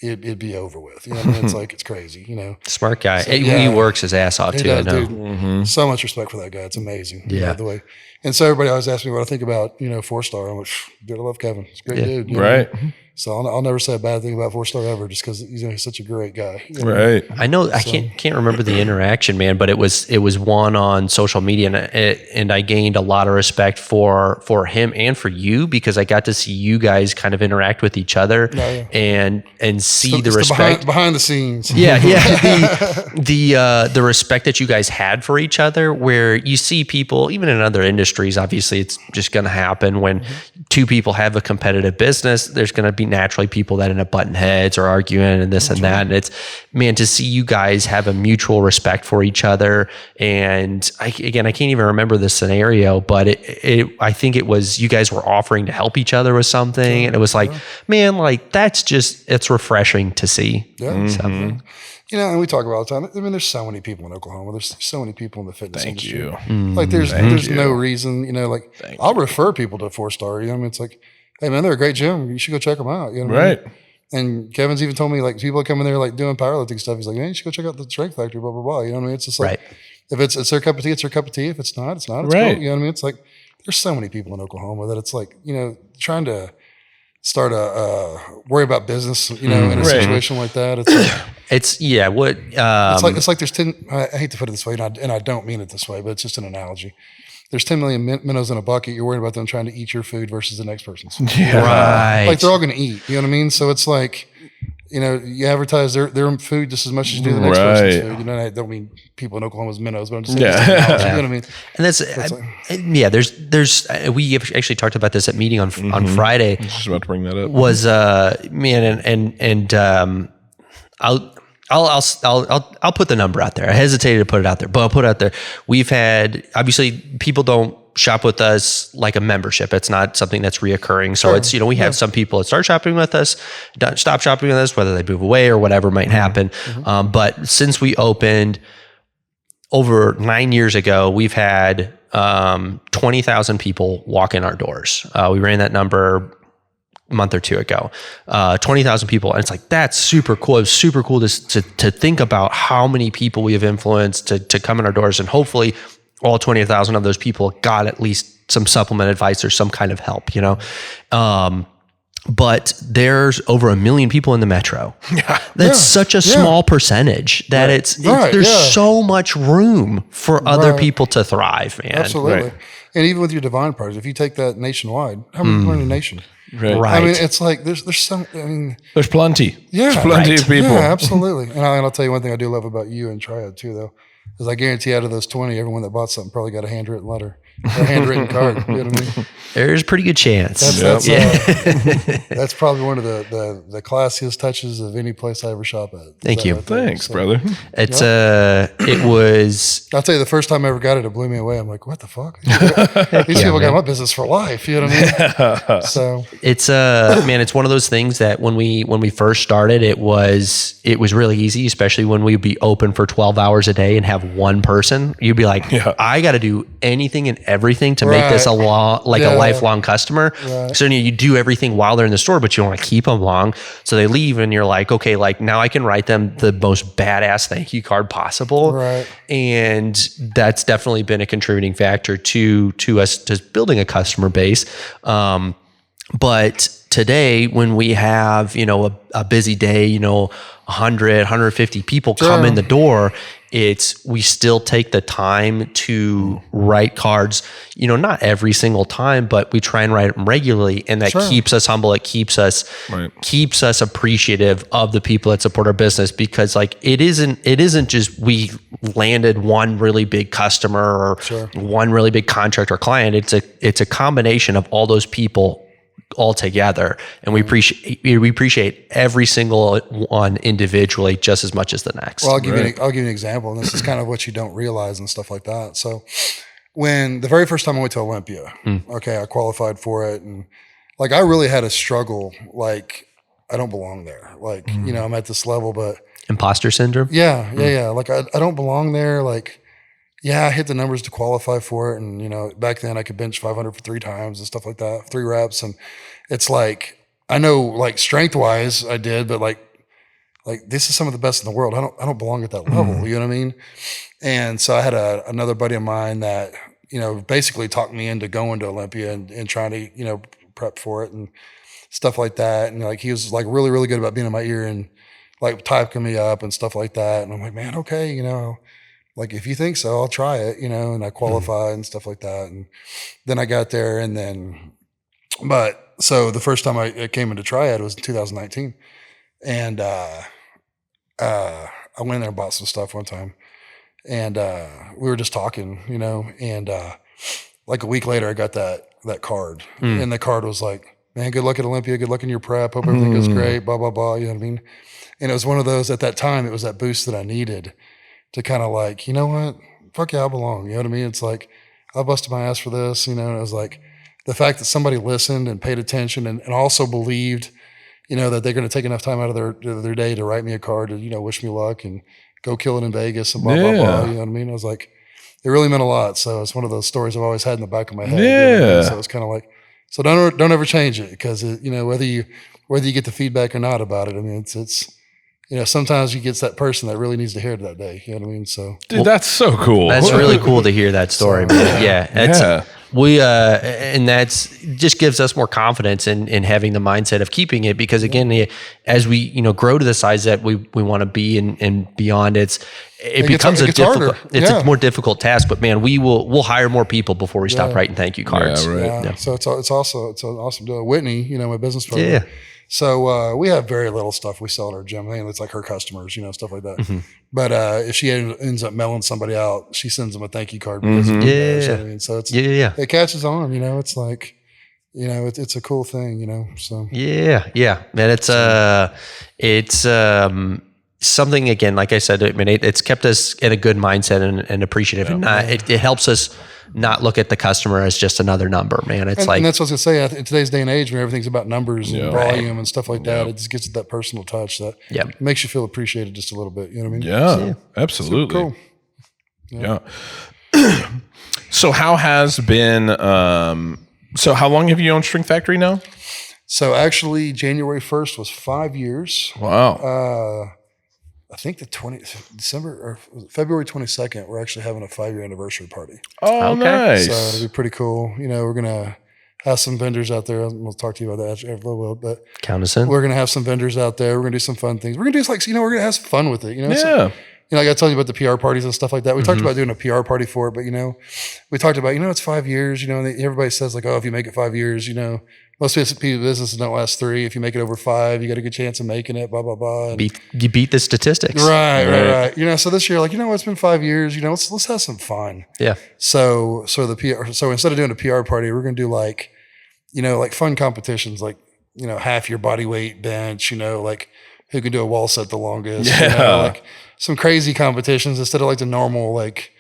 it'd be over with. You know what I mean? It's like, it's crazy. Smart guy. So, he works his ass off too. I know. Dude, so much respect for that guy. It's amazing. Yeah. The way. And so everybody always asks me what I think about 4-star. I'm like, dude, I love Kevin. He's a great dude. Right. So I'll never say a bad thing about 4-star ever, just because he's such a great guy. Right. I know. I can't remember the interaction, man, but it was one on social media, and I gained a lot of respect for him and for you, because I got to see you guys kind of interact with each other and see the respect behind the scenes. Yeah. The respect that you guys had for each other, where you see people, even in other industries, obviously it's just going to happen when two people have a competitive business. There's going to be naturally people that end up butting heads or arguing and this and that. And it's, man, to see you guys have a mutual respect for each other. And I can't even remember the scenario, but I think it was, you guys were offering to help each other with something. And it was like, man, like it's refreshing to see. Yeah. So, and we talk about all the time. I mean, there's so many people in Oklahoma. There's so many people in the fitness industry. Like there's no reason, I'll refer people to 4-star. I mean, it's like, hey man, they're a great gym. You should go check them out. You know what I mean? And Kevin's even told me, like, people that come in there like doing powerlifting stuff. He's like, man, you should go check out the Strength Factory, blah, blah, blah. You know what I mean? It's just like, if it's their cup of tea, it's their cup of tea. If it's not, it's not. It's cool. You know what I mean? It's like, there's so many people in Oklahoma that it's like, trying to start worry about business, in a situation like that. It's like, it's like there's 10. I hate to put it this way, and I don't mean it this way, but it's just an analogy. There's 10 million minnows in a bucket. You're worried about them trying to eat your food versus the next person's. Yeah. Right. Like they're all going to eat. You know what I mean? So it's like, you advertise their food just as much as you do the next person's food. I don't mean people in Oklahoma's minnows, but I'm just saying, you know what I mean? And that's there's we actually talked about this at meeting on Friday. I was just about to bring that up. Was I'll put the number out there. I hesitated to put it out there, but I'll put it out there. We've had, obviously, people don't shop with us like a membership. It's not something that's reoccurring. So it's, we have some people that start shopping with us, stop shopping with us, whether they move away or whatever might happen. But since we opened over 9 years ago, we've had 20,000 people walk in our doors. We ran that number a month or two ago, 20,000 people. And it's like, that's super cool. It was super cool to think about how many people we have influenced to come in our doors. And hopefully all 20,000 of those people got at least some supplement advice or some kind of help, but there's over 1 million people in the metro. That's such a small percentage that there's so much room for other people to thrive, man. Absolutely. And even with your divine partners, if you take that nationwide, how many people are in the nation? Right. I mean, it's like there's some. I mean, there's plenty. Yeah, there's plenty of people. Yeah, absolutely. And I'll tell you one thing I do love about you and Triad too, though, is I guarantee out of those 20, everyone that bought something probably got a handwritten letter, a handwritten card. You know what I mean? There's a pretty good chance. That's probably one of the classiest touches of any place I ever shop at. Thank you. Thanks, brother. It's it was. I'll tell you, the first time I ever got it blew me away. I'm like, what the fuck? These people got my business for life. You know what I mean? So it's man, it's one of those things that when we first started, it was really easy, especially when we'd be open for 12 hours a day and have one person. You'd be like, I got to do anything and everything to make this a lifelong customer. So you do everything while they're in the store, but you don't want to keep them long. So they leave and you're like, okay, like now I can write them the most badass thank you card possible. Right. And that's definitely been a contributing factor to us to building a customer base. But today when we have, a busy day, 100, 150 people come in the door, we still take the time to write cards, not every single time, but we try and write them regularly. And that keeps us humble. It keeps us appreciative of the people that support our business, because like, it isn't just we landed one really big customer or one really big contract or client. It's a combination of all those people all together, and we appreciate every single one individually just as much as the next. Well, I'll give you an example, and this is kind of what you don't realize and stuff like that. So when the very first time I went to Olympia, I qualified for it, and like I really had a struggle, like I don't belong there. Like, I'm at this level, but imposter syndrome. Yeah. Like I don't belong there. Like, I hit the numbers to qualify for it. And, back then I could bench 500 for 3 times and stuff like that, 3 reps. And it's like, I know like strength wise I did, but like this is some of the best in the world. I don't belong at that level. You know what I mean? And so I had another buddy of mine that, basically talked me into going to Olympia and trying to, prep for it and stuff like that. And like, he was like really, really good about being in my ear and like typing me up and stuff like that. And I'm like, man, okay, like, if you think so, I'll try it, and I qualified and stuff like that. And then I got there so the first time I came into Triad was in 2019. And I went in there and bought some stuff one time. And we were just talking, and like a week later I got that card. And the card was like, man, good luck at Olympia, good luck in your prep, hope everything goes great, blah, blah, blah, you know what I mean? And it was one of those, at that time, it was that boost that I needed to kind of like, you know what, fuck yeah, I belong. You know what I mean? It's like, I busted my ass for this, and it was like the fact that somebody listened and paid attention and also believed, that they're going to take enough time out of their day to write me a card to, wish me luck and go kill it in Vegas and blah, blah, blah. You know what I mean? I was like, it really meant a lot. So it's one of those stories I've always had in the back of my head. Yeah. So it's kind of like, so don't ever change it, because whether you get the feedback or not about it, I mean, it's sometimes you get that person that really needs to hear it that day. You know what I mean? So, dude, that's so cool. That's really cool to hear that story, man. Yeah. And that's just gives us more confidence in having the mindset of keeping it, because again, as we, grow to the size that we want to be and beyond, it becomes a more difficult task, but man, we'll hire more people before we stop writing thank you cards. Yeah, right. Yeah. So it's an awesome deal. Whitney, my business partner. Yeah. So we have very little stuff we sell at our gym. It's like her customers, stuff like that. Mm-hmm. But if she ends up mailing somebody out, she sends them a thank you card. Because So it catches on. It's like, it's a cool thing. So man, it's something, again, like I said, it's kept us in a good mindset and appreciative, and it helps us not look at the customer as just another number, man. And that's what I was gonna say. In today's day and age, where everything's about numbers and volume and stuff like that, it just gets that personal touch that makes you feel appreciated just a little bit. You know what I mean? Yeah, absolutely. Cool. Yeah. So how has been? So how long have you owned String Factory now? So actually, January 1st was 5 years. Wow. I think February 22nd, we're actually having a 5-year anniversary party. Oh, okay. Nice. So it'll be pretty cool. We're going to have some vendors out there. We'll talk to you about that after a little bit, but count us in. We're going to have some vendors out there. We're going to do some fun things. We're going to do we're going to have some fun with it. Yeah. So, like I told you about the PR parties and stuff like that. We talked about doing a PR party for it, but we talked about, it's 5 years, and everybody says like, oh, if you make it 5 years, most businesses don't last 3. If you make it over 5, you got a good chance of making it, blah, blah, blah. And you beat the statistics. Right. So this year, it's been 5 years, let's have some fun. Yeah. So instead of doing a PR party, we're going to do like fun competitions, like, half your body weight bench, like who can do a wall set the longest, like some crazy competitions instead of like the normal, like,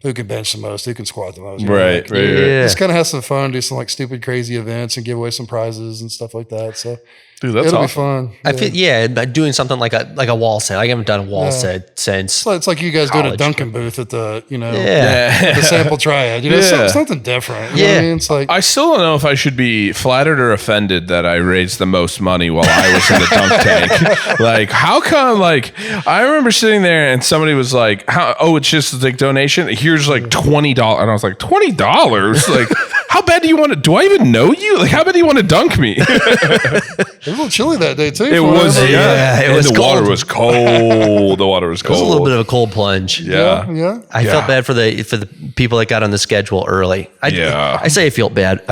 who can bench the most, who can squat the most. Right. Just kind of have some fun, do some like stupid, crazy events and give away some prizes and stuff like that. So dude, that's it'll awesome. be fun. I feel, doing something like a wall set. I haven't done a wall set since. It's like you guys doing a Dunkin' booth at the, the sample triad. Something different. You know what I mean? It's like, I still don't know if I should be flattered or offended that I raised the most money while I was in the dunk tank. Like, how come? Like, I remember sitting there and somebody was like, it's just like donation. Here's like $20, and I was like, $20? Like, how bad do you want to? Do I even know you? Like, how bad do you want to dunk me? It was a little chilly that day too. It was, it was. The water was cold. The water was cold. It was a little bit of a cold plunge. Yeah. I felt bad for the people that got on the schedule early. I say I feel bad,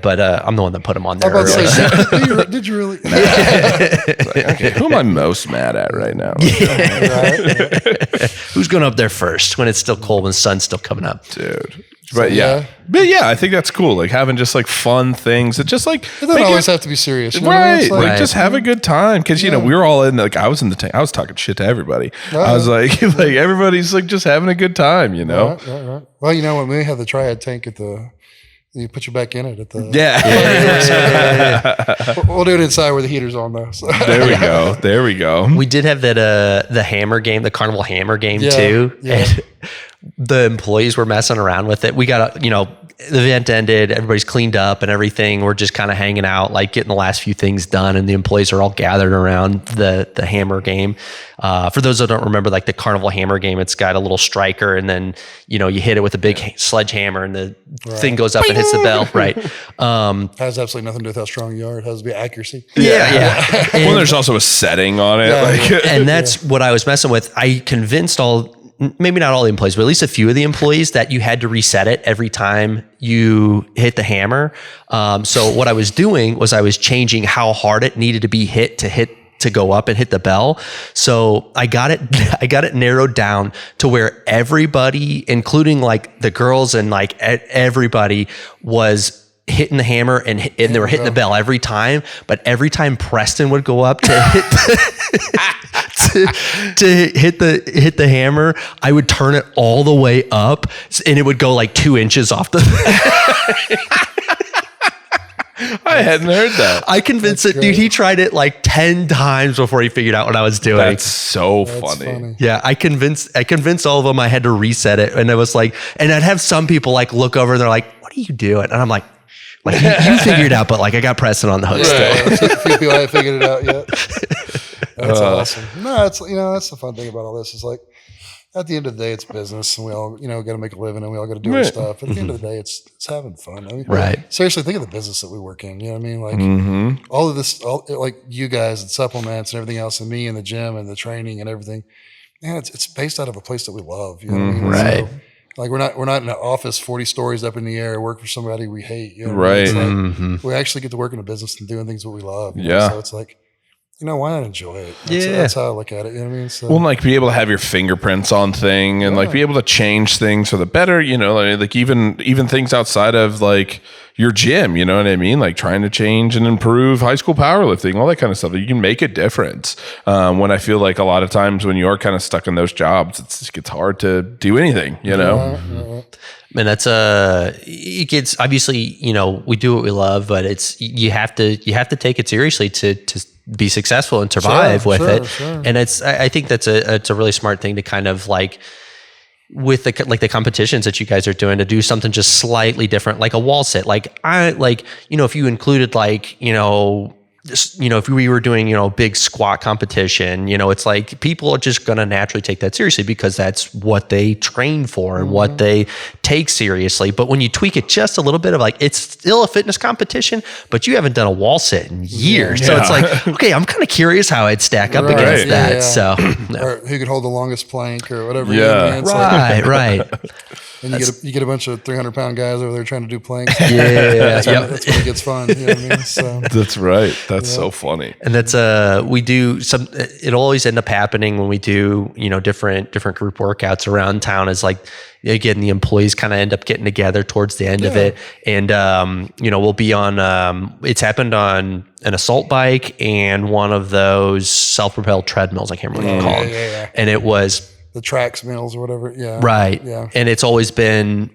but I'm the one that put them on there early. Did you really? Like, okay, who am I most mad at right now? Who's going up there first when it's still cold, when the sun's still coming up? Dude. But I think that's cool. Like having just like fun things. It just like it doesn't always have to be serious, right? Like just have a good time because we were all in. Like I was in the tank. I was talking shit to everybody. I was like everybody's like just having a good time, Right. Well, when we have the triad tank at the. You put you back in it at the We'll do it inside where the heater's on though. So. There we go. We did have that the hammer game, the carnival hammer game too. Yeah. And the employees were messing around with it. We got the event ended, everybody's cleaned up and everything. We're just kind of hanging out, like getting the last few things done, and the employees are all gathered around the hammer game. For those that don't remember, like the carnival hammer game, it's got a little striker, and then you hit it with a big sledgehammer, and the thing goes up and hits the bell. Right. Has absolutely nothing to do with how strong you are. It has to be accuracy. Yeah. Well, there's also a setting on it, and that's what I was messing with. I convinced maybe not all the employees, but at least a few of the employees that you had to reset it every time you hit the hammer. So what I was doing was I was changing how hard it needed to be hit to go up and hit the bell. So I got it narrowed down to where everybody, including like the girls and like everybody, was hitting the hammer and they were hitting the bell every time. But every time Preston would go up to hit hit the hammer, I would turn it all the way up, and it would go like 2 inches off the. I hadn't heard that. I convinced it, dude. He tried it like 10 times before he figured out what I was doing. That's so funny. Yeah, I convinced all of them I had to reset it, and it was like, and I'd have some people like look over and they're like, "What are you doing?" And I'm like you figured it out, but like I got Preston on the hook still. A few people haven't figured it out yet. That's awesome. No, it's that's the fun thing about all this is like, at the end of the day, it's business, and we all, got to make a living, and we all got to do our stuff. At the end of the day, it's having fun. I mean, Right. Seriously, think of the business that we work in. You know what I mean? Like all of this, like you guys and supplements and everything else, and me and the gym and the training and everything. Man, it's based out of a place that we love. You know what I mean? Right. So, like we're not in an office 40 stories up in the air, work for somebody we hate. You know what Right. I mean? It's like, we actually get to work in a business and doing things that we love. Yeah. So it's like, why not enjoy it? Yeah. That's how I look at it. You know what I mean? So, Well, like be able to have your fingerprints on thing and like be able to change things for the better, like even things outside of like your gym, you know what I mean? Like trying to change and improve high school powerlifting, all that kind of stuff. You can make a difference. When I feel like a lot of times when you are kind of stuck in those jobs, it gets hard to do anything, Man, that's it gets, obviously, we do what we love, but it's, you have to take it seriously to be successful and survive with it. Sure. And I think it's a really smart thing to kind of like, with the competitions that you guys are doing, to do something just slightly different, like a wall sit. Like if you included if we were doing, big squat competition, it's like people are just going to naturally take that seriously because that's what they train for and what they take seriously. But when you tweak it just a little bit of like, it's still a fitness competition, but you haven't done a wall sit in years. Yeah. So it's like, okay, I'm kind of curious how I'd stack up against that. Yeah. So or who could hold the longest plank or whatever. Yeah. Right. And you get a bunch of 300-pound guys over there trying to do planks. Yeah. That's when it gets fun. You know what I mean? So. That's right. That's so funny. And that's we do some. It'll always end up happening when we do different group workouts around town. Is like, again, the employees kind of end up getting together towards the end of it, and we'll be on. It's happened on an assault bike and one of those self-propelled treadmills. I can't remember what they're called. Yeah. And it was the Trax mills or whatever. Yeah. Right. Yeah. And it's always been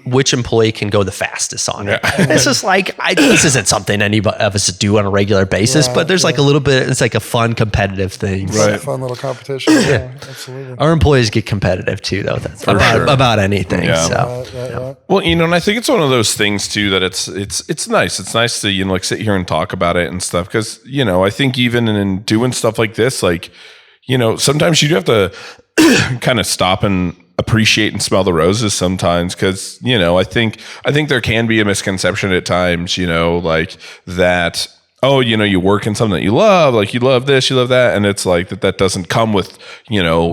which employee can go the fastest on it. It's just like, this isn't something any of us do on a regular basis, but there's like a little bit, it's like a fun competitive thing. Right. A fun little competition. Yeah, absolutely. Our employees get competitive too, though. That's about anything. Yeah. So. Well, and I think it's one of those things too, that it's nice. It's nice to, like sit here and talk about it and stuff. Cause I think even in doing stuff like this, like, sometimes you do have to kind of stop and appreciate and smell the roses sometimes. Cause, I think there can be a misconception at times, like that, you work in something that you love, like you love this, you love that. And it's like that doesn't come with,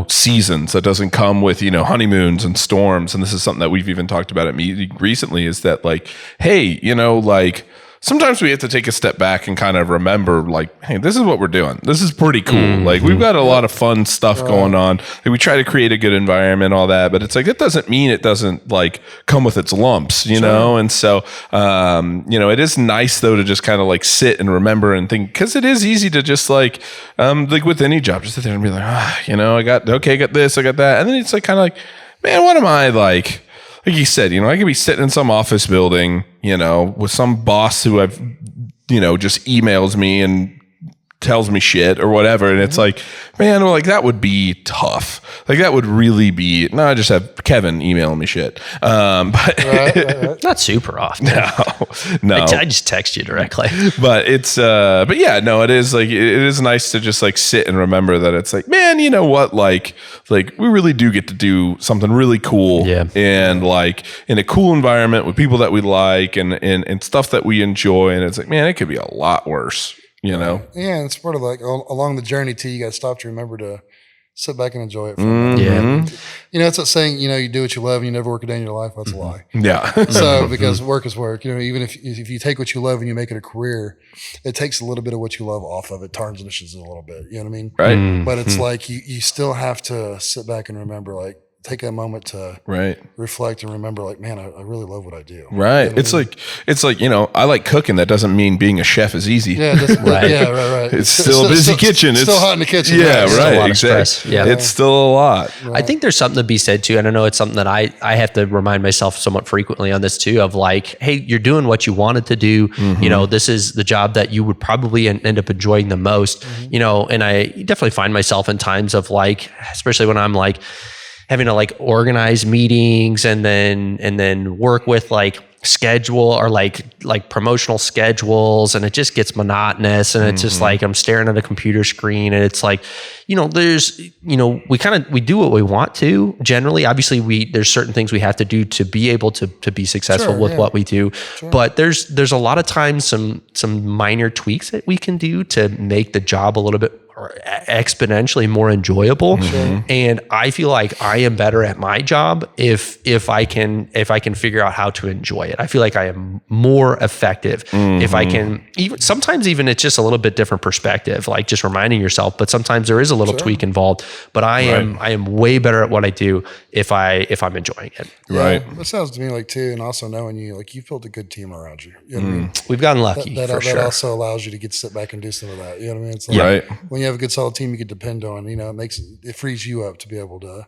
seasons. That doesn't come with, honeymoons and storms. And this is something that we've even talked about at meeting recently, is that like, hey, like, sometimes we have to take a step back and kind of remember, like, hey, this is what we're doing. This is pretty cool. Like, we've got a lot of fun stuff going on. Like, we try to create a good environment, all that, but it's like, it doesn't mean it doesn't like come with its lumps, you know? And so, it is nice though to just kind of like sit and remember and think, because it is easy to just like with any job, just sit there and be like, I got this, I got that. And then it's like kind of like, man, what am I like you said, I could be sitting in some office building, with some boss who I've, just emails me and tells me shit or whatever. And it's like, man, well, like that would be tough. Like that would really be, no, I just have Kevin emailing me shit. But not super often. No. I just text you directly. But it's, but yeah, no, it is like, it is nice to just like sit and remember that it's like, man, you know what? Like we really do get to do something really cool. Yeah. And like in a cool environment with people that we like and stuff that we enjoy. And it's like, man, it could be a lot worse. Yeah, and it's part of like along the journey too, you got to stop to remember to sit back and enjoy it. For a minute. Yeah. It's that saying, you do what you love and you never work a day in your life. That's a lie. Yeah. So because work is work, even if you take what you love and you make it a career, it takes a little bit of what you love off of it, tarnishes it a little bit. You know what I mean? Right. But it's like you still have to sit back and remember, like, take a moment to reflect and remember, like, man, I really love what I do. Right. You know it's like, I like cooking. That doesn't mean being a chef is easy. Yeah. Right. Yeah. Right. It's still a busy kitchen. It's still hot in the kitchen. Yeah. Right. Right. Exactly. Yeah. It's still a lot. I think there's something to be said too. And I know it's something that I have to remind myself somewhat frequently on this too, of like, hey, you're doing what you wanted to do. This is the job that you would probably end up enjoying the most, and I definitely find myself in times of like, especially when I'm like, having to like organize meetings and then work with like schedule or like promotional schedules, and it just gets monotonous, and it's just like I'm staring at a computer screen, and it's like, there's, we do what we want to generally. Obviously there's certain things we have to do to be able to be successful with what we do. But there's a lot of times some minor tweaks that we can do to make the job a little bit exponentially more enjoyable. And I feel like I am better at my job if I can figure out how to enjoy it. I feel like I am more effective if I can, sometimes even it's just a little bit different perspective, like just reminding yourself, but sometimes there is a little tweak involved, but I am way better at what I do if I'm enjoying it. Right. That sounds to me like too, and also knowing you, like you've built a good team around you. You know what I mean? We've gotten lucky That for sure. also allows you to get to sit back and do some of that. You know what I mean? It's like when you have a good solid team you can depend on, it frees you up to be able to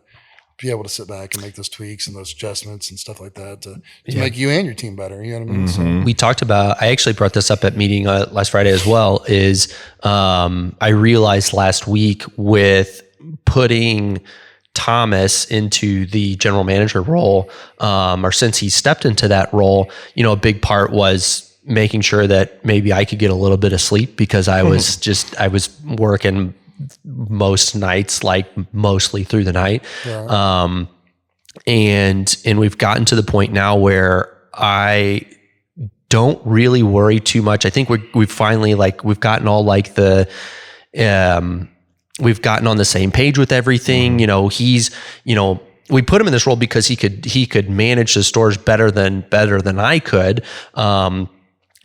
sit back and make those tweaks and those adjustments and stuff like that to make you and your team better. You know what I mean? So we talked about, I actually brought this up at meeting last Friday as well, is I realized last week with putting Thomas into the general manager role, or since he stepped into that role, a big part was making sure that maybe I could get a little bit of sleep, because I was working most nights, like mostly through the night. And we've gotten to the point now where I don't really worry too much. I think we've finally, we've gotten all we've gotten on the same page with everything. We put him in this role because he could manage the stores better than I could.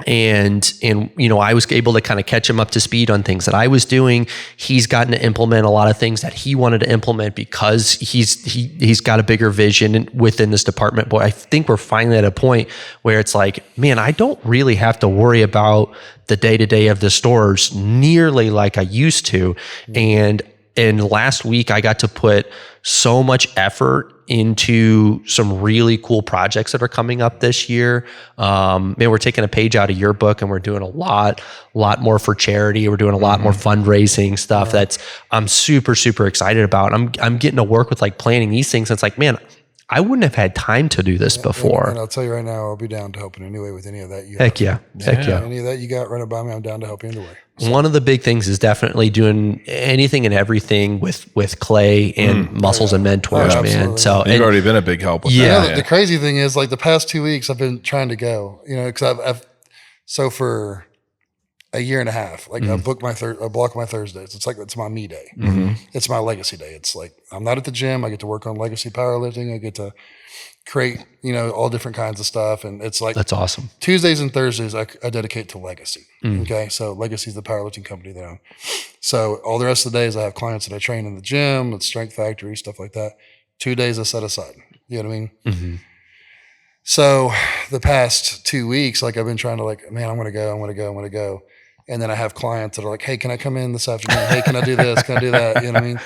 And I was able to kind of catch him up to speed on things that I was doing. He's gotten to implement a lot of things that he wanted to implement because he's got a bigger vision within this department. But I think we're finally at a point where it's like, man, I don't really have to worry about the day-to-day of the stores nearly like I used to. And last week I got to put so much effort into some really cool projects that are coming up this year. We're taking a page out of your book, and we're doing a lot more for charity. We're doing a lot more fundraising stuff that's I'm super, super excited about. I'm getting to work with planning these things. It's like, man, I wouldn't have had time to do this before. And I'll tell you right now, I'll be down to help in any way with any of that. Heck yeah. Any of that you got, run it by me. I'm down to help you in any way. So. One of the big things is definitely doing anything and everything with Clay and Muscles and Mentors, man. So you've already been a big help with that. The crazy thing is, the past 2 weeks I've been trying to go, because so for a year and a half, I booked I block my Thursdays. It's my me day. It's my legacy day. It's I'm not at the gym. I get to work on legacy powerlifting. I get to create, all different kinds of stuff. And it's that's awesome. Tuesdays and Thursdays I dedicate to legacy. Okay. So legacy is the powerlifting company that I own. So all the rest of the days I have clients that I train in the gym, at Strength Factory, stuff like that. 2 days I set aside. You know what I mean? So the past 2 weeks, I've been trying to man, I'm going to go. And then I have clients that are like, hey, can I come in this afternoon? Hey, can I do this? Can I do that? You know what I mean?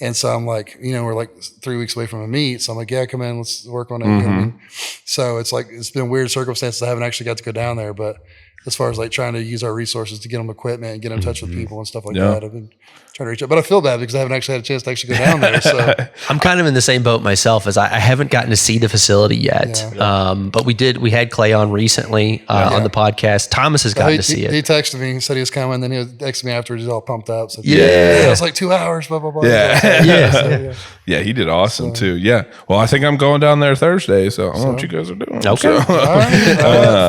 And so I'm like, we're 3 weeks away from a meet. So I'm like, yeah, come in, let's work on it. You know what I mean? So it's been weird circumstances. I haven't actually got to go down there, but as far as trying to use our resources to get them equipment and get in touch with people and stuff like that, I've been trying to reach out, but I feel bad because I haven't actually had a chance to actually go down there. So I'm kind of in the same boat myself, as I haven't gotten to see the facility yet. But we had Clay on recently on the podcast. Thomas has gotten to see it. He texted me, he said he was coming, then he texted me afterwards. He's all pumped up. So it was 2 hours, blah, blah, blah. Yeah, he did awesome too. Yeah. Well, I think I'm going down there Thursday, so I don't know what you guys are doing. Okay. So. All right.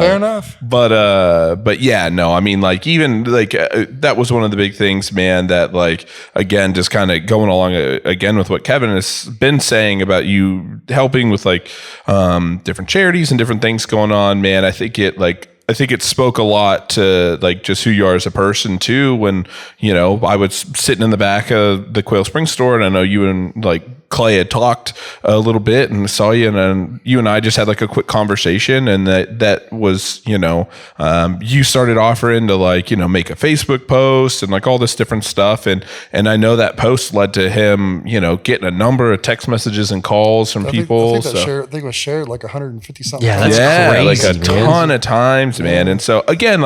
Fair enough. But yeah, no, I mean, even that was one of the big things, man, that again, just kind of going along again with what Kevin has been saying about you helping with different charities and different things going on, man. I think it spoke a lot to just who you are as a person too. When, I was sitting in the back of the Quail Springs store, and I know you and Clay had talked a little bit and saw you, and then you and I just had a quick conversation, and that was, you started offering to make a Facebook post and all this different stuff. And I know that post led to him, getting a number of text messages and calls from people. I think it was shared 150 something. Yeah, that's crazy, a ton of times, man. And so again,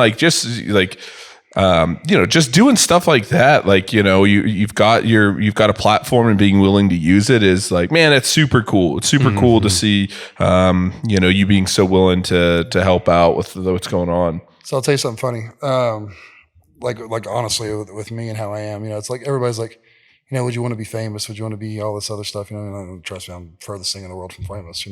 just doing stuff like that, like, you've got a platform, and being willing to use it is like, man, it's super cool. It's super cool to see, you being so willing to help out with what's going on. So I'll tell you something funny. Like honestly, with me and how I am, it's like everybody's like, would you want to be famous? Would you want to be all this other stuff? And trust me, I'm the furthest thing in the world from famous.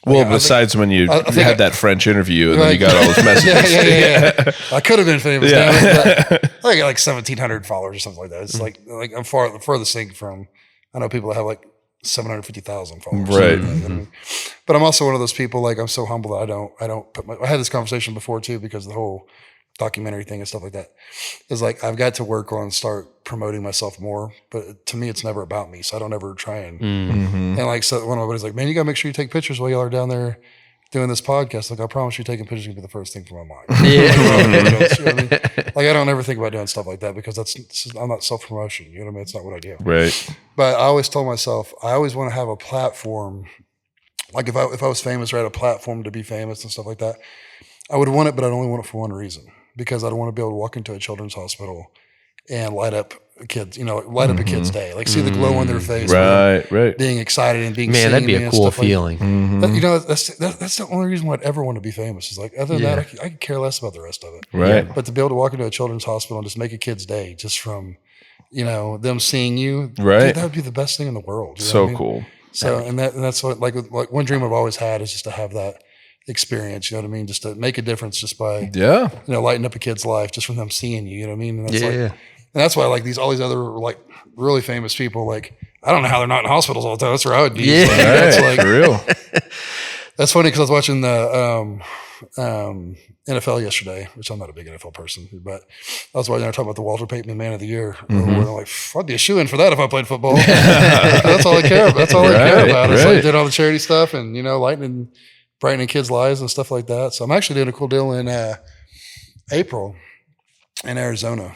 Well, besides when you had that French interview and then you got all those messages. Yeah. I could have been famous. Yeah. I got like 1,700 followers or something like that. It's like I'm the furthest thing from. I know people that have like 750,000 followers. Right. But I'm also one of those people. Like, I'm so humble that I don't put I had this conversation before too, because the whole documentary thing and stuff like that is like, I've got to work on start promoting myself more, but to me it's never about me, so I don't ever try and like, so one of my buddies like, man, you gotta make sure you take pictures while y'all are down there doing this podcast. Like, I promise you, taking pictures will be the first thing from my mind. Like, I don't ever think about doing stuff like that, because I'm not self-promotion, you know what I mean? It's not what I do. Right. But I always told myself, I always want to have a platform. Like, if I was famous, or had a platform to be famous and stuff like that, I would want it, but I'd only want it for one reason. Because I'd want to be able to walk into a children's hospital and light up a kid's day. Like, see the glow on their face. Right. Being excited and being Man, that'd be a cool feeling. That's the only reason why I'd ever want to be famous. Is like, other than that, I could care less about the rest of it. Right. But to be able to walk into a children's hospital and just make a kid's day just from, them seeing you. Right. Dude, that would be the best thing in the world. So cool. So, and that's what, like one dream I've always had is just to have that experience, you know what I mean? Just to make a difference just by, lighting up a kid's life just from them seeing you, you know what I mean? And that's and that's why, like, all these other, like, really famous people, like, I don't know how they're not in hospitals all the time. That's where I would be. Yeah. Like, that's like, for real. That's funny, because I was watching the NFL yesterday, which I'm not a big NFL person, but I was watching, they were talking about the Walter Payton Man of the Year. Where they're like, I'd be a shoo-in for that if I played football. That's all I care about. That's all I care about. It's like, did all the charity stuff and, lightening, brightening kids' lives and stuff like that. So I'm actually doing a cool deal in April in Arizona,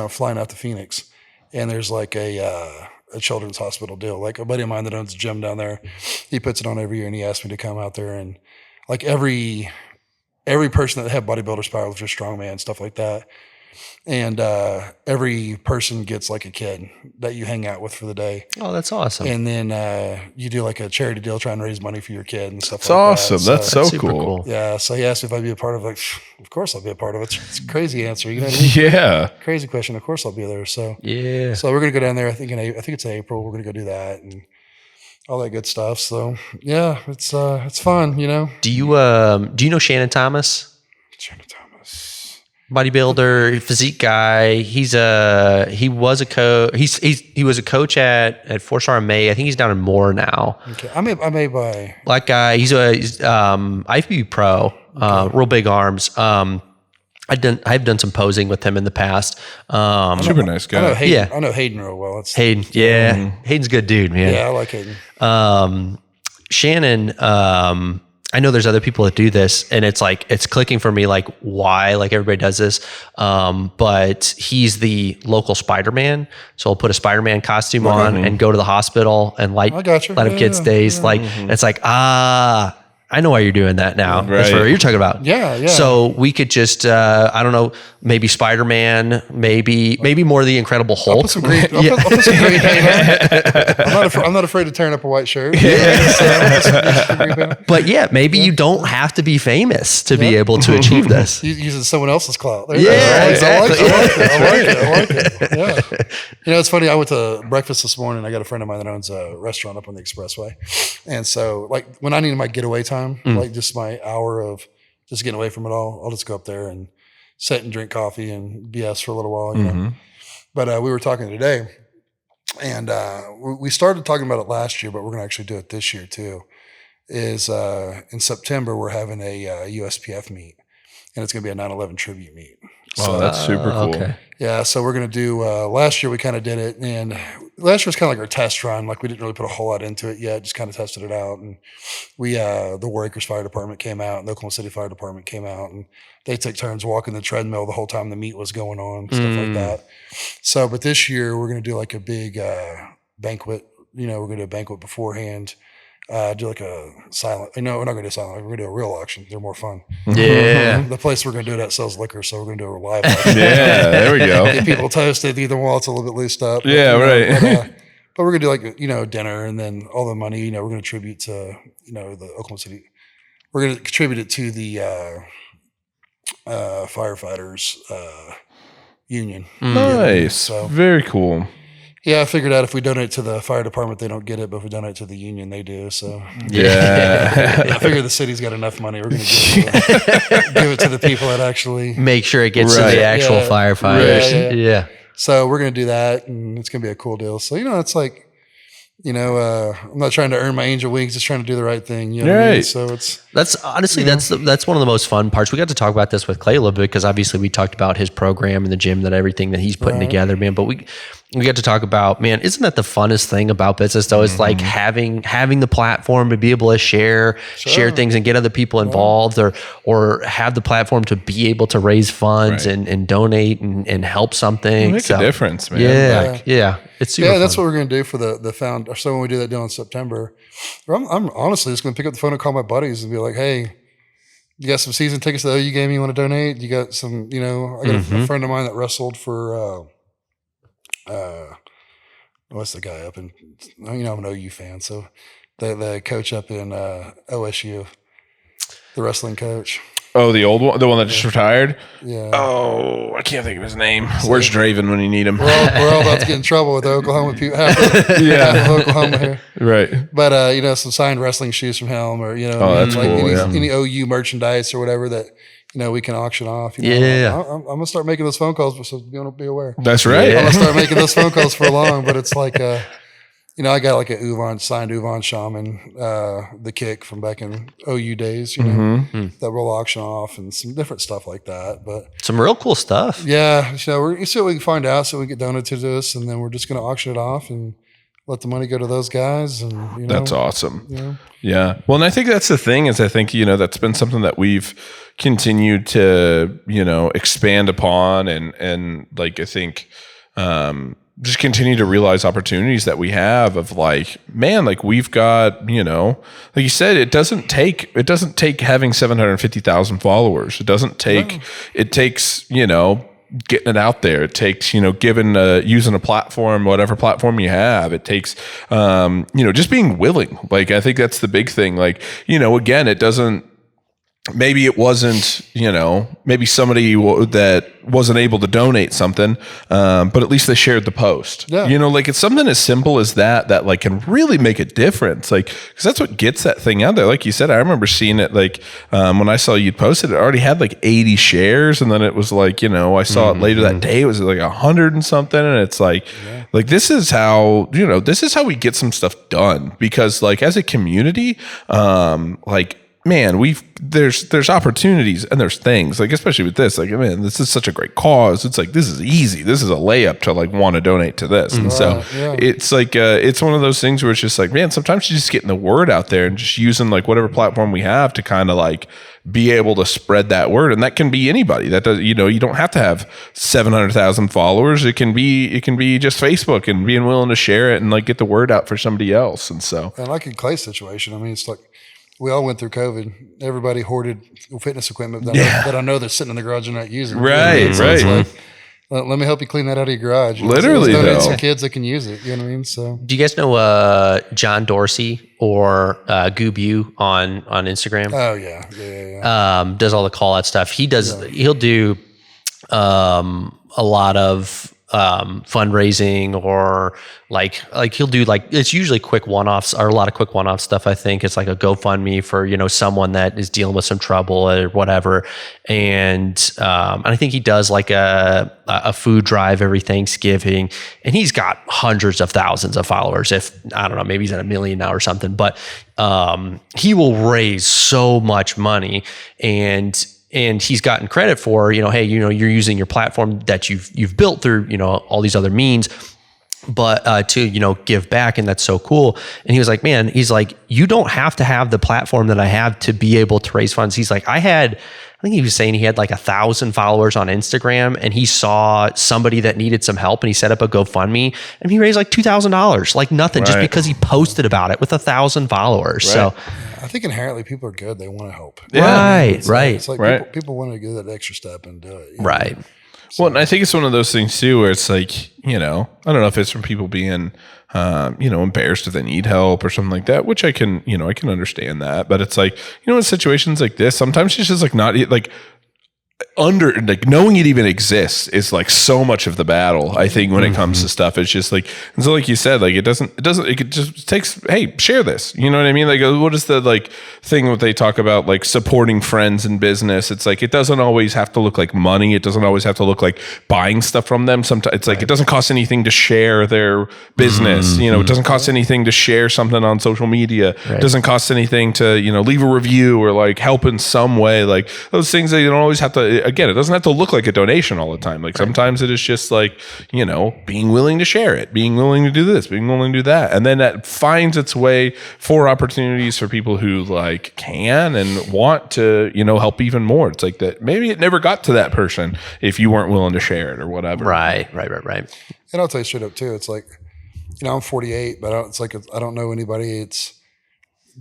flying out to Phoenix. And there's like a children's hospital deal. Like, a buddy of mine that owns a gym down there, he puts it on every year, and he asked me to come out there. And like, every person that had bodybuilders, powerlifters, strongman, stuff like that. And every person gets like a kid that you hang out with for the day. Oh, that's awesome. And then you do like a charity deal, trying to raise money for your kid and stuff like that. That's awesome. That's so cool. Yeah. So he asked me if I'd be a part of it. Like, of course I'll be a part of it. It's a crazy answer. You know what I mean? Yeah. Crazy question. Of course I'll be there. So yeah. So we're going to go down there. I think it's in April. We're going to go do that and all that good stuff. So yeah, it's fun, Do you know Shannon Thomas? Bodybuilder, physique guy. He was a coach. He was a coach at 4-Star in May. I think he's down in Moore now. Okay, I may buy black guy. He's IFBB pro. Real big arms. I've done some posing with him in the past. Super nice guy. I know Hayden real well. Hayden. Yeah, Hayden's a good dude, man. Yeah, I like Hayden. Shannon. I know there's other people that do this, and it's like, it's clicking for me, like, why, like, everybody does this. But he's the local Spider-Man. So I'll put a Spider-Man costume on and go to the hospital and light up kids' days. Like, it's like, I know why you're doing that now. Right. That's what you're talking about. Yeah. So we could just, I don't know, maybe Spider-Man, maybe more the Incredible Hulk. I'll put some green paint on. I'm not afraid to turn up a white shirt. But yeah, maybe you don't have to be famous to be able to achieve this. Using someone else's clout. Exactly. I like it. Yeah. It's funny. I went to breakfast this morning. I got a friend of mine that owns a restaurant up on the expressway. And so, like, when I needed my getaway time, like just my hour of just getting away from it all, I'll just go up there and sit and drink coffee and BS for a little while, you know. But we were talking today, and we started talking about it last year, but we're going to actually do it this year too. Is in September we're having a USPF meet, and it's going to be a 9/11 tribute meet. So that's super cool. Okay. Yeah, so we're going to do. Last year we kind of did it, and last year was kind of like our test run. Like, we didn't really put a whole lot into it yet, just kind of tested it out. And we, the War Acres Fire Department came out, and the Oklahoma City Fire Department came out, and they took turns walking the treadmill the whole time the meet was going on, stuff like that. So, but this year we're going to do like a big banquet. We're going to do a banquet beforehand. do like a silent. No, we're not going to do a silent. We're going to do a real auction. They're more fun. Yeah. The place we're going to do it at sells liquor, so we're going to do a live auction. Yeah, there we go. Get people toasted. Either wallets a little bit loosed up. Yeah, right. But we're going to do like, dinner, and then all the money, we're going to attribute to, the Oklahoma City. We're going to contribute it to the firefighters union. Nice. So very cool. yeah, I figured out if we donate to the fire department, they don't get it, but if we donate to the union, they do. So Yeah. I figure the city's got enough money. We're going to give it to the people that actually Make sure it gets to Right. the actual Yeah. firefighters. Yeah. Yeah. So we're going to do that, and it's going to be a cool deal. So, it's like, I'm not trying to earn my angel wings, just trying to do the right thing. You know what I mean? Right. So it's That's honestly, that's one of the most fun parts. We got to talk about this with Clay a little bit because obviously we talked about his program and the gym, that everything that he's putting together, man. But we got to talk about, man, isn't that the funnest thing about business though? It's like having the platform to be able to share things and get other people involved, or have the platform to be able to raise funds Right. and donate and help something. Make a difference, man. Yeah. Like, Yeah. It's super yeah, that's fun. what we're going to do for the found. So when we do that deal in September, I'm honestly just going to pick up the phone and call my buddies and be like, hey, you got some season tickets to the OU game you want to donate? You got some, I got a friend of mine that wrestled for, what's the guy up in, I'm an OU fan. So the coach up in OSU, the wrestling coach. Oh, the old one, the one that just retired. Yeah. Oh, I can't think of his name. Where's Draven when you need him? We're all about to get in trouble with the Oklahoma people. Half of Oklahoma here. Right. But some signed wrestling shoes from him, or that's cool, any OU merchandise or whatever that we can auction off. Yeah. I'm gonna start making those phone calls, so you be aware. That's right. I'm gonna start making those phone calls for long. But it's like I got like a signed Uvan Shaman, the kick from back in OU days, that we'll auction off, and some different stuff like that. But Some real cool stuff. yeah, we're see what we can find out, so we get donated to us, and then we're just gonna auction it off and let the money go to those guys. And That's awesome. Yeah. Well, and I think that's the thing is I think, that's been something that we've continued to, expand upon and like, I think, just continue to realize opportunities that we have of like, man, like we've got, like you said, it doesn't take having 750,000 followers. It doesn't take, it takes, getting it out there. It takes, using a platform, whatever platform you have. It takes, just being willing. Like, I think that's the big thing. Like, again, it doesn't, maybe it wasn't, maybe somebody that wasn't able to donate something, but at least they shared the post. Yeah. Like it's something as simple as that like can really make a difference. Like, because that's what gets that thing out there. Like you said, I remember seeing it like when I saw you'd posted, it already had like 80 shares, and then it was like, I saw it later that day, it was like 100 and something, and it's like, like this is how we get some stuff done, because like as a community, like, man, there's opportunities and there's things like, especially with this, like, man, this is such a great cause. It's like, this is easy. This is a layup to like want to donate to this. And so it's like, it's one of those things where it's just like, man, sometimes you're just getting the word out there and just using like whatever platform we have to kind of like be able to spread that word. And that can be anybody that does, you don't have to have 700,000 followers. It can be just Facebook and being willing to share it and like get the word out for somebody else. And so, and like in Clay's situation, I mean, it's like, we all went through COVID. Everybody hoarded fitness equipment that I know they're sitting in the garage and not using. Right, So right. it's like, let me help you clean that out of your garage. Literally, Let's donate though. some kids that can use it. You know what I mean? So Do you guys know John Dorsey or Goobu on Instagram? oh yeah. Does all the call out stuff. He'll do a lot of fundraising, or like he'll do like, it's usually quick one-offs, or a lot of quick one-off stuff. I think it's like a GoFundMe for, someone that is dealing with some trouble or whatever. And I think he does like a food drive every Thanksgiving, and he's got hundreds of thousands of followers. If I don't know, maybe he's at 1 million now or something, but he will raise so much money, and he's gotten credit for, hey, you're using your platform that you've built through, all these other means, but to, give back. And that's so cool. And he was like, man, he's like, you don't have to have the platform that I have to be able to raise funds. He's like, I had I think he was saying he had like 1,000 followers on Instagram, and he saw somebody that needed some help, and he set up a GoFundMe, and he raised like $2,000, like nothing, just because he posted about it with 1,000 followers. So I think inherently people are good. They want to help. Right. It's like people want to go that extra step and do it. You know? Right. Well, and I think it's one of those things too, where it's like, I don't know if it's from people being, embarrassed if they need help or something like that, which I can understand that. But it's like, in situations like this, sometimes it's just like not like knowing it even exists is like so much of the battle. I think when it comes to stuff, it's just like, and so like you said, like it just takes, hey, share this, you know what I mean? Like, what is the like thing that they talk about, like supporting friends in business? It's like, it doesn't always have to look like money. It doesn't always have to look like buying stuff from them. Sometimes it's like, it doesn't cost anything to share their business. It doesn't cost anything to share something on social media. It doesn't cost anything to, leave a review or like help in some way. Like those things that you don't always have to, again, it doesn't have to look like a donation all the time. Like sometimes it is just like, being willing to share it, being willing to do this, being willing to do that. And then that finds its way for opportunities for people who like can and want to, help even more. It's like that maybe it never got to that person if you weren't willing to share it or whatever. Right. And I'll tell you straight up too. It's like, I'm 48, but I don't know anybody it's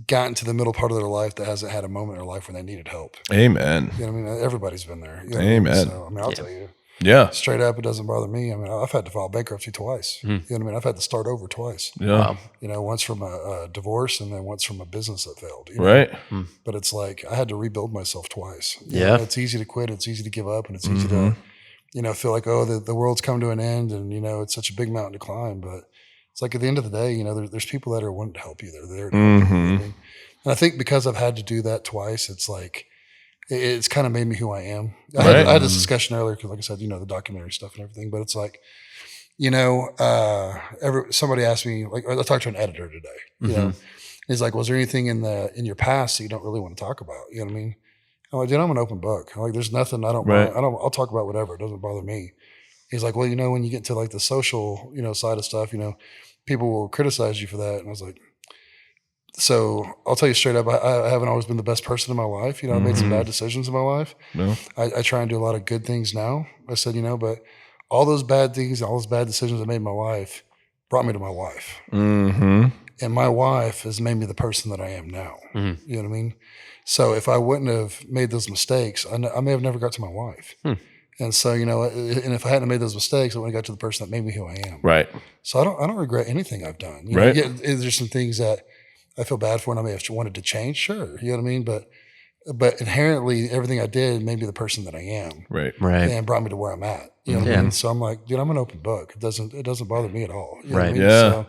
gotten to the middle part of their life that hasn't had a moment in their life when they needed help. Amen. You know what I mean? Everybody's been there. Amen. So, I'll tell you. Yeah. Straight up, it doesn't bother me. I mean, I've had to file bankruptcy twice. You know what I mean? I've had to start over twice. Yeah. Once from a divorce and then once from a business that failed. Right. But it's like I had to rebuild myself twice. It's easy to quit. It's easy to give up. And it's easy to, feel like, the world's come to an end and, it's such a big mountain to climb. But it's like at the end of the day, there's people that are wanting to help you. They're there to help you. You know what I mean? And I think because I've had to do that twice, it's like, it's kind of made me who I am. I had this discussion earlier because, like I said, the documentary stuff and everything. But it's like, somebody asked me, like, I talked to an editor today. He's like, "Was there anything in your past that you don't really want to talk about?" You know what I mean? I'm like, "Dude, I'm an open book. I'm like, there's nothing I don't. I'll talk about whatever. It doesn't bother me." He's like, "Well, when you get to like the social, side of stuff, people will criticize you for that." And I was like, so I'll tell you straight up, I haven't always been the best person in my life. I made some bad decisions in my life. No. I try and do a lot of good things now. I said, but all those bad things, all those bad decisions I made in my life brought me to my wife. And my wife has made me the person that I am now. You know what I mean? So if I wouldn't have made those mistakes, I may have never got to my wife. And so, and if I hadn't made those mistakes, I wouldn't have got to the person that made me who I am. Right. So I don't regret anything I've done. There's some things that I feel bad for and I may have wanted to change. Sure. You know what I mean? But inherently everything I did made me the person that I am. Right. And brought me to where I'm at. You know what I mean? So I'm like, dude, I'm an open book. It doesn't bother me at all. You know what I mean? Yeah. So,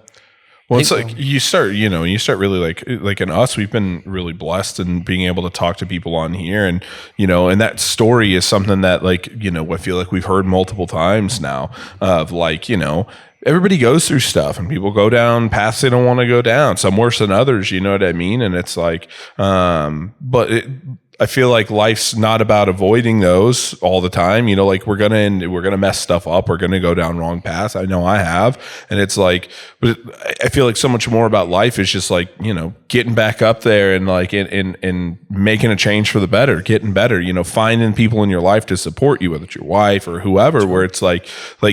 well, it's like you start really like in us, we've been really blessed in being able to talk to people on here. And, and that story is something that like, I feel like we've heard multiple times now of like, everybody goes through stuff and people go down paths they don't want to go down, some worse than others, you know what I mean? And it's like, I feel like life's not about avoiding those all the time. Like we're gonna mess stuff up. We're gonna go down wrong paths. I know I have, and it's like, but I feel like so much more about life is just like getting back up there and like and making a change for the better, getting better. Finding people in your life to support you, whether it's your wife or whoever. Where it's like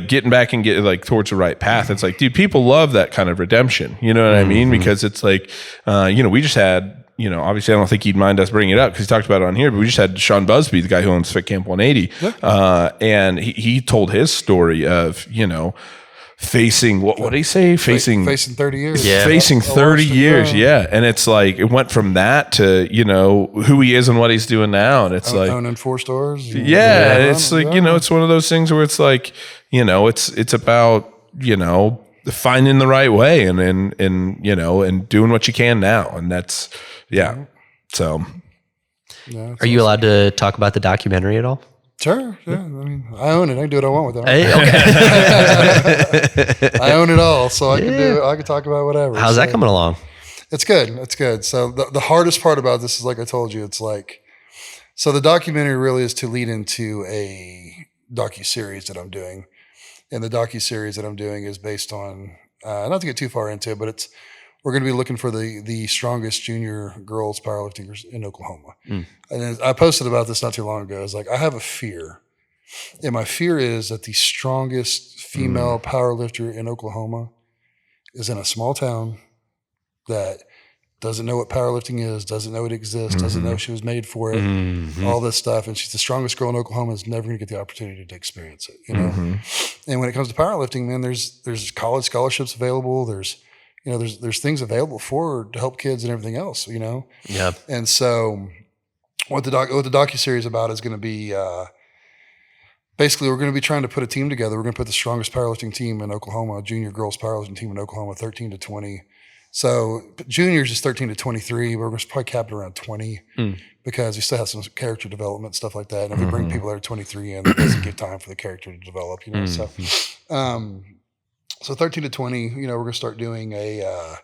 getting back and get like towards the right path. It's like, dude, people love that kind of redemption. You know what I mean? Because it's like, we just had. Obviously, I don't think he'd mind us bringing it up because he talked about it on here, but we just had Sean Busby, the guy who owns Fit Camp 180. And he told his story of, facing, what did he say? Facing 30 years. Yeah. Facing 30 years. Yeah. And it's like, it went from that to, who he is and what he's doing now. And it's like, owning 4 stores. Yeah. It's like, it's one of those things where it's like, it's about, finding the right way and doing what you can now. And that's, So, are you allowed to talk about the documentary at all? Sure. Yeah. I mean, I own it. I can do what I want with it. Hey, okay. I own it all, so I can do it. I can talk about whatever. How's that coming along? It's good. It's good. So the hardest part about this is, like I told you, it's like, so the documentary really is to lead into a docuseries that I'm doing. And the docuseries that I'm doing is based on, not to get too far into it, but we're going to be looking for the strongest junior girls powerlifters in Oklahoma. And then I posted about this not too long ago. It's like, I have a fear. And my fear is that the strongest female powerlifter in Oklahoma is in a small town that doesn't know what powerlifting is, doesn't know it exists, doesn't know she was made for it, all this stuff. And she's the strongest girl in Oklahoma, is never going to get the opportunity to experience it, you know? And when it comes to powerlifting, man, there's college scholarships available. There's things available to help kids and everything else, you know? Yeah. And so what the docuseries about is going to be, basically, we're going to be trying to put a team together. We're going to put the strongest powerlifting team in Oklahoma, junior girls powerlifting team in Oklahoma, 13 to 20. So juniors is 13 to 23, but we're going to probably cap it around 20 because we still have some character development, stuff like that. And if we bring people that are 23 in, it doesn't give time for the character to develop, you know? So 13 to 20, you know, we're going to start doing a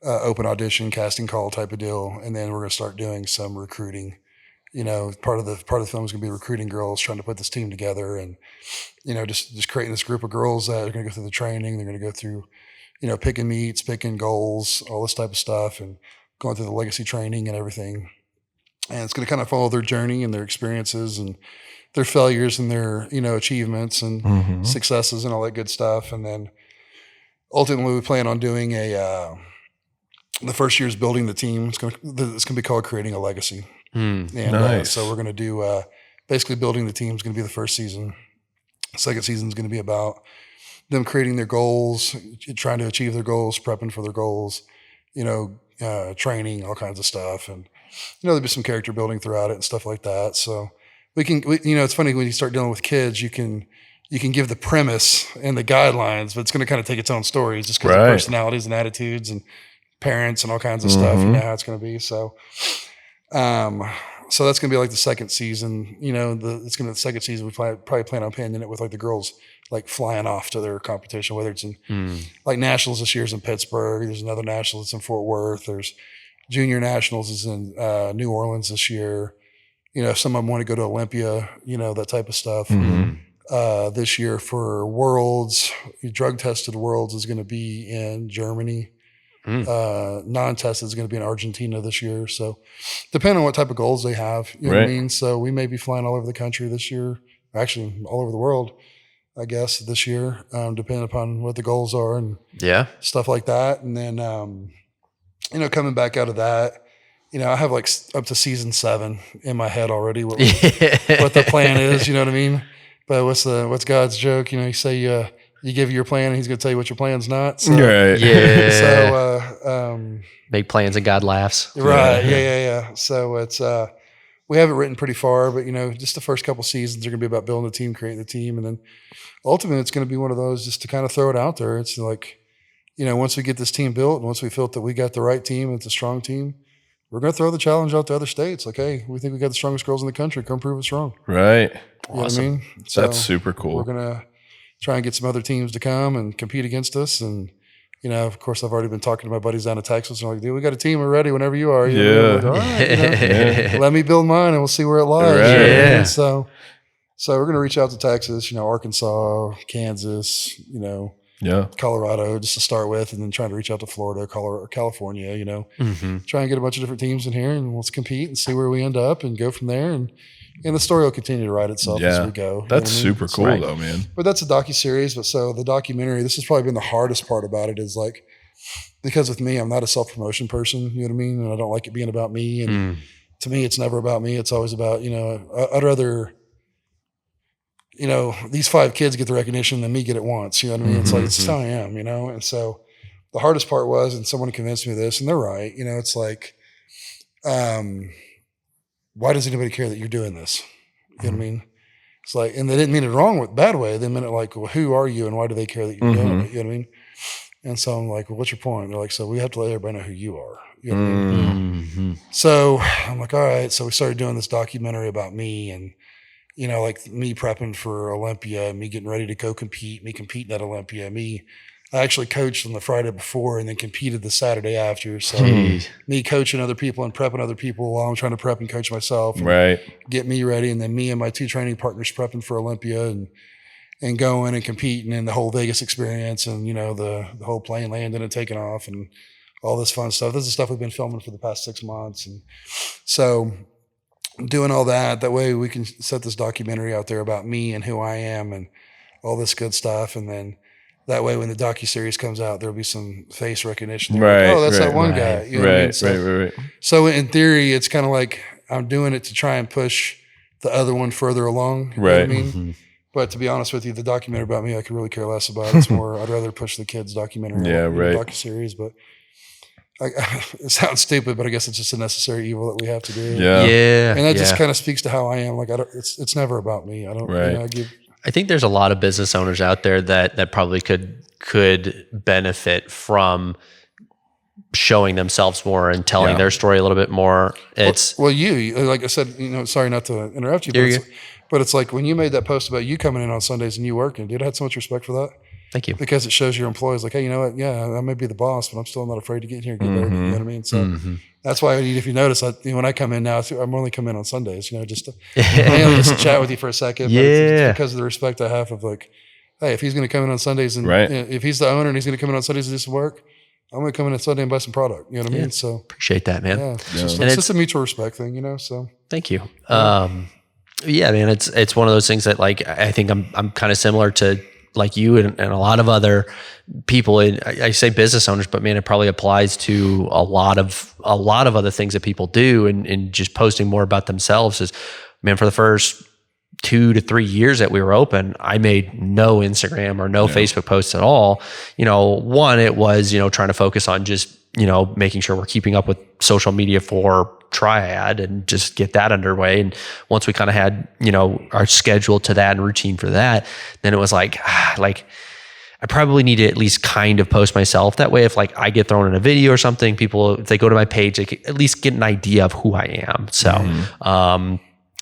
open audition, casting call type of deal. And then we're going to start doing some recruiting. You know, part of the film is going to be recruiting girls, trying to put this team together, and, you know, just creating this group of girls that are going to go through the training. They're going to go through, you know, picking meets, picking goals, all this type of stuff, and going through the legacy training and everything. And it's going to kind of follow their journey and their experiences and their failures and their, you know, achievements and successes and all that good stuff. And then ultimately we plan on doing the first year is building the team. It's going to be called Creating a Legacy. And Nice. so we're going to do basically building the team is going to be the first season. Second season is going to be about them creating their goals, trying to achieve their goals, prepping for their goals, you know, training, all kinds of stuff. And, you know, there'll be some character building throughout it and stuff like that. So you know, it's funny when you start dealing with kids, you can give the premise and the guidelines, but it's going to kind of take its own stories just because of personalities and attitudes and parents and all kinds of stuff. You know how it's going to be. So that's going to be like the second season, you know, the second season, we probably plan on painting it with like the girls, like flying off to their competition, whether it's in like nationals this year's in Pittsburgh. There's another national that's in Fort Worth. There's junior nationals is in New Orleans this year. You know, if some of them want to go to Olympia, you know, that type of stuff. This year for Worlds, drug tested Worlds is going to be in Germany. Non-tested is going to be in Argentina this year. So depending on what type of goals they have, you know what I mean? So we may be flying all over the country this year, actually all over the world, I guess, this year, depending upon what the goals are and stuff like that. And then, you know, coming back out of that, you know, I have like up to season 7 in my head already, what the plan is, you know what I mean? But what's God's joke? You know, you say, you give your plan and he's going to tell you what your plan's not. So, make plans and God laughs. Right. Yeah. So it's, we have it written pretty far, but you know, just the first couple seasons are going to be about building the team, creating the team. And then ultimately it's going to be one of those just to kind of throw it out there. It's like, you know, once we get this team built and once we feel that we got the right team, it's a strong team, we're going to throw the challenge out to other states. Like, hey, we think we got the strongest girls in the country. Come prove us wrong. Right. You know what I mean? So that's super cool. We're going to try and get some other teams to come and compete against us. And, you know, of course, I've already been talking to my buddies down in Texas. And I'm like, dude, we got a team. We're ready whenever you are. You know, like, all right, you know, let me build mine and we'll see where it lies. Right. You know? So we're going to reach out to Texas, you know, Arkansas, Kansas, you know, Colorado, just to start with, and then trying to reach out to Florida, California, you know, try and get a bunch of different teams in here and let's compete and see where we end up and go from there. And the story will continue to write itself as we go. That's super cool though, man. But that's a docuseries. But so the documentary, this has probably been the hardest part about it is like, because with me, I'm not a self-promotion person, you know what I mean? And I don't like it being about me. And to me, it's never about me. It's always about, you know, I'd rather, you know, these 5 kids get the recognition than me get it once, you know what I mean? It's like, it's just how I am, you know? And so the hardest part was, and someone convinced me of this, and they're right, you know, it's like, why does anybody care that you're doing this? You know what I mean? It's like, and they didn't mean it wrong with bad way. They meant it like, well, who are you and why do they care that you're doing it? You know what I mean? And so I'm like, well, what's your point? They're like, so we have to let everybody know who you are. You know what I mean? So I'm like, all right. So we started doing this documentary about me and, you know, like me prepping for Olympia, me getting ready to go compete, me competing at Olympia, I actually coached on the Friday before and then competed the Saturday after. So me coaching other people and prepping other people while I'm trying to prep and coach myself. And get me ready. And then me and my 2 training partners prepping for Olympia and going and competing and the whole Vegas experience and, you know, the whole plane landing and taking off and all this fun stuff. This is stuff we've been filming for the past 6 months. And so doing all that way we can set this documentary out there about me and who I am and all this good stuff. And then that way when the docuseries comes out, there'll be some face recognition. Right. Like, oh, that's right, that one right, guy. You know what I mean? Right. So in theory, it's kind of like I'm doing it to try and push the other one further along. You know what I mean? Mm-hmm. But to be honest with you, the documentary about me, I could really care less about. It's more, I'd rather push the kids' documentary, docuseries. But it sounds stupid, but I guess it's just a necessary evil that we have to do. Yeah. And that just kind of speaks to how I am. Like it's never about me. I don't. Right. I think there's a lot of business owners out there that probably could benefit from showing themselves more and telling their story a little bit more. It's you like I said, sorry not to interrupt you, but it's like when you made that post about you coming in on Sundays and you working, dude, I had so much respect for that. Thank you. Because it shows your employees like, hey, you know what? Yeah, I may be the boss, but I'm still not afraid to get in here and get dirty. You know what I mean? So that's why if you notice, when I come in now, I'm only coming in on Sundays, just to chat with you for a second. But it's because of the respect I have of like, hey, if he's going to come in on Sundays and if he's the owner and he's going to come in on Sundays and do some work, I'm going to come in on Sunday and buy some product. You know what I mean? So appreciate that, man. Yeah, it's just a mutual respect thing, so. Thank you. Yeah, man, it's one of those things that like, I think I'm kind of similar to like you and a lot of other people. I say business owners, but man, it probably applies to a lot of other things that people do and just posting more about themselves is, man, for the first 2 to 3 years that we were open, I made no Instagram or no Facebook posts at all. One, it was, trying to focus on just, making sure we're keeping up with social media for Triad and just get that underway. And once we kind of had, our schedule to that and routine for that, then it was like I probably need to at least kind of post myself. That way, if like I get thrown in a video or something, people, if they go to my page, they can at least get an idea of who I am. So,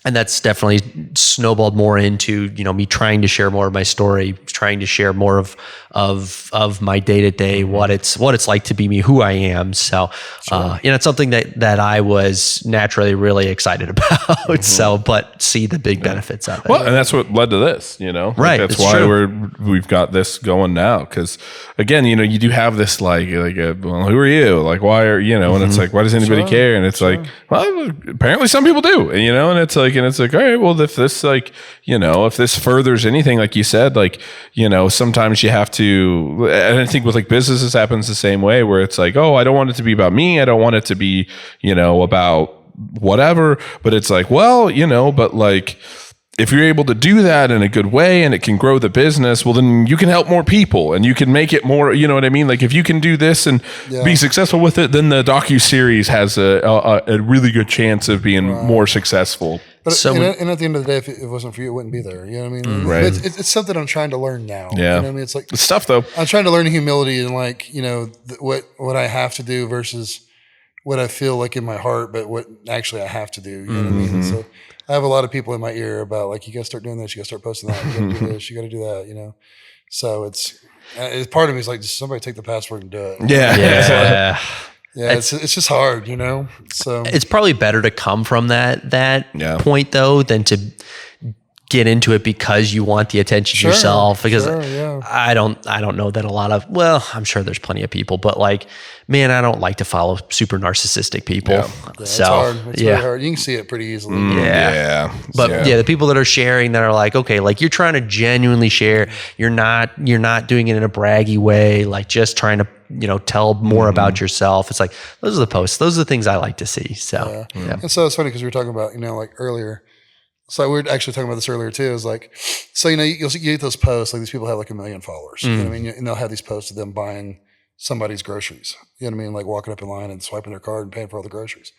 and that's definitely snowballed more into, me trying to share more of my story, trying to share more of my day-to-day, what it's like to be me, who I am. So, it's something that I was naturally really excited about. So, but see the big benefits of it. Well, and that's what led to this, Right. That's why we've got this going now. Cause again, you do have this well, who are you? Like, why are, and it's like, why does anybody care? And it's like, well, apparently some people do, and it's like, all right, well, if this if this furthers anything, like you said, sometimes you have to, and I think with like businesses happens the same way where it's like, oh, I don't want it to be about me. I don't want it to be, about whatever, but it's like, well, but like, if you're able to do that in a good way and it can grow the business, well, then you can help more people and you can make it more, you know what I mean? Like if you can do this and be successful with it, then the docuseries has a really good chance of being more successful. But and at the end of the day, if it wasn't for you, it wouldn't be there. You know what I mean? Right. It's something I'm trying to learn now. Yeah. You know what I mean? It's like it's tough though. I'm trying to learn humility and like, what I have to do versus what I feel like in my heart, but what actually I have to do. You know what I mean? And so I have a lot of people in my ear about like, you got to start doing this, you got to start posting that, you got to do this, you got to do that, So it's part of me is like, just somebody take the password and do it. Yeah. It's just hard, So it's probably better to come from that point though than to get into it because you want the attention yourself. Because I don't know that a lot of, I'm sure there's plenty of people, but like, man, I don't like to follow super narcissistic people. It's hard. It's really hard. You can see it pretty easily. But the people that are sharing that are like, okay, like you're trying to genuinely share. You're not doing it in a braggy way, like just trying to, tell more about yourself. It's like, those are the posts. Those are the things I like to see. So, And so it's funny because we were talking about, like earlier. So we were actually talking about this earlier too. Is like, so you get those posts. Like these people have like 1 million followers. You know what I mean? And they'll have these posts of them buying somebody's groceries. You know what I mean? Like walking up in line and swiping their card and paying for all the groceries.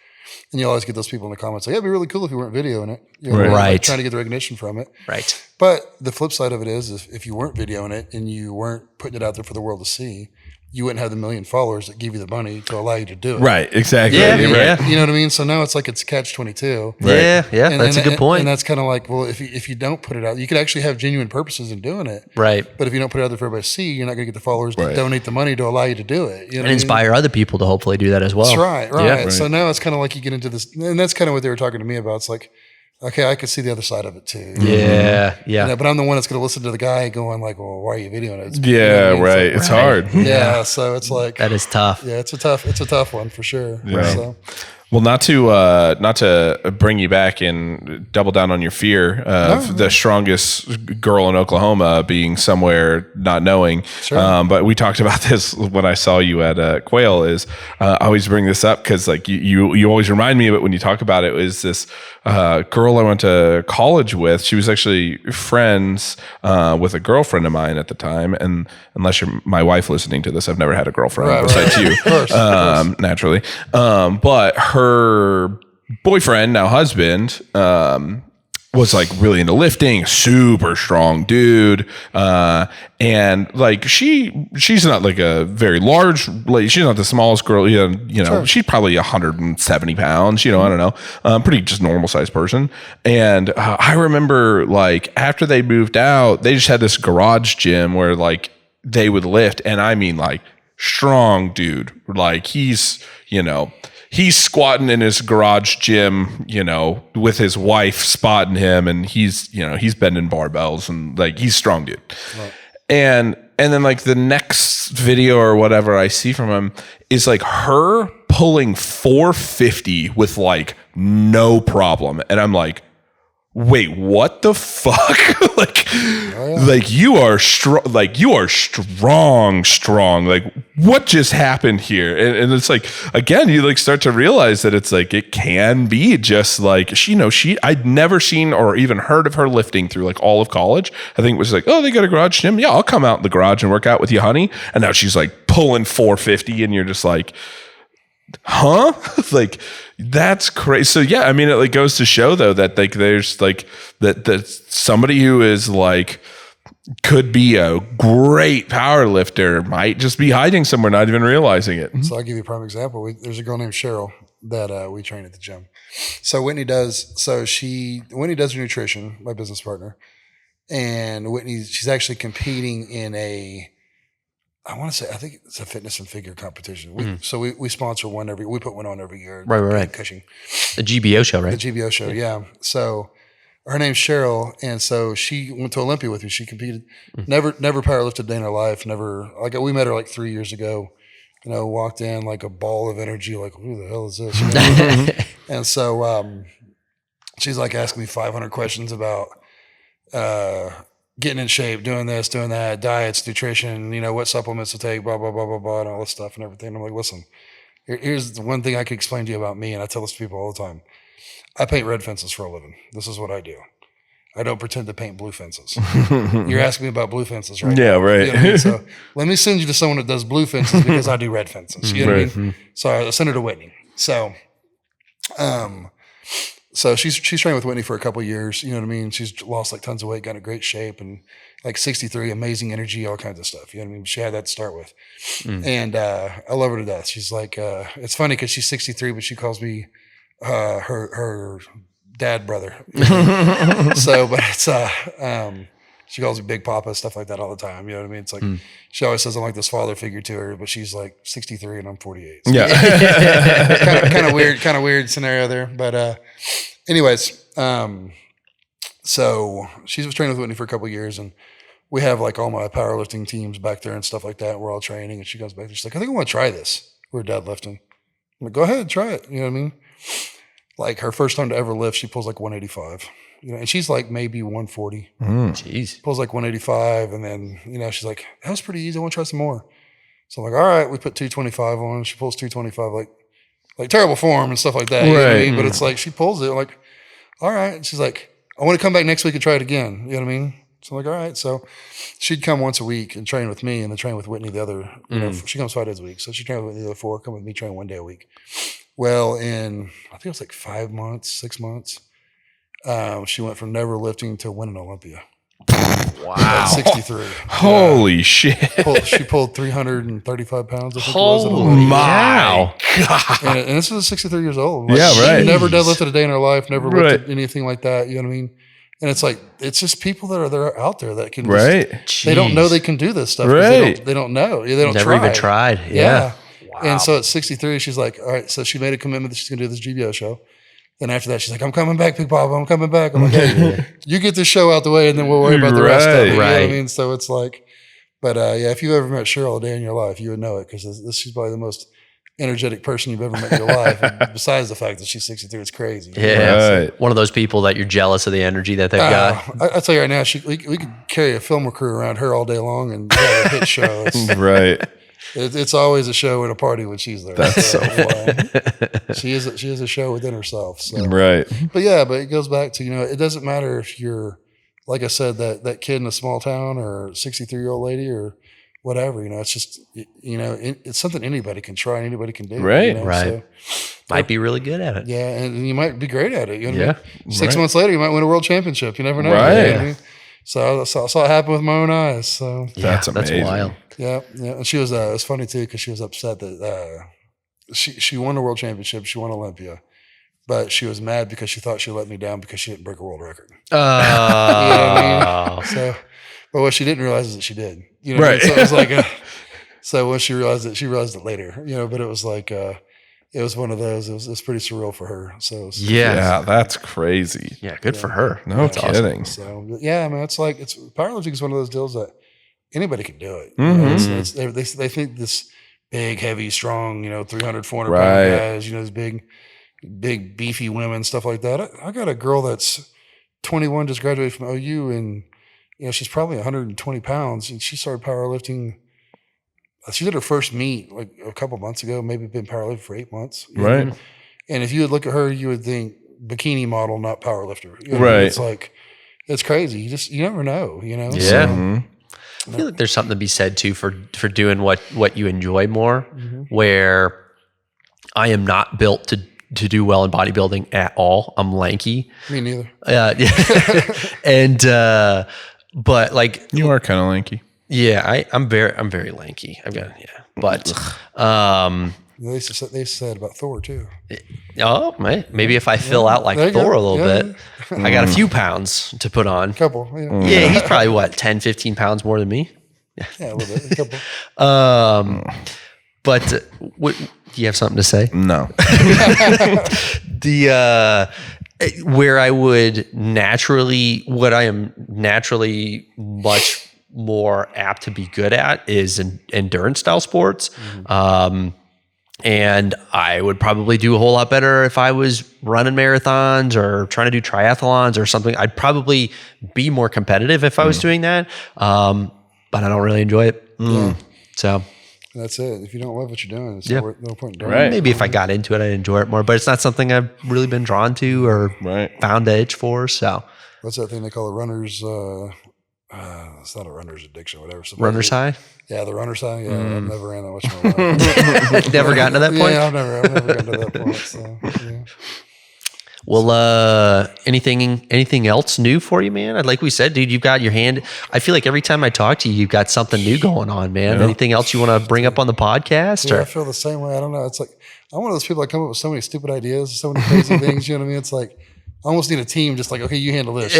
And you always get those people in the comments like, "Yeah, it'd be really cool if you weren't videoing it." Like trying to get the recognition from it. Right. But the flip side of it is, if you weren't videoing it and you weren't putting it out there for the world to see, you wouldn't have the 1 million followers that give you the money to allow you to do it. Right. Exactly. Yeah. You know what I mean? So now it's like it's catch-22. Yeah. That's a good point. And that's kind of like, well, if you don't put it out, you could actually have genuine purposes in doing it. Right. But if you don't put it out there for everybody to see, you're not going to get the followers to donate the money to allow you to do it. You know and inspire other people to hopefully do that as well. That's right. Yeah. So now it's kind of like you get into this, and that's kind of what they were talking to me about. It's like, okay, I could see the other side of it too. Yeah. You know, but I'm the one that's going to listen to the guy going like, well, why are you videoing it? Yeah, you know what I mean? right. It's hard. Yeah. So it's like, That is tough. yeah, it's a tough one for sure. Yeah. So. Well, not to bring you back and double down on your fear of the strongest girl in Oklahoma being somewhere not knowing. Sure. But we talked about this when I saw you at Quail. Is I always bring this up because like you always remind me of it when you talk about it. Is this girl I went to college with? She was actually friends with a girlfriend of mine at the time. And unless you're my wife listening to this, I've never had a girlfriend besides you, Of course. naturally. But her boyfriend, now husband, was like really into lifting, super strong dude. And like she's not like a very large lady. She's not the smallest girl, you know, Sure. she's probably 170 pounds, you know, I don't know, pretty just normal sized person. And I remember like after they moved out, they just had this garage gym where like they would lift. And I mean like strong dude, like he's squatting in his garage gym, you know, with his wife spotting him, and he's bending barbells and like he's strong dude. Right. And then like the next video or whatever I see from him is like her pulling 450 with like no problem. And I'm like, wait, what the fuck? like you are strong, strong. Like what just happened here? And it's like, again, you like start to realize that it's like, it can be just like, I'd never seen or even heard of her lifting through like all of college. I think it was like, oh, they got a garage gym. Yeah, I'll come out in the garage and work out with you, honey. And now she's like pulling 450 and you're just like, huh? Like that's crazy. So yeah, I mean, it like goes to show though that like there's like that somebody who is like could be a great power lifter might just be hiding somewhere, not even realizing it. So I'll give you a prime example. There's a girl named Cheryl that we train at the gym. So Whitney does her nutrition, my business partner, and she's actually competing in I think it's a fitness and figure competition. So we sponsor one we put one on every year. Right. Cushing. The GBO show, right? The GBO show, yeah. So her name's Cheryl, and so she went to Olympia with me. She competed, never powerlifted a day in her life. Never, like we met her like 3 years ago. You know, walked in like a ball of energy, like who the hell is this? You know? And so she's like asking me 500 questions about getting in shape, doing this, doing that, diets, nutrition, you know, what supplements to take, blah, blah, blah, blah, blah, and all this stuff and everything. And I'm like, listen, here's the one thing I can explain to you about me, and I tell this to people all the time. I paint red fences for a living. This is what I do. I don't pretend to paint blue fences. You're asking me about blue fences, right? Yeah, now. right. You know what I mean? So let me send you to someone that does blue fences because I do red fences. You know what I mean? So I sent her to Whitney. So, so she's trained with Whitney for a couple of years. You know what I mean? She's lost like tons of weight, got in great shape, and like 63, amazing energy, all kinds of stuff. You know what I mean? She had that to start with. And I love her to death. She's like, it's funny because she's 63, but she calls me her dad brother. So, but it's she calls me Big Papa, stuff like that all the time. You know what I mean? It's like she always says I'm like this father figure to her, but she's like 63 and I'm 48. So Yeah. kind of weird scenario there. But anyways, so she was training with Whitney for a couple of years, and we have like all my powerlifting teams back there and stuff like that. We're all training, and she comes back and she's like, I think I want to try this. We're deadlifting. I'm like, go ahead, try it. You know what I mean? Like her first time to ever lift, she pulls like 185. You know, and she's like maybe 140. Jeez. Pulls like 185, and then, you know, she's like, that was pretty easy. I want to try some more. So I'm like, all right, we put 225 on. She pulls 225, like terrible form and stuff like that. You know what I mean? But it's like, she pulls it like, all right. And she's like, I want to come back next week and try it again. You know what I mean? So I'm like, all right. So she'd come once a week and train with me, and then train with Whitney the other, you know, she comes 5 days a week. So she trained with Whitney the other 4, come with me, train 1 day a week. Well, in, I think it was like 5 months, 6 months, she went from never lifting to winning Olympia. Wow. At 63. Holy shit. She pulled 335 pounds, I think Holy it was. my God. And this was 63 years old. Like, Yeah, right. She never deadlifted a day in her life, never lifted anything like that. You know what I mean? And it's like, it's just people that are out there that can just, they don't know they can do this stuff. Right. They don't know. They don't Never even tried. Yeah. Wow. And so at 63, she's like, all right, so she made a commitment that she's going to do this GBO show. And after that, she's like, I'm coming back, Big Papa. I'm coming back. I'm like, hey, you get this show out the way and then we'll worry about the rest of it. You know what I mean? So it's like, but yeah, if you ever met Cheryl a day in your life, you would know it because she's probably the most energetic person you've ever met in your life. Besides the fact that she's 63, it's crazy. Yeah. Right. One of those people that you're jealous of the energy that they've got. I'll tell you right now, we could carry a film crew around her all day long and have a hit show. Right. It's always a show and a party when she's there. That's so fun. She is a show within herself. So. Right. But it goes back to, it doesn't matter if you're, like I said, that kid in a small town or 63-year-old lady or whatever, it's just, it's something anybody can try and anybody can do. Right. Right. So, might be really good at it. Yeah. And you might be great at it. You know yeah. what I mean? 6 months later, you might win a world championship. You never know. Right. You know what I mean? So I saw it happen with my own eyes. So that's amazing. That's wild. Yeah. Yeah. And she was, it was funny too, because she was upset that she won the world championship. She won Olympia. But she was mad because she thought she let me down because she didn't break a world record. You know what I mean? So, but what she didn't realize is that she did. You know, right? So it was like, so when she realized it later. But it was like, it was one of those. It was pretty surreal for her. So yeah, that's crazy. Yeah, good for her. No kidding. Awesome. So yeah, I mean, it's powerlifting is one of those deals that anybody can do it. Mm-hmm. They think this big, heavy, strong, 300, 400 right. pound guys, these big beefy women, stuff like that. I got a girl that's 21, just graduated from OU, and she's probably 120 pounds, and she started powerlifting. She did her first meet like a couple months ago, maybe been powerlifting for 8 months. Right. And if you would look at her, you would think bikini model, not powerlifter. Right. It's like, it's crazy. You never know, Yeah. So, I feel like there's something to be said too for doing what you enjoy more, where I am not built to do well in bodybuilding at all. I'm lanky. Me neither. And but like you are kind of lanky. Yeah, I'm very lanky. I've got but they said about Thor too. Oh, maybe if I fill out like Thor a little bit, I got a few pounds to put on. Couple. Yeah, he's probably what 10, 15 pounds more than me. Yeah, a little bit. A couple. But what do you have something to say? No. Where I would what I am naturally much more apt to be good at is endurance style sports. And I would probably do a whole lot better if I was running marathons or trying to do triathlons or something. I'd probably be more competitive if I was doing that. But I don't really enjoy it. So that's it. If you don't love what you're doing, it's no point in doing it. Maybe if I got into it, I'd enjoy it more, but it's not something I've really been drawn to or found an itch for. So what's that thing they call a runner's, it's not a runner's addiction, whatever. Runner's high? Yeah, the runner's high. Yeah, I've never ran that much in my life. Never gotten to that point? Yeah, I've never gotten to that point. So, yeah. Well, anything else new for you, man? Like we said, dude, you've got your hand. I feel like every time I talk to you, you've got something new going on, man. Yeah. Anything else you want to bring up on the podcast? Yeah, I feel the same way. I don't know. It's like, I'm one of those people that come up with so many stupid ideas, so many crazy things. You know what I mean? It's like, I almost need a team just like, okay, you handle this.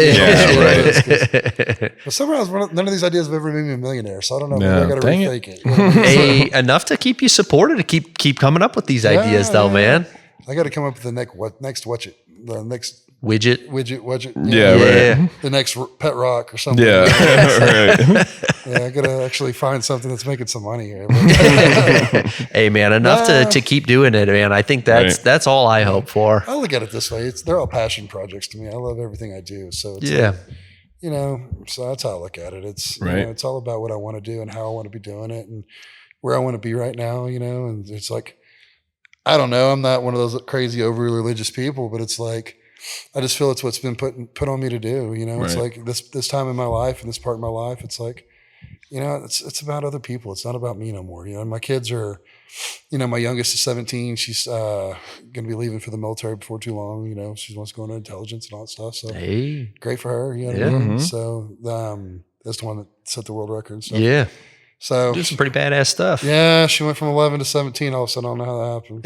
But somehow none of these ideas have ever made me a millionaire. So I don't know. Maybe I got to rethink it. You know? Enough to keep you supported, to keep coming up with these ideas though, man. I got to come up with the next widget. Yeah. The next pet rock or something. Yeah. Right. Yeah, I got to actually find something that's making some money here. Hey man, enough to keep doing it, man. I think that's all I hope for. I look at it this way. They're all passion projects to me. I love everything I do. So it's so that's how I look at it. It's it's all about what I want to do and how I want to be doing it and where I want to be right now, and it's like, I don't know. I'm not one of those crazy overly religious people, but it's like, I just feel it's what's been put on me to do. It's like this time in my life and this part of my life, it's like, it's about other people. It's not about me no more. And my kids are, my youngest is 17. She's going to be leaving for the military before too long. She wants to go into intelligence and all that stuff. So great for her. You know what I mean? So that's the one that set the world record. So. Yeah. So do some pretty badass stuff. Yeah, she went from 11 to 17. All of a sudden, I don't know how that happened.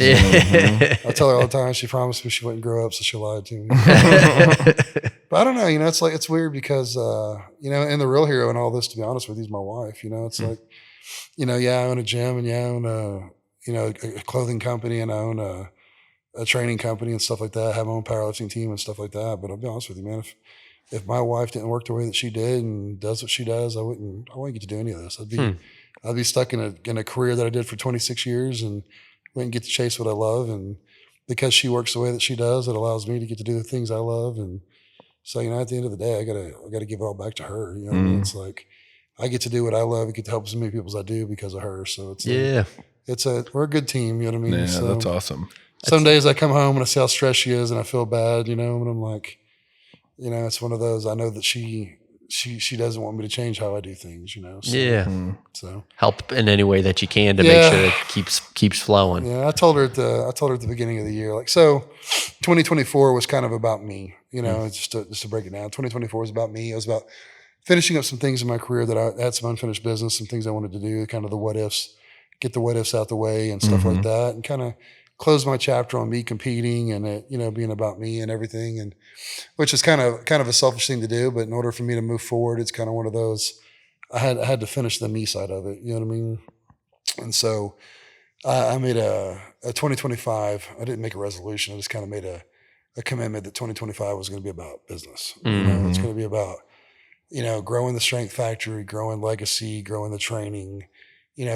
So, I tell her all the time. She promised me she wouldn't grow up, so she lied to me. But I don't know. It's weird because and the real hero in all this, to be honest with you, is my wife. It's like, I own a gym and I own a clothing company and I own a training company and stuff like that, have my own powerlifting team and stuff like that. But I'll be honest with you, man, if my wife didn't work the way that she did and does what she does, I wouldn't get to do any of this. I'd be stuck in a career that I did for 26 years and wouldn't get to chase what I love. And because she works the way that she does, it allows me to get to do the things I love. And so, at the end of the day, I gotta give it all back to her. You know what I mean? It's like, I get to do what I love. I get to help as many people as I do because of her. So it's we're a good team. You know what I mean? Yeah, so that's awesome. Some days I come home and I see how stressed she is and I feel bad, and I'm like, it's one of those, I know that she doesn't want me to change how I do things, So, so help in any way that you can to make sure it keeps flowing. Yeah. I told her at the beginning of the year, like, so 2024 was kind of about me, just to break it down. 2024 was about me. It was about finishing up some things in my career that I had some unfinished business, some things I wanted to do, kind of the what ifs, get the what ifs out the way and stuff like that, and kind of close my chapter on me competing and it, being about me and everything, and which is kind of a selfish thing to do, but in order for me to move forward, it's kind of one of those, I had to finish the me side of it, you know what I mean? And so I made a 2025, I didn't make a resolution, I just kind of made a commitment that 2025 was going to be about business. It's going to be about, growing the strength factory, growing legacy, growing the training,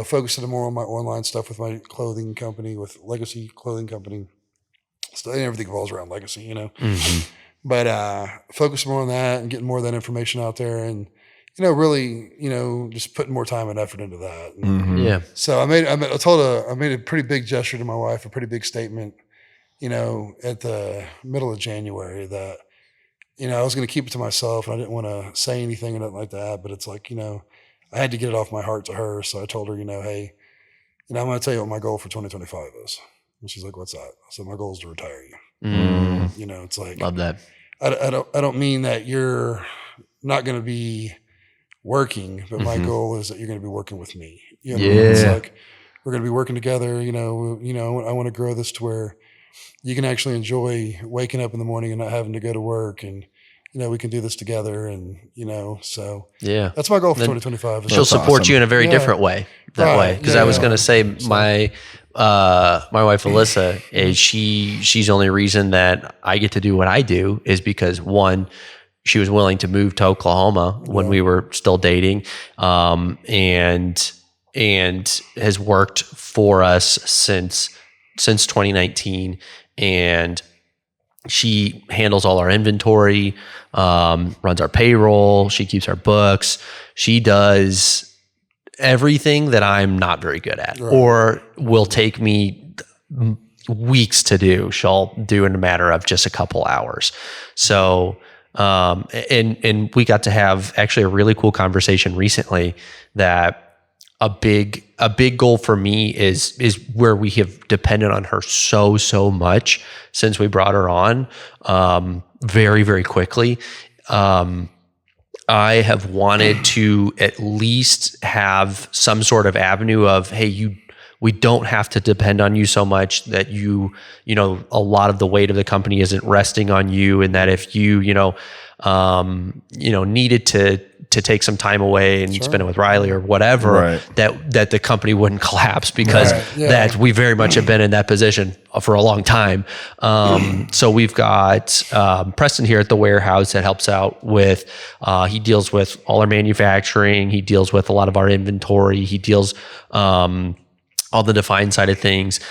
focusing more on my online stuff with my clothing company, with Legacy Clothing Company. So everything revolves around legacy, But focus more on that and getting more of that information out there, and really, just putting more time and effort into that. And so I made a pretty big gesture to my wife, a pretty big statement, at the middle of January that, I was going to keep it to myself and I didn't want to say anything or nothing like that. But it's like, I had to get it off my heart to her. So I told her, hey, I'm going to tell you what my goal for 2025 is. And she's like, what's that? I said, my goal is to retire you. It's like, love that. I don't mean that you're not going to be working, but my goal is that you're going to be working with me. It's like, we're going to be working together. I want to grow this to where you can actually enjoy waking up in the morning and not having to go to work, and we can do this together, and so that's my goal for 2025. She'll support you in a very different way way. Because I was going to say my wife Alyssa is she's the only reason that I get to do what I do is because, one, she was willing to move to Oklahoma when we were still dating, and has worked for us since 2019, and she handles all our inventory, runs our payroll. She keeps our books. She does everything that I'm not very good at, or will take me weeks to do. She'll do in a matter of just a couple hours. So, and we got to have actually a really cool conversation recently that a big goal for me is where we have depended on her so much since we brought her on, very, very quickly. I have wanted to at least have some sort of avenue of, hey, we don't have to depend on you so much that a lot of the weight of the company isn't resting on you, and that if you needed to take some time away and spend it with Riley or whatever, that the company wouldn't collapse, because that we very much have been in that position for a long time. So we've got Preston here at the warehouse that helps out with, he deals with all our manufacturing. He deals with a lot of our inventory. He deals all the Define side of things.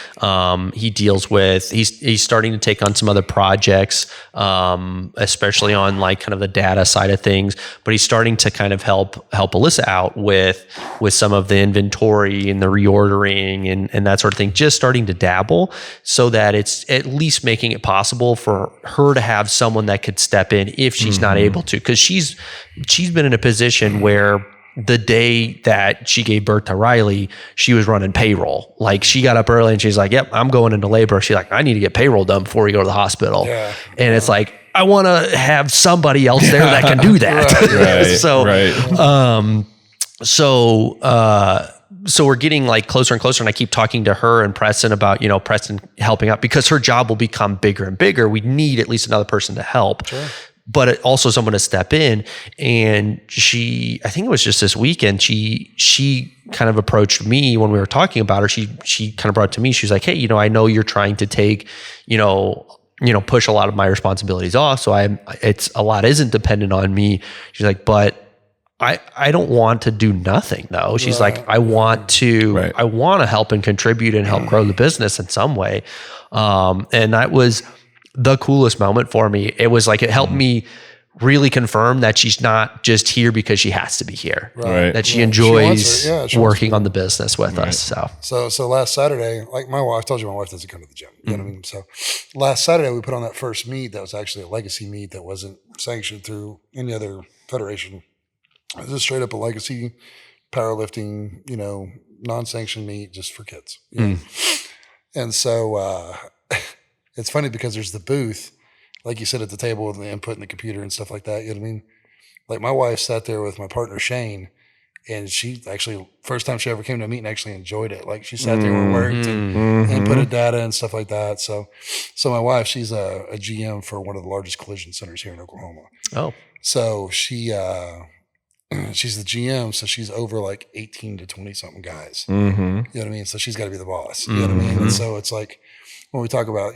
He deals with, he's starting to take on some other projects, especially on like kind of the data side of things, but he's starting to kind of help Alyssa out with some of the inventory and the reordering and that sort of thing, just starting to dabble so that it's at least making it possible for her to have someone that could step in if she's not able to. Cause she's been in a position where the day that she gave birth to Riley, she was running payroll. Like, she got up early and she's like, yep, I'm going into labor. She's like, I need to get payroll done before we go to the hospital. Yeah. And it's like, I want to have somebody else there that can do that. So we're getting like closer and closer, and I keep talking to her and Preston about, Preston helping out, because her job will become bigger and bigger. We need at least another person to help. Sure. But also someone to step in. And I think it was just this weekend, she kind of approached me when we were talking about her. She kind of brought it to me. She was like, hey, I know you're trying to take, push a lot of my responsibilities off. So a lot isn't dependent on me. She's like, but I don't want to do nothing though. She's like, I want to help and contribute and help grow the business in some way. And that was the coolest moment for me. It was like, it helped me really confirm that she's not just here because she has to be here, that she enjoys she working on the business with us. So last Saturday, like my wife, I told you my wife doesn't come to the gym. You know what I mean? So last Saturday we put on that first meet that was actually a legacy meet that wasn't sanctioned through any other federation. It was just straight up a legacy powerlifting, non-sanctioned meet just for kids. And so it's funny because there's the booth, like you said, at the table with the input and the computer and stuff like that. You know what I mean? Like my wife sat there with my partner Shane, and she actually, first time she ever came to a meet and actually enjoyed it. Like she sat there and worked and inputted data and stuff like that. So my wife, she's a GM for one of the largest collision centers here in Oklahoma. Oh. So she's the GM, so she's over like 18 to 20 something guys. You know what I mean? So she's got to be the boss. You know what I mean? And so it's like when we talk about,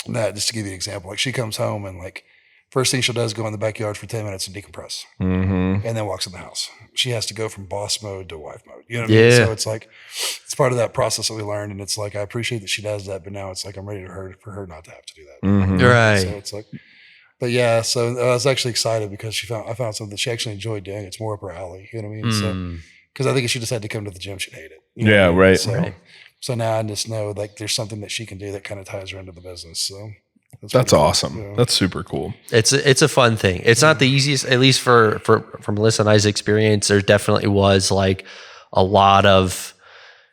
that, just to give you an example, like she comes home and like first thing she'll do is go in the backyard for 10 minutes and decompress and then walks in the house. She has to go from boss mode to wife mode. You know what I mean? So it's like, it's part of that process that we learned. And it's like, I appreciate that she does that, but now it's like, I'm ready for her not to have to do that. Right. So it's like, but yeah, so I was actually excited because I found something that she actually enjoyed doing. It's more up her alley. You know what I mean? So, because I think if she decided to come to the gym, she'd hate it. You know what I mean? So now I just know like there's something that she can do that kind of ties her into the business. So that's awesome. Cool. That's super cool. It's a fun thing. It's not the easiest, at least from Melissa and I's experience. There definitely was like a lot of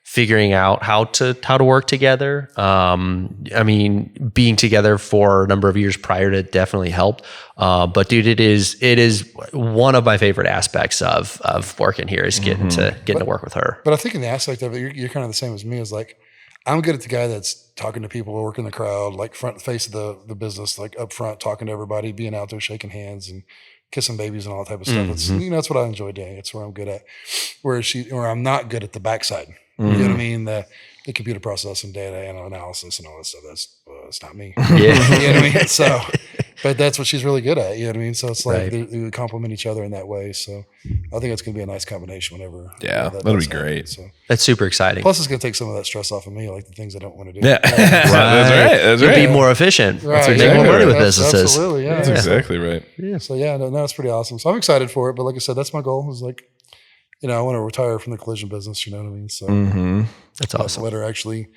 figuring out how to work together. I mean, being together for a number of years prior to it definitely helped. But dude, it is one of my favorite aspects of working here is getting to work with her. But I think in the aspect of it, you're kind of the same as me. Is like, I'm good at the guy that's talking to people, working the crowd, like front face of the business, like up front, talking to everybody, being out there, shaking hands and kissing babies and all that type of stuff. It's, that's what I enjoy doing. It's where I'm good at. Where I'm not good at the backside. You know what I mean? The computer processing, data and analysis and all that stuff. That's not me. Yeah. You know what I mean? So, but that's what she's really good at. You know what I mean? So it's like we complement each other in that way. So I think it's going to be a nice combination whenever. Yeah, that'll be great. So that's super exciting. Plus, it's going to take some of that stress off of me, like the things I don't want to do. Yeah, That's right. You'll be more efficient. Right. That's make more money with businesses. Absolutely, yeah. That's exactly right. Yeah. So yeah, no, it's pretty awesome. So I'm excited for it. But like I said, that's my goal. Is like, I want to retire from the collision business. You know what I mean? So that's awesome. Let her actually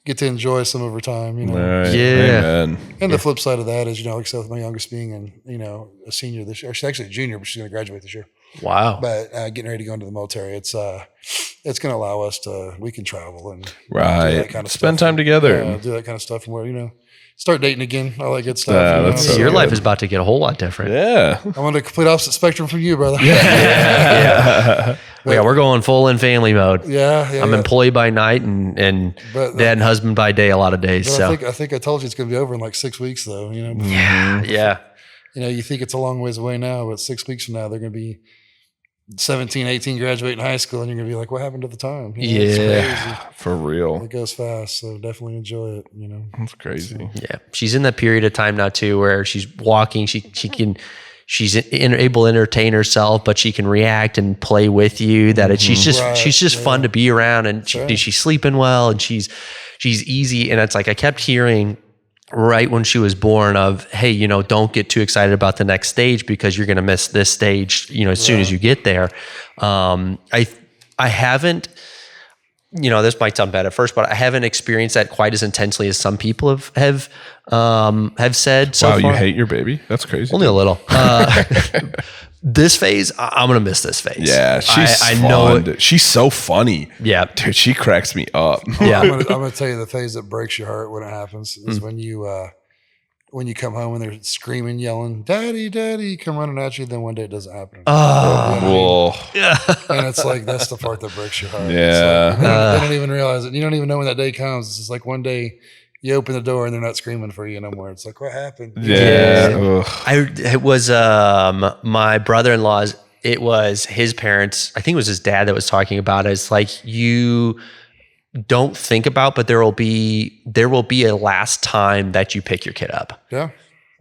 get to enjoy some of her time. Right. Yeah. Amen. And the flip side of that is, like I said, with my youngest being a senior this year, or she's actually a junior, but she's going to graduate this year. Wow. But getting ready to go into the military, it's going to allow us we can travel and do that kind of spend stuff. time together. Do that kind of stuff and where, start dating again, all that good stuff. So your good. life is about to get a whole lot different. Yeah. I'm on the complete opposite spectrum from you, brother. Yeah, we're going full in family mode. Yeah. I'm employee by night and dad and husband by day a lot of days. So I think I told you it's going to be over in like 6 weeks though. Yeah. You think it's a long ways away now, but 6 weeks from now, they're going to be 17, 18 graduating high school, and you're going to be like, what happened to the time? It's crazy. For real. It goes fast, so definitely enjoy it, That's crazy. Yeah. She's in that period of time now too, where she's walking, she's able to entertain herself, but she can react and play with you. That she's just fun to be around, and she's sleeping well, and she's easy. And it's like, I kept hearing right when she was born of, hey, don't get too excited about the next stage because you're going to miss this stage, as soon as you get there. I haven't, this might sound bad at first, but I haven't experienced that quite as intensely as some people have said so far. Wow, you hate your baby? That's crazy. Only a little. This phase, I'm going to miss this phase. Yeah, she's I fun. know it. She's so funny. Yeah. Dude, she cracks me up. Yeah. I'm going to tell you the phase that breaks your heart when it happens is when you come home and they're screaming, yelling, "Daddy, Daddy," come running at you. Then one day it doesn't happen. And it's like, that's the part that breaks your heart. Yeah. Like, they don't even realize it. You don't even know when that day comes. It's just like one day you open the door and they're not screaming for you no more. It's like, what happened? Yeah. It was my brother-in-law's it was his parents, I think it was his dad that was talking about it. It's like, you don't think about, but there will be a last time that you pick your kid up. Yeah.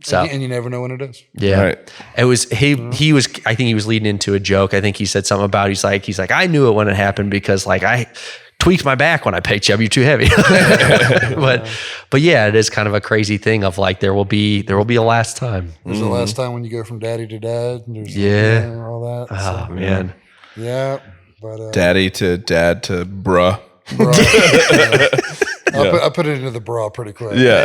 So, and you never know when it is. yeah, Right. it was, he was, I think he was leading into a joke. I think he said something about, he's like, I knew it when it happened because like I tweaked my back when I picked you up. You're too heavy. but yeah, it is kind of a crazy thing of like, there will be a last time. There's the last time when you go from daddy to dad. And there's all that. Oh So, man. yeah. But Daddy to dad to bruh. bra, yeah. I put it into the bra pretty quick. Yeah.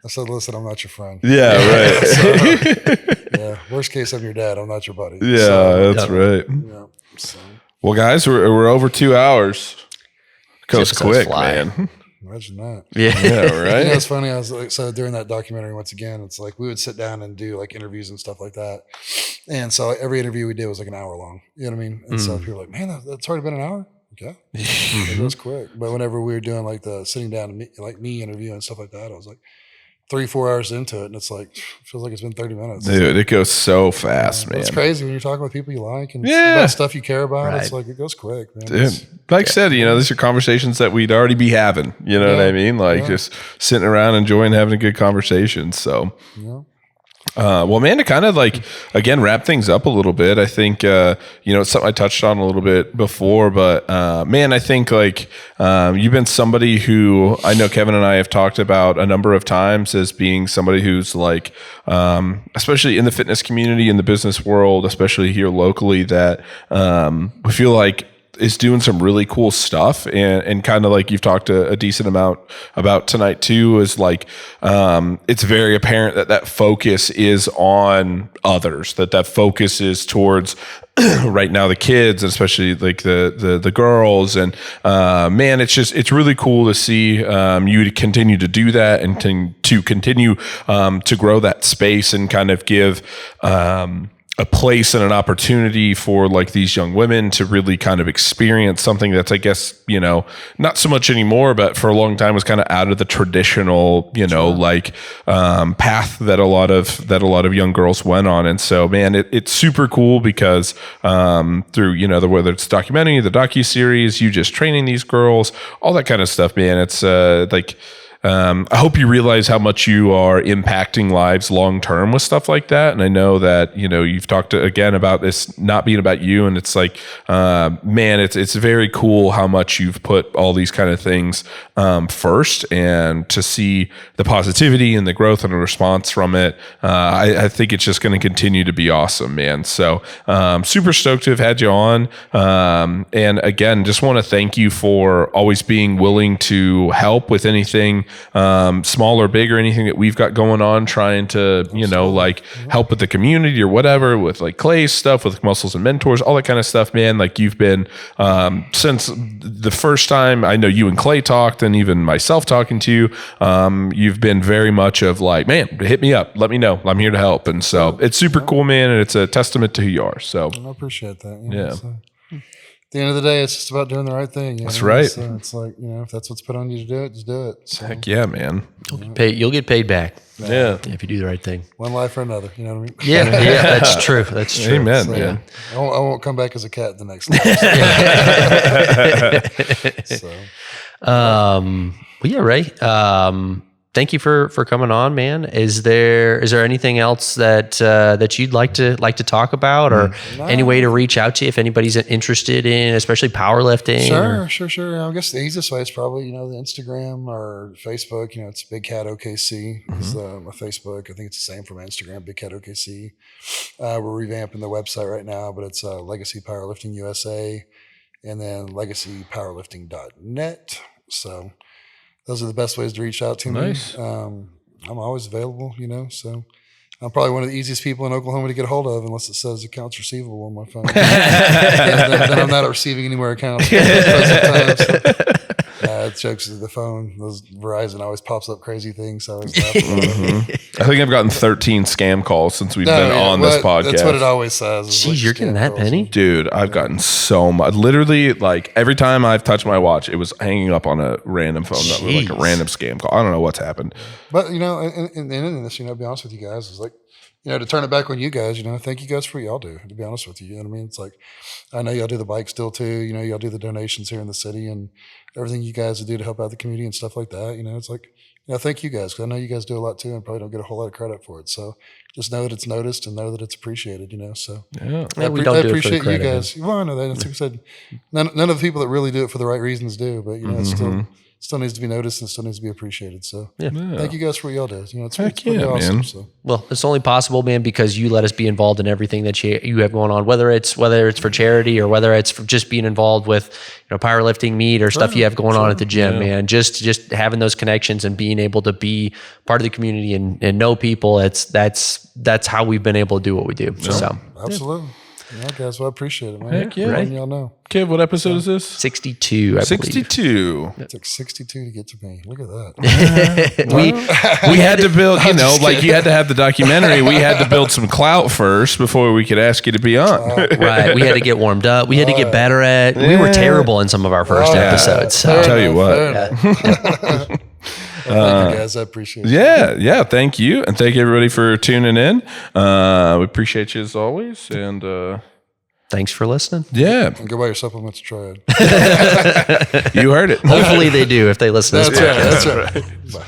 I said, listen, I'm not your friend. Yeah, right. Yeah. Worst case, I'm your dad. I'm not your buddy. Yeah, So, that's right. yeah. So, Well, guys, we're over 2 hours. Goes Episodes quick, fly. man. imagine that. Yeah. Yeah, right. You know, it's funny. I was like, so during that documentary, once again, it's like we would sit down and do like interviews and stuff like that. And so every interview we did was like an hour long. You know what I mean? And so people were like, man, that's already been an hour. Okay. It goes quick. But whenever we were doing like the sitting down and me interviewing and stuff like that, I was like 3-4 hours into it. And it's like, feels like it's been 30 minutes. Dude, it goes so fast, man. It's crazy when you're talking with people you like and Yeah. about stuff you care about. Right. It's like, it goes quick, man. Dude, like I said, these are conversations that we'd already be having. You know what I mean? Like just sitting around enjoying having a good conversation. So, Yeah. well, man, to kind of like, again, wrap things up a little bit, I think, it's something I touched on a little bit before, but, man, I think like, you've been somebody who I know Kevin and I have talked about a number of times as being somebody who's like, especially in the fitness community, in the business world, especially here locally, that, we feel like is doing some really cool stuff, and kind of like you've talked a decent amount about tonight too, is like, it's very apparent that focus is on others, that focus is towards right now the kids, and especially like the girls, and man, it's really cool to see you to continue to do that, and to continue to grow that space and kind of give a place and an opportunity for like these young women to really kind of experience something that's, I guess, not so much anymore, but for a long time was kind of out of the traditional, like path that a lot of young girls went on. And so, man, it's super cool because through, whether it's documentary, the docuseries, you just training these girls, all that kind of stuff, man. It's like, I hope you realize how much you are impacting lives long term with stuff like that. And I know that, you've talked again about this not being about you. And it's like, man, it's very cool how much you've put all these kind of things first, and to see the positivity and the growth and the response from it. I think it's just going to continue to be awesome, man. So super stoked to have had you on. And again, just want to thank you for always being willing to help with anything small or big or anything that we've got going on, trying to, like help with the community or whatever, with like Clay's stuff, with Muscles and Mentors, all that kind of stuff, man. Like you've been, since the first time I know you and Clay talked, and even myself talking to you, you've been very much of like, man, hit me up, let me know, I'm here to help. And so it's super cool, man. And it's a testament to who you are. So I appreciate that. Yeah. So, at the end of the day, it's just about doing the right thing. That's right. So it's like, if that's what's put on you to do it, just do it. So, heck yeah, man. You'll get paid back. Yeah. If you do the right thing. one life or another, you know what I mean? Yeah, that's true. That's true. Amen, So, man. I won't come back as a cat the next time. So, Well, yeah, Ray. Thank you for coming on, man. Is there anything else that you'd like to talk about, or any way to reach out to you if anybody's interested in, especially powerlifting? Sure. I guess the easiest way is probably, the Instagram or Facebook. It's Big Cat OKC is my Facebook. I think it's the same for my Instagram, Big Cat OKC. We're revamping the website right now, but it's Legacy Powerlifting USA, and then legacypowerlifting.net. So those are the best ways to reach out to me. Nice. I'm always available, so I'm probably one of the easiest people in Oklahoma to get a hold of, unless it says accounts receivable on my phone. then I'm not receiving any more accounts. Jokes to the phone. Those Verizon always pops up crazy things. So I always laugh about it. I think I've gotten 13 scam calls since we've been on this podcast. That's what it always says. Jeez, you're getting that many? Dude, I've gotten so much. Literally, like every time I've touched my watch, it was hanging up on a random phone number, like a random scam call. I don't know what's happened. But, and this, to be honest with you guys, is like, to turn it back on you guys, thank you guys for what y'all do, to be honest with you. You know what I mean? It's like, I know y'all do the bike still too, y'all do the donations here in the city and everything you guys do to help out the community and stuff like that. It's like, thank you guys, because I know you guys do a lot too and probably don't get a whole lot of credit for it. So just know that it's noticed and know that it's appreciated, So Yeah. I we don't do it for the appreciate you credit. guys. Well, I know that. Like I said, none of the people that really do it for the right reasons do, but it still needs to be noticed and still needs to be appreciated. So thank you guys for what y'all do. It's pretty awesome. man. So. Well, it's only possible, man, because you let us be involved in everything that you have going on, whether it's for charity or whether it's for just being involved with powerlifting meet or stuff you have going on at the gym, man. Just having those connections and being able to be part of the community and know people. That's how we've been able to do what we do. So Absolutely. Yeah, guys, well, I appreciate it, man. Heck yeah. Letting y'all know. Kev, what episode is this? 62, I believe. 62. It took 62 to get to me. Look at that. We had to build, you had to have the documentary. We had to build some clout first before we could ask you to be on. Right. We had to get warmed up. We had to get better at. We were terrible in some of our first episodes. So. I'll tell you what. Thank you guys. I appreciate it. Yeah. Thank you. And thank everybody for tuning in. We appreciate you as always. And thanks for listening. Yeah. And go buy your supplements to try it. You heard it. Hopefully they do if they listen to this podcast. That's right. Bye.